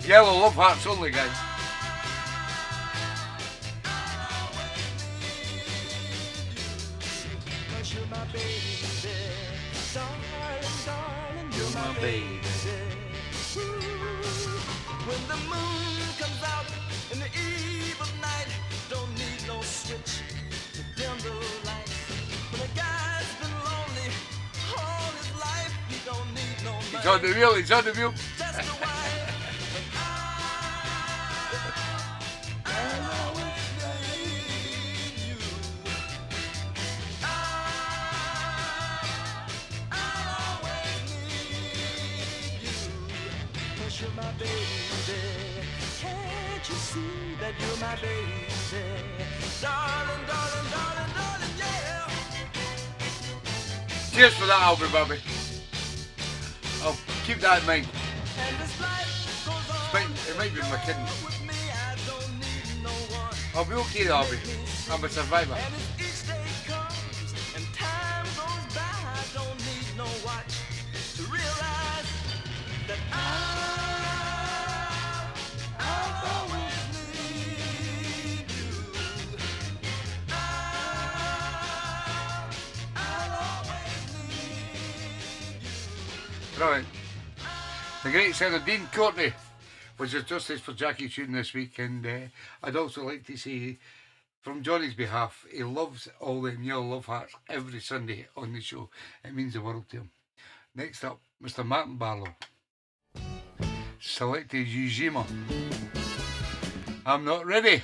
you. Yellow love hearts only, guys. Cause you're my baby, darling, darling, you're my baby. Ooh, when the moon comes out in the eve of night, don't need no switch to dim the light. When a guy's been lonely all his life, he don't need no money. He's on the wheel, he's on the wheel. Just a wife. I'll always need you. I'll always need you. 'Cause you're my baby. Can't you see that you're my baby? Darling, darling, darling, darling, yeah. Cheers for that, Albert Bobby. I'll keep that in mind. And this life goes on. It might be my kidney. With me, I don't need no one. I'll be okay, I'll be. I'm a survivor. And as each day comes and time goes by, I don't need no watch to realize that I'll always need you. I'll always need you. Brilliant. The great singer Dean Courtney was the justice for Jackie Tune this week, and I'd also like to say, from Johnny's behalf, he loves all them yellow love hearts every Sunday on the show. It means the world to him. Next up, Mr. Martin Barlow. Selected Ujima. I'm not ready.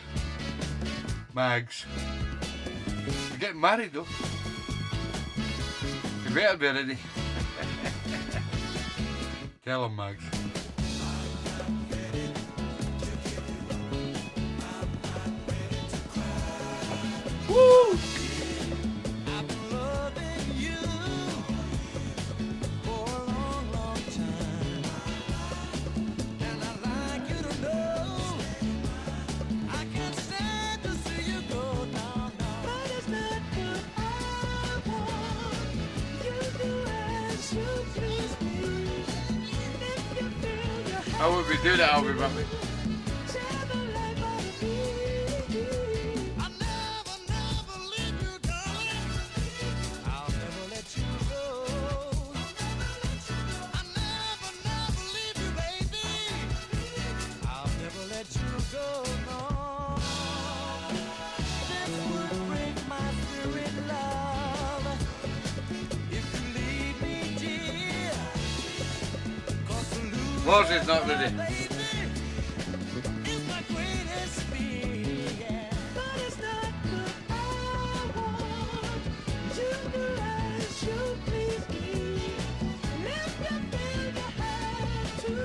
Mags. We're getting married though. You better be ready. Tell him, Mags. Woo! I've been loving you for a long, long time, and I'd like you to know I can't stand to see you go now, but it's not what I want. You do as you please me. If you feel you How would we do that, Albie Bumpy? share the life out of me. I'll never, never leave you, darling. I'll never let you go. I'll never, never leave you, baby. I'll never let you go, no. This would break my spirit, love, if you leave me, dear. 'Cause to lose Lars is not ready. baby is my greatest fear. But it's not what I want. You do as you please me. And if you feel you have to,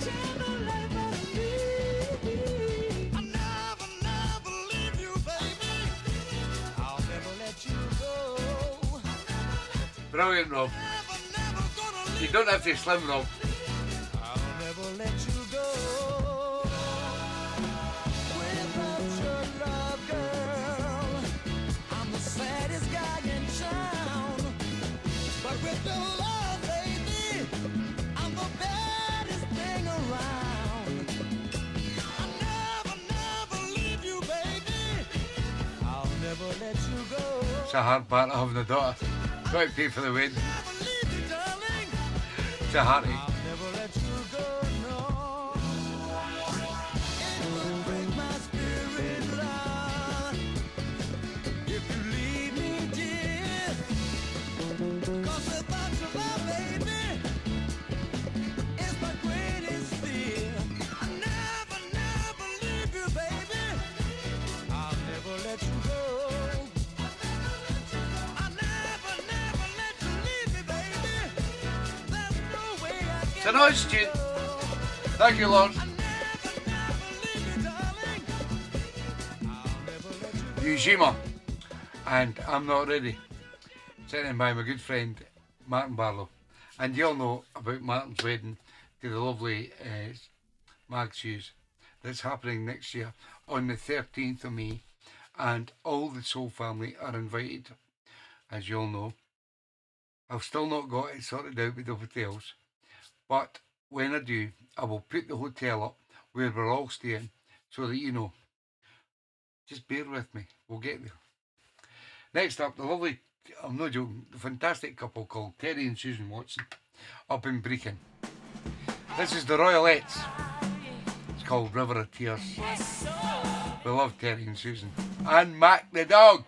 share the life out of me. I'll never, never leave you, baby. I'll never let you go. Brilliant, Rob. Never, never gonna You leave don't have to slim, Rob. I'll never let you go. Without your love, girl, I'm the saddest guy in town. But with your love, baby, I'm the baddest thing around. I'll never, never leave you, baby. I'll never let you go. It's a hard part of having a daughter. Got to pay for the wedding. Never leave you, darling. It's a heartache. I'll never let you go, no. It would break my spirit, love, if you leave me, dear. 'Cause without your love, baby, is my greatest fear. I'll never, never leave you, baby. I'll never let you go. I'll never, never let you leave me, baby. There's no way I It's can a nice tune. Thank you, Lord. Ujima. And I'm not ready. Sent in by my good friend Martin Barlow. And you'll know about Martin's wedding to the lovely Mag Shoes that's happening next year on the 13th of May. And all the Soul family are invited, as you'll know. I've still not got it sorted out with the hotels. But when I do, I will put the hotel up where we're all staying so that you know. Just bear with me. We'll get there. Next up, the lovely, I'm not joking, the fantastic couple called Terry and Susan Watson up in Brecon. This is the Royalettes. It's called River of Tears. We love Terry and Susan. And Mac the dog.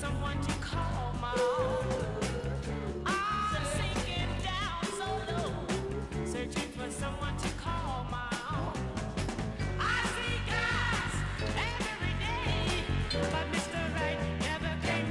Someone to call my own. I'm sinking down so low, searching for someone to call my own. I see guys every day, but Mr. Right never came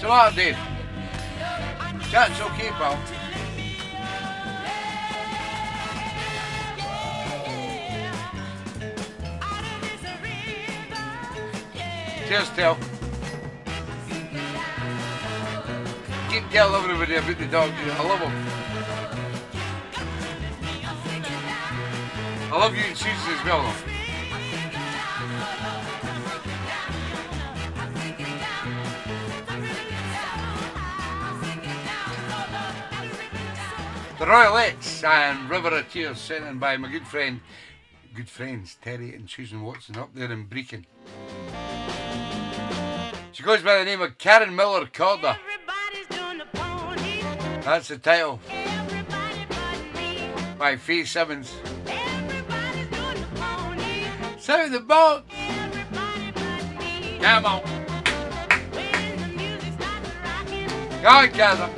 So what, Dave? Chat's okay, pal. Cheers, Tel. Keep telling everybody about the dog. I love him. I love you and Susan as well, though. The Royalettes and River of Tears sent in by my good friends Terry and Susan Watson up there in Brecon. She goes by the name of Karen Miller Corder. That's the title. By Faye Simmons. Sound the boat. Come on. Go on, Karen.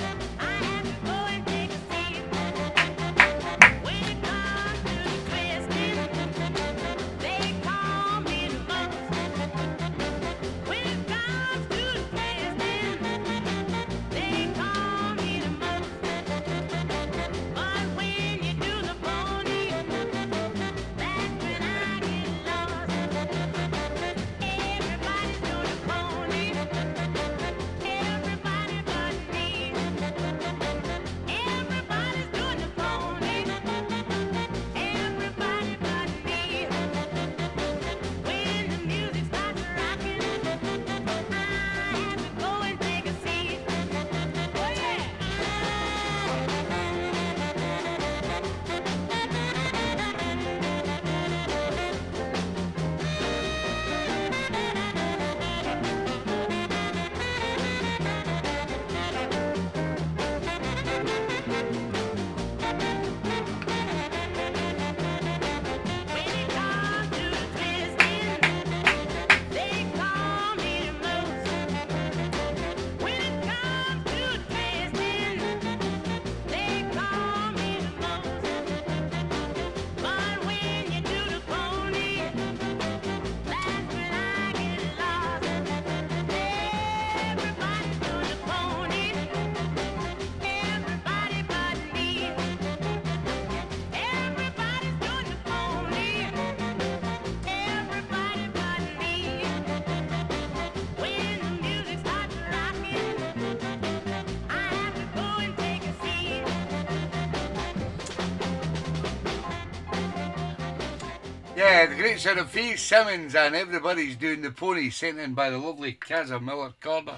Yeah, the great sound of Faye Simmons and Everybody's Doing the Pony, sent in by the lovely Kazza Miller Corder.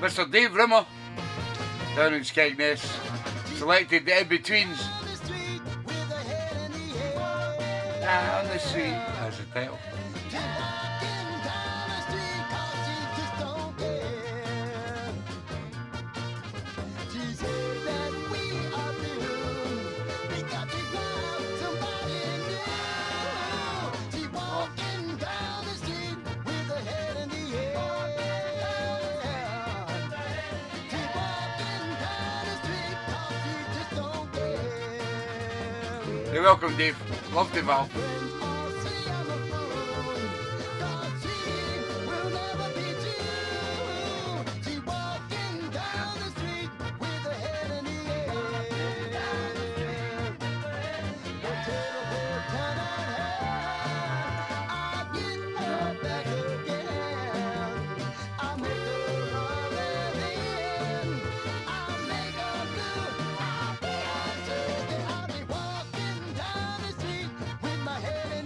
Mr. Dave Rimmer, down in Skegness, selected the In-Betweens. On the street, as the title. You're welcome, Dave. Love the Val. My head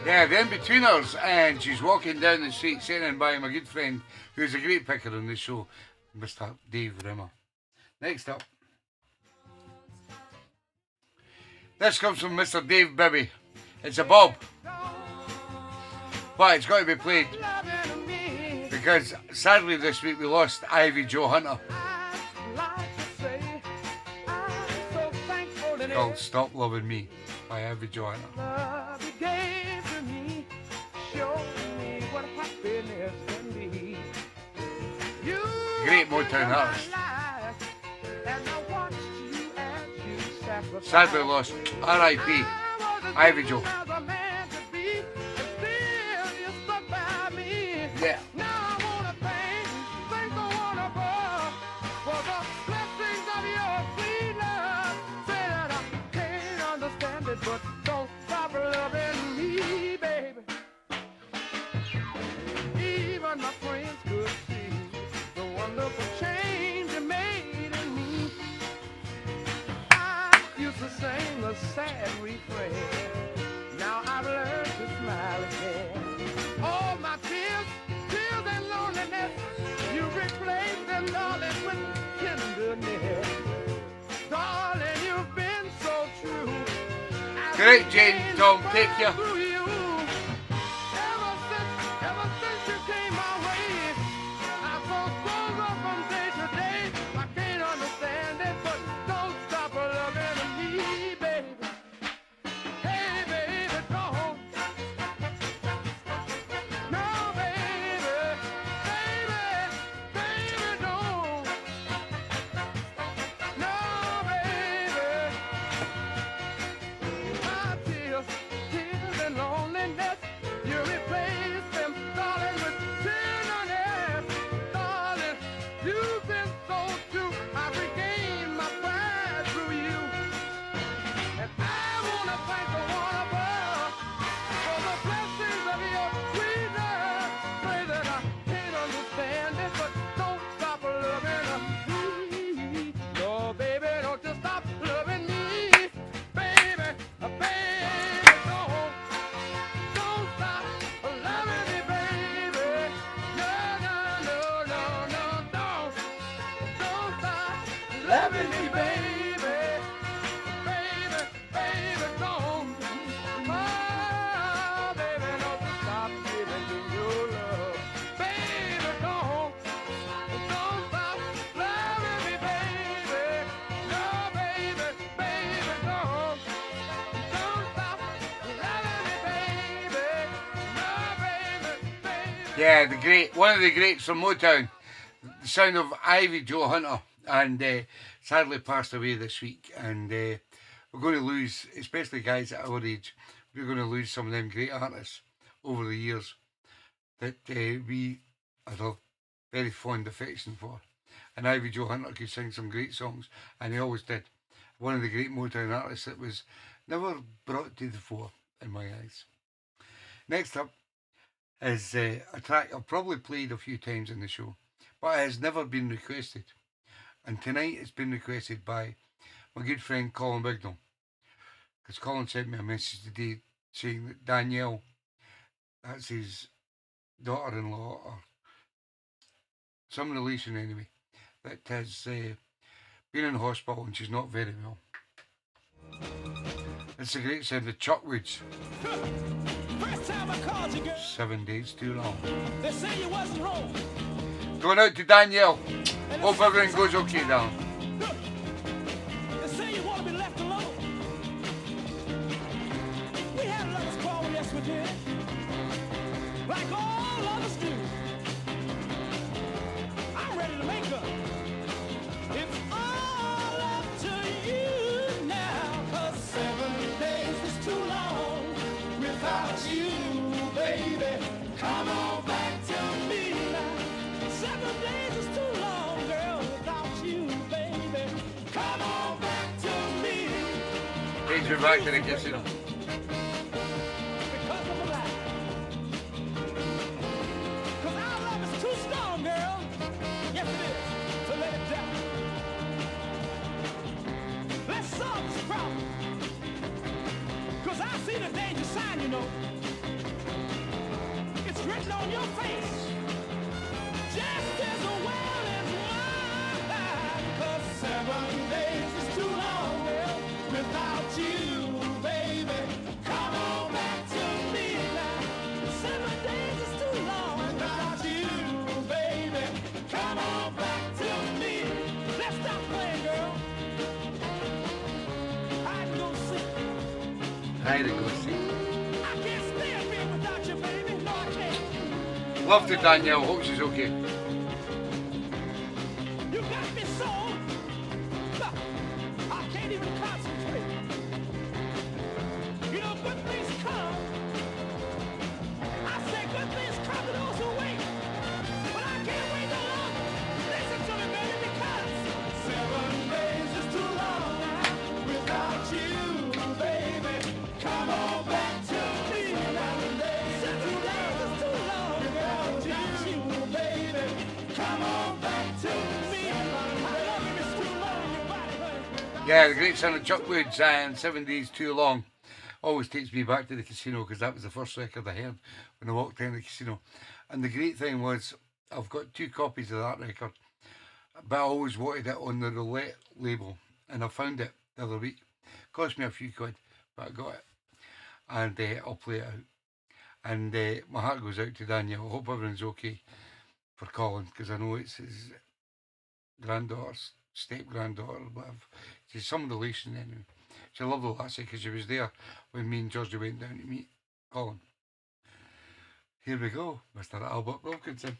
Yeah, the In-Betweeners, and she's walking down the street sitting by my good friend, who's a great picker on this show, Mr. Dave Rimmer. Next up. This comes from Mr. Dave Bibby. It's a bob. But it's got to be played. Because sadly this week we lost Ivy Jo Hunter. It's called Stop Loving Me by Ivy Jo Hunter. Great Motown artist. Sadly lost. R.I.P. Ivy Jo. Yeah. But don't stop loving me, baby. Even my friends could see the wonderful change you made in me. I used to sing a sad refrain. Now I've learned to smile again. All my tears and loneliness, you replace them, darling, with tenderness. Darling, you've been so true. Great, Jane. Tom, take care. Ever since you came my way, I felt stronger from day to day. I can't understand it, but don't stop loving me, baby. Hey, baby, don't. No, baby, don't. No, baby. My tears and loneliness, you replace them, darling, with tenderness. Darling, you've been so true. I regained my pride through you. And I wanna thank the one above for the blessings of your sweetness. Pray that I can't understand it, but don't stop loving me. No, baby, don't just stop loving me. Baby, don't stop loving me, baby. No, don't stop loving me, baby. Baby, don't. Oh, baby, don't stop giving me your love. Baby, don't stop loving me, baby. No, baby, don't. Don't stop loving me, baby. No, baby. Yeah, one of the greats from Motown, the sound of Ivy Jo Hunter, and sadly passed away this week. And we're going to lose, especially guys at our age, we're going to lose some of them great artists over the years that we had a very fond affection for. And Ivy Jo Hunter could sing some great songs, and he always did. One of the great Motown artists that was never brought to the fore in my eyes. Next up is a track I've probably played a few times in the show, but it has never been requested. And tonight it's been requested by my good friend Colin Wignall, because Colin sent me a message today saying that Danielle, that's his daughter-in-law, or some relation anyway, that has been in hospital and she's not very well. It's a great sound of Chuckwoods. First time I called you, girl. 7 days too long. They say you wasn't home. Going out to Danielle. Hope everything goes okay, darling. Look, they say you want to be left alone. We had a lover's quarrel, yes we did. Like all others do. I'm ready to make up. It's all up to you now. 'Cause 7 days is too long without you, baby. Come on back to me now. 7 days is too long, girl, without you, baby. Come on back to me. Takes me back to the kitchen. Because I'm alive. 'Cause our love is too strong, girl. Yes, it is. To let it down. Let's solve this problem. 'Cause I see the danger sign, you know. There you go, see. I can't stand being without you, baby. No, I can't. Love to Danielle, hope she's okay. You got me so. I can't even concentrate. You know, good things come. I say good things come to those who wait. But I can't wait no longer. Listen to me, baby, because 7 days is too long without you, baby. Come on back to me. 7 days is too long without you, baby. Come on back to me. I love you, it's too long, your body hurts. Yeah, the great sound of Chuck Woods and 7 Days Too Long always takes me back to the casino because that was the first record I heard when I walked in the casino. And the great thing was, I've got 2 copies of that record, but I always wanted it on the Roulette label, and I found it the other week. Cost me a few quid, but I got it, and I'll play it out. And my heart goes out to Daniel. I hope everyone's okay for Colin, because I know it's his granddaughter, step-granddaughter, whatever. She's some relation anyway. She's a lovely lassie because she was there when me and Georgie went down to meet Colin. Here we go, Mr. Albert Wilkinson.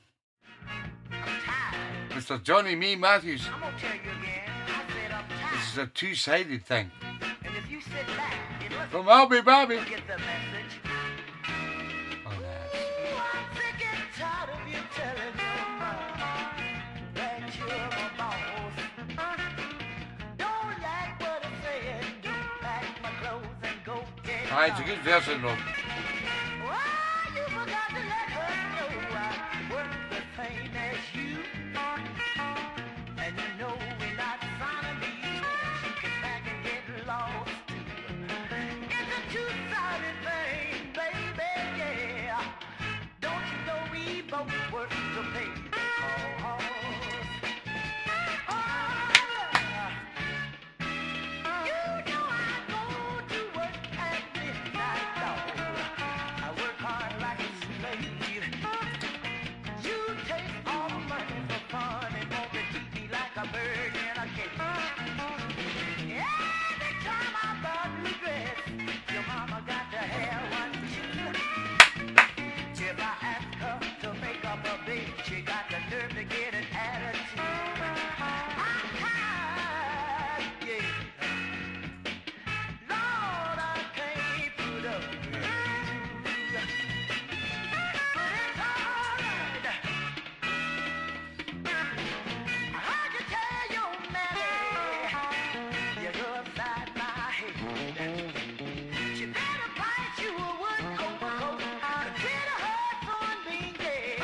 Mr. Johnny Me Matthews. I'm gonna tell you again. I said I'm tired. This is a two-sided thing. And if you sit back and listen, From Albie Babby. you'll get the message. Oh, nice. Ooh, I'm sick and tired of you telling your mama that you're my boss. Don't like what I said. Do pack my clothes and go get It's a good version, Rob. Why you forgot to let her know I work the same as you. And you know we're not signing these. She can back and get lost too. It's a two-sided thing, baby, yeah. Don't you know we both work to pay the cost? You know I go to work at midnight, dog. I work hard like a slave. You take all the money for fun and want to keep me like a bird in a cage. Every time I buy a new dress, your mama got to have one too. If I ask her to make up a bed, she got the nerve to get an attitude. I'm tired, yeah. Lord, I can't put up with you. But it's alright. I heard you tell your mammy you're upside my head. She better bite you a wood coat. Consider her son being dead.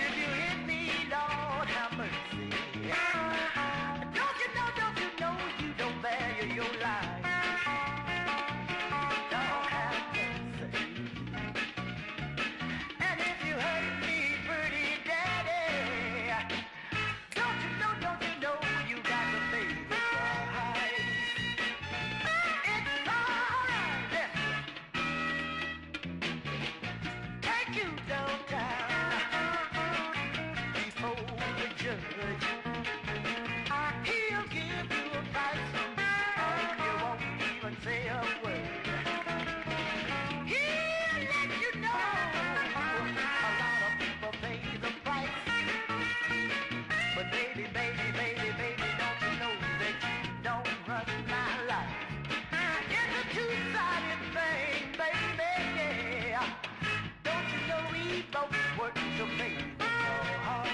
If you hit me, Lord, have mercy. Don't you know you don't value your life? Don't have mercy. And if you hurt me, pretty daddy, don't you know you got to pay the price? It's alright, take you downtown before the judge. He'll give you a price and you won't even say a word. He'll let you know a lot of people pay the price. But baby, don't you know that you don't run my life? It's a two-sided thing, baby, yeah. Don't you know we both work to pay the cost?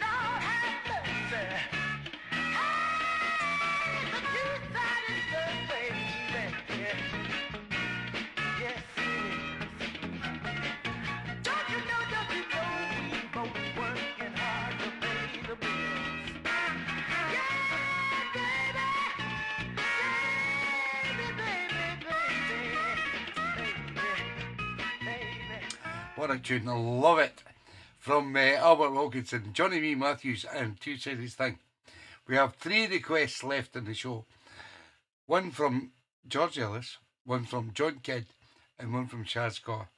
Lord have mercy. Hey, it's a two-sided thing, baby. Yes, it is. Don't you know we both working hard to pay the bills? Yeah, baby. Baby. What a tune. I love it. From Albert Wilkinson, Johnny Me Matthews, and Two-Sided Thing. We have 3 requests left in the show. One from George Ellis, one from John Kidd, and one from Shaz Carr.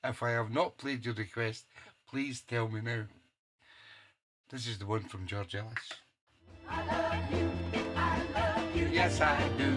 If I have not played your request, please tell me now. This is the one from George Ellis. I love you, Yes, I do.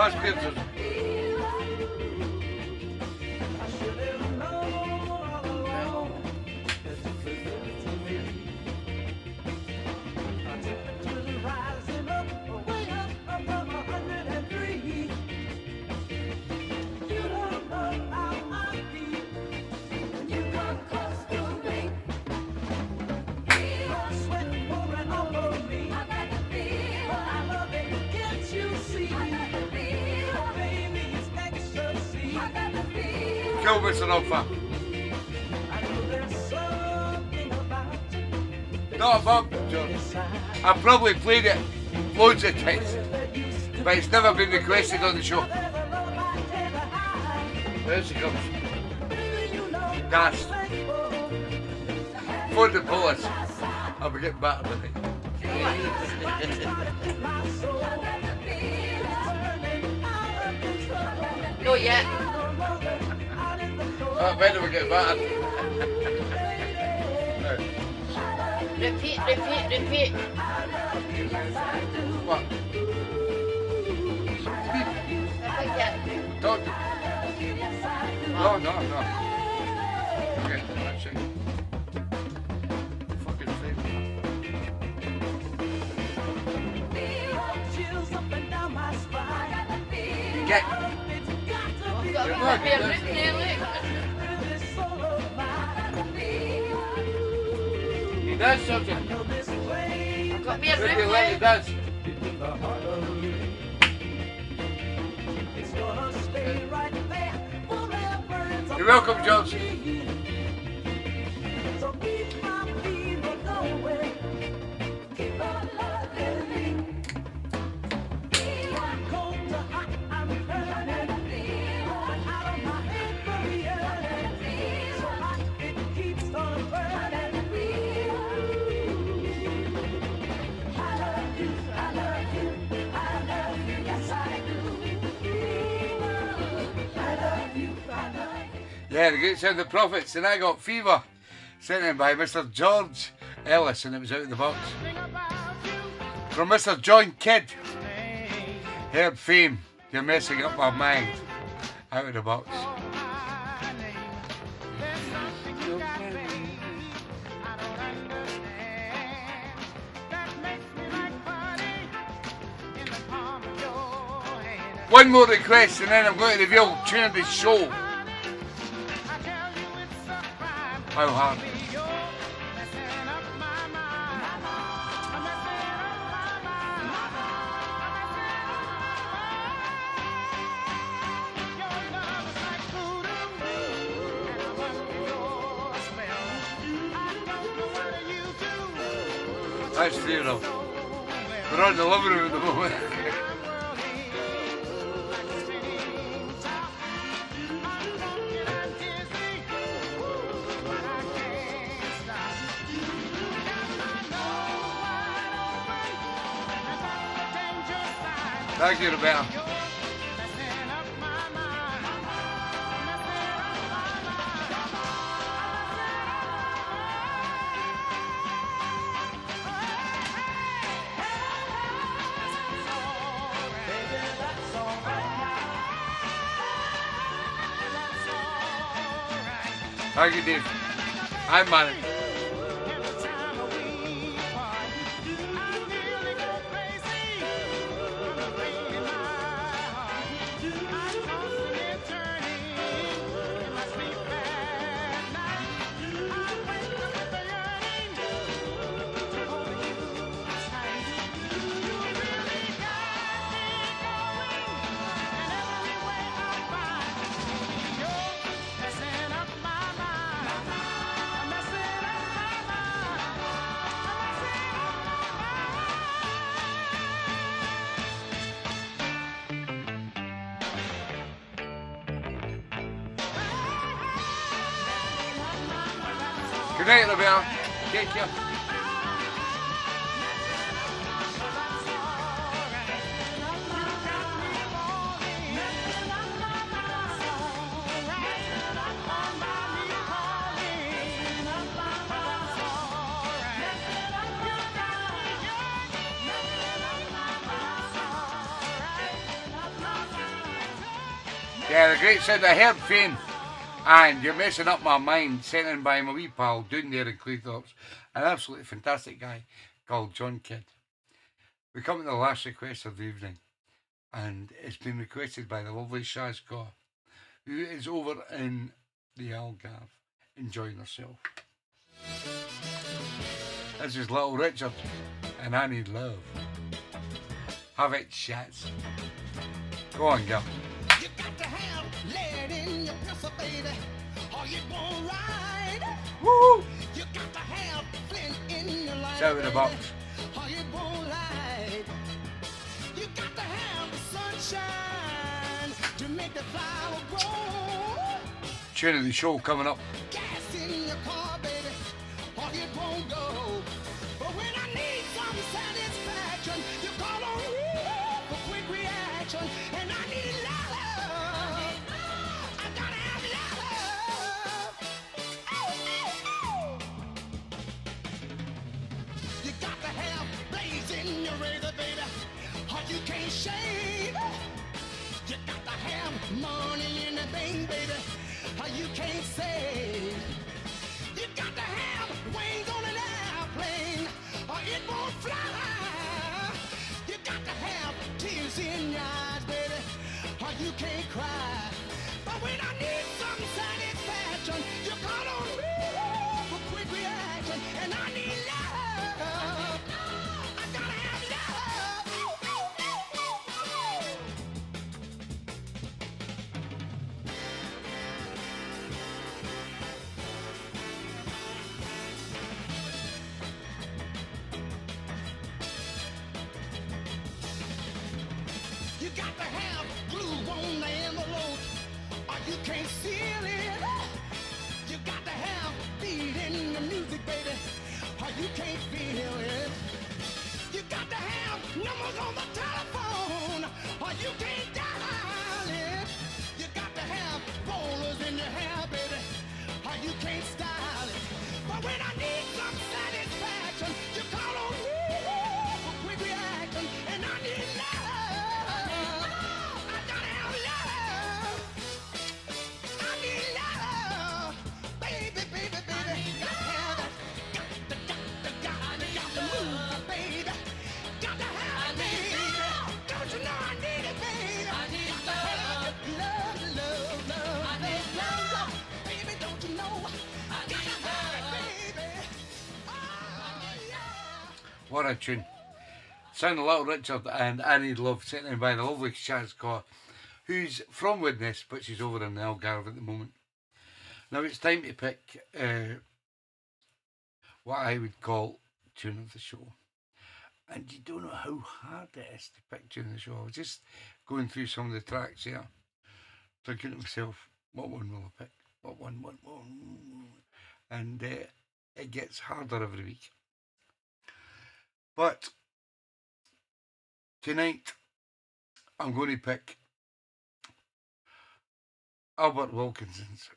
Fast Pierces. Kill Mr. Alpha. Not a bump, John. I've probably played it loads of times, but it's never been requested on the show. There she comes. Gas. Phone the police. I'll be getting battered with it. Not yet. I better we get battered. Repeat. What? Don't. No. Okay, that's it. Fucking thing. Get. Got a bit of rip there, look. He does something. I've got a bit of Maybe rip let it there. dance. You're welcome, Jones. Yeah, the Great Sound of the Prophets, and I got Fever, sent in by Mr. George Ellis, and it was out of the box. From Mr. John Kidd, heard Fame, You're Messing Up My Mind, out of the box. One more request and then I'm going to reveal tune of the show. How hard? That's three of them. We're on the living room at the moment. Thank you, Rebecca. Thank you, Dave. I'm married. Good night, Rebecca. Take care. Yeah, the great sound of Herb Fane. And You're Messing Up My Mind, sent in by my wee pal down there in Cleethorpes. An absolutely fantastic guy called John Kidd. We come to the last request of the evening. And it's been requested by the lovely Shaz Kaur, who is over in the Algarve enjoying herself. This is Little Richard, and I Need Love. Have it, Shaz. Go on, girl. You got to have lead in your pistol, baby, or you won't ride. Woo! You got to have flint in your life, Shout in the box. or you won't ride. You got to have the sunshine to make the flower grow. Tune of the show coming up. Gas in your car, baby, or it won't go. But when I need some satisfaction, you call on me for quick reaction, and I need love. I gotta have love. Oh, oh, oh. You got to have blaze in your razor, baby, or you can't shave. You got to have money in the bank, baby, or you can't save. You got to have wings on an airplane, or it won't fly. You got to have tears in your eyes, baby, or you can't cry. But when I need some satisfaction, you call on me for quick reaction, and I need love. I gotta have love. Oh, oh, oh, oh, oh. You got to have glue on the envelope, or you can't seal it. You got to have beat in the music, baby, or you can't feel it. You got to have numbers on the telephone, or you can't dial it. You got to have rollers in your hair, baby, or you can't style it. But when I need some satisfaction, you call on me for quick reaction, and I need love. I gotta have love. I need love. Baby, baby, baby. Gotta have it. Got to move, baby. Got to have it, baby. Don't you know I need it, baby? I need love. Love, love, love. I need love. Baby, don't you know I gotta have it, baby? Oh, yeah. What a tune. Sound of Little Richard and I Need Love, sent in by the lovely Shaz Kaur, who's from Widnes, but she's over in the Algarve at the moment. Now it's time to pick what I would call tune of the show. And you don't know how hard it is to pick tune of the show. I was just going through some of the tracks here, thinking to myself, what one will I pick? What one? And it gets harder every week. But tonight, I'm going to pick Albert Wilkinson's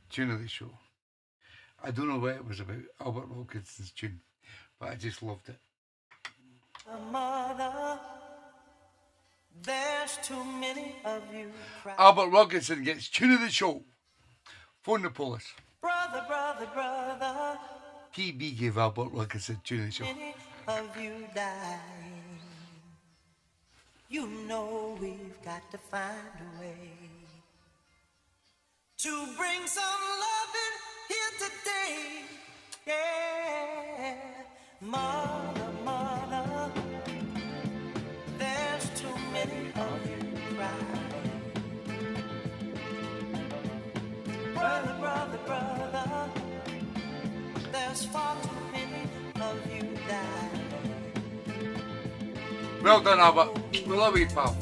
tune of the show. I don't know what it was about, Albert Wilkinson's tune, but I just loved it. Mother, there's too many of you crying. Albert Wilkinson gets tune of the show. Phone the police. Brother, brother, brother, TeeBee's gave Albert Wilkinson tune of the show. many of you dying. You know we've got to find a way to bring some loving here today. Yeah, mother, mother, there's too many of you crying. Brother, brother, brother, there's far too many of you dying. Well done, Albert. We love you, pal.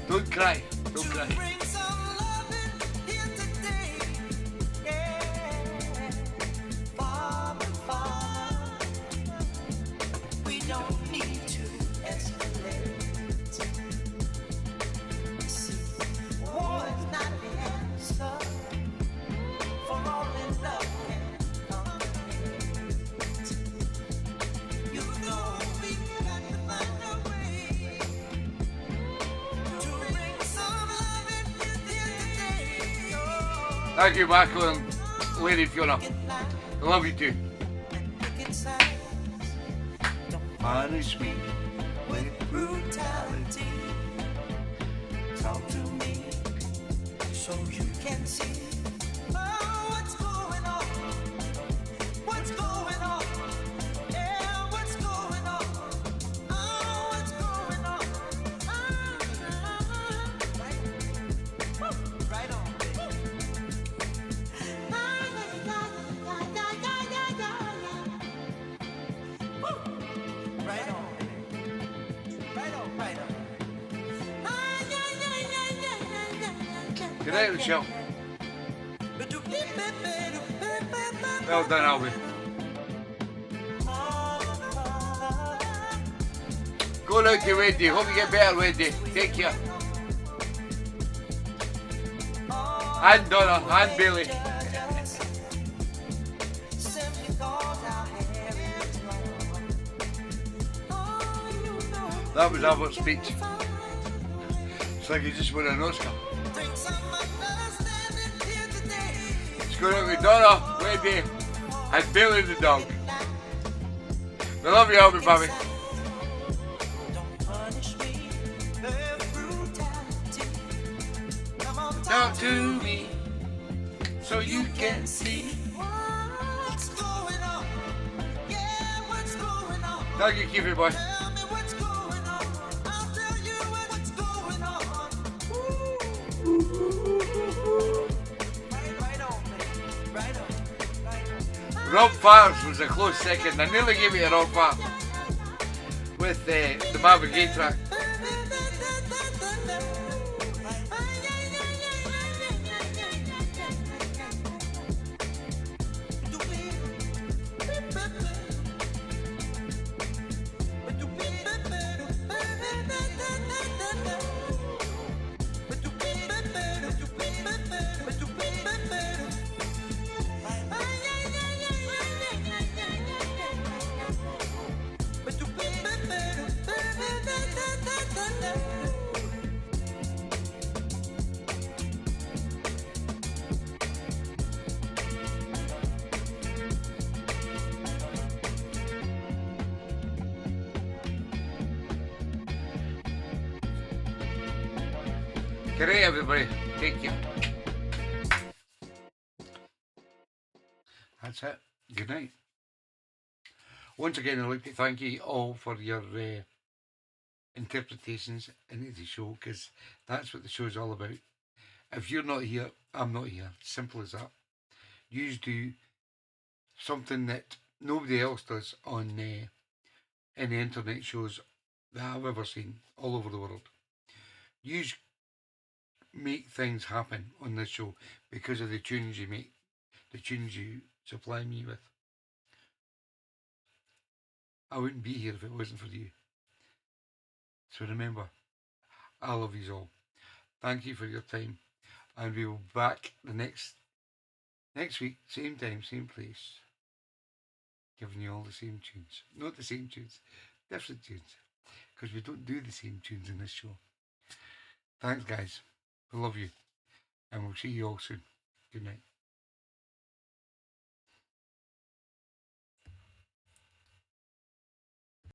Don't cry. Don't cry. Bring some loving here today. Yeah. Father, Father, we don't need to escalate. See, war is not the answer. For all in love can come. You know we got to find a way to Thank you, Michael and Lady Fiona. I love you too. Punish me with brutality. Talk to me so you can see what's going on. What's going on? Yeah, what's going on? Oh, what's going on? Right on, baby. Right on, baby. Right on, right on. Good night, Rochelle. Well done, Albie. Go out to Wendy. Hope you get better, Wendy. Take care. And Donna, and Billy. That was Albert's speech. It's like he just won an Oscar. It's going out with Donna, Wendy, and Billy the dog. We love you, Albert, baby. Talk to me so you can see what's going on. Yeah, what's going on? Thank you, keep it, boy. Tell me what's going on. I'll tell you what's going on. Right on, baby. Right on. Rob Fires was a close second. I nearly gave it to Rob Fires with the Marvin Gaye track. Good night, everybody. Take care. That's it. Good night. Once again, I'd like to thank you all for your interpretations into the show, because that's what the show's all about. If you're not here, I'm not here. Simple as that. You do something that nobody else does on any internet shows that I've ever seen all over the world. You make things happen on this show because of the tunes you make, the tunes you supply me with. I wouldn't be here if it wasn't for you. So remember, I love you all. Thank you for your time, and we will be back the next week, same time, same place, giving you all the same tunes. Not the same tunes, different tunes, because we don't do the same tunes in this show. Thanks, guys. I love you, and we'll see you all soon. Good night.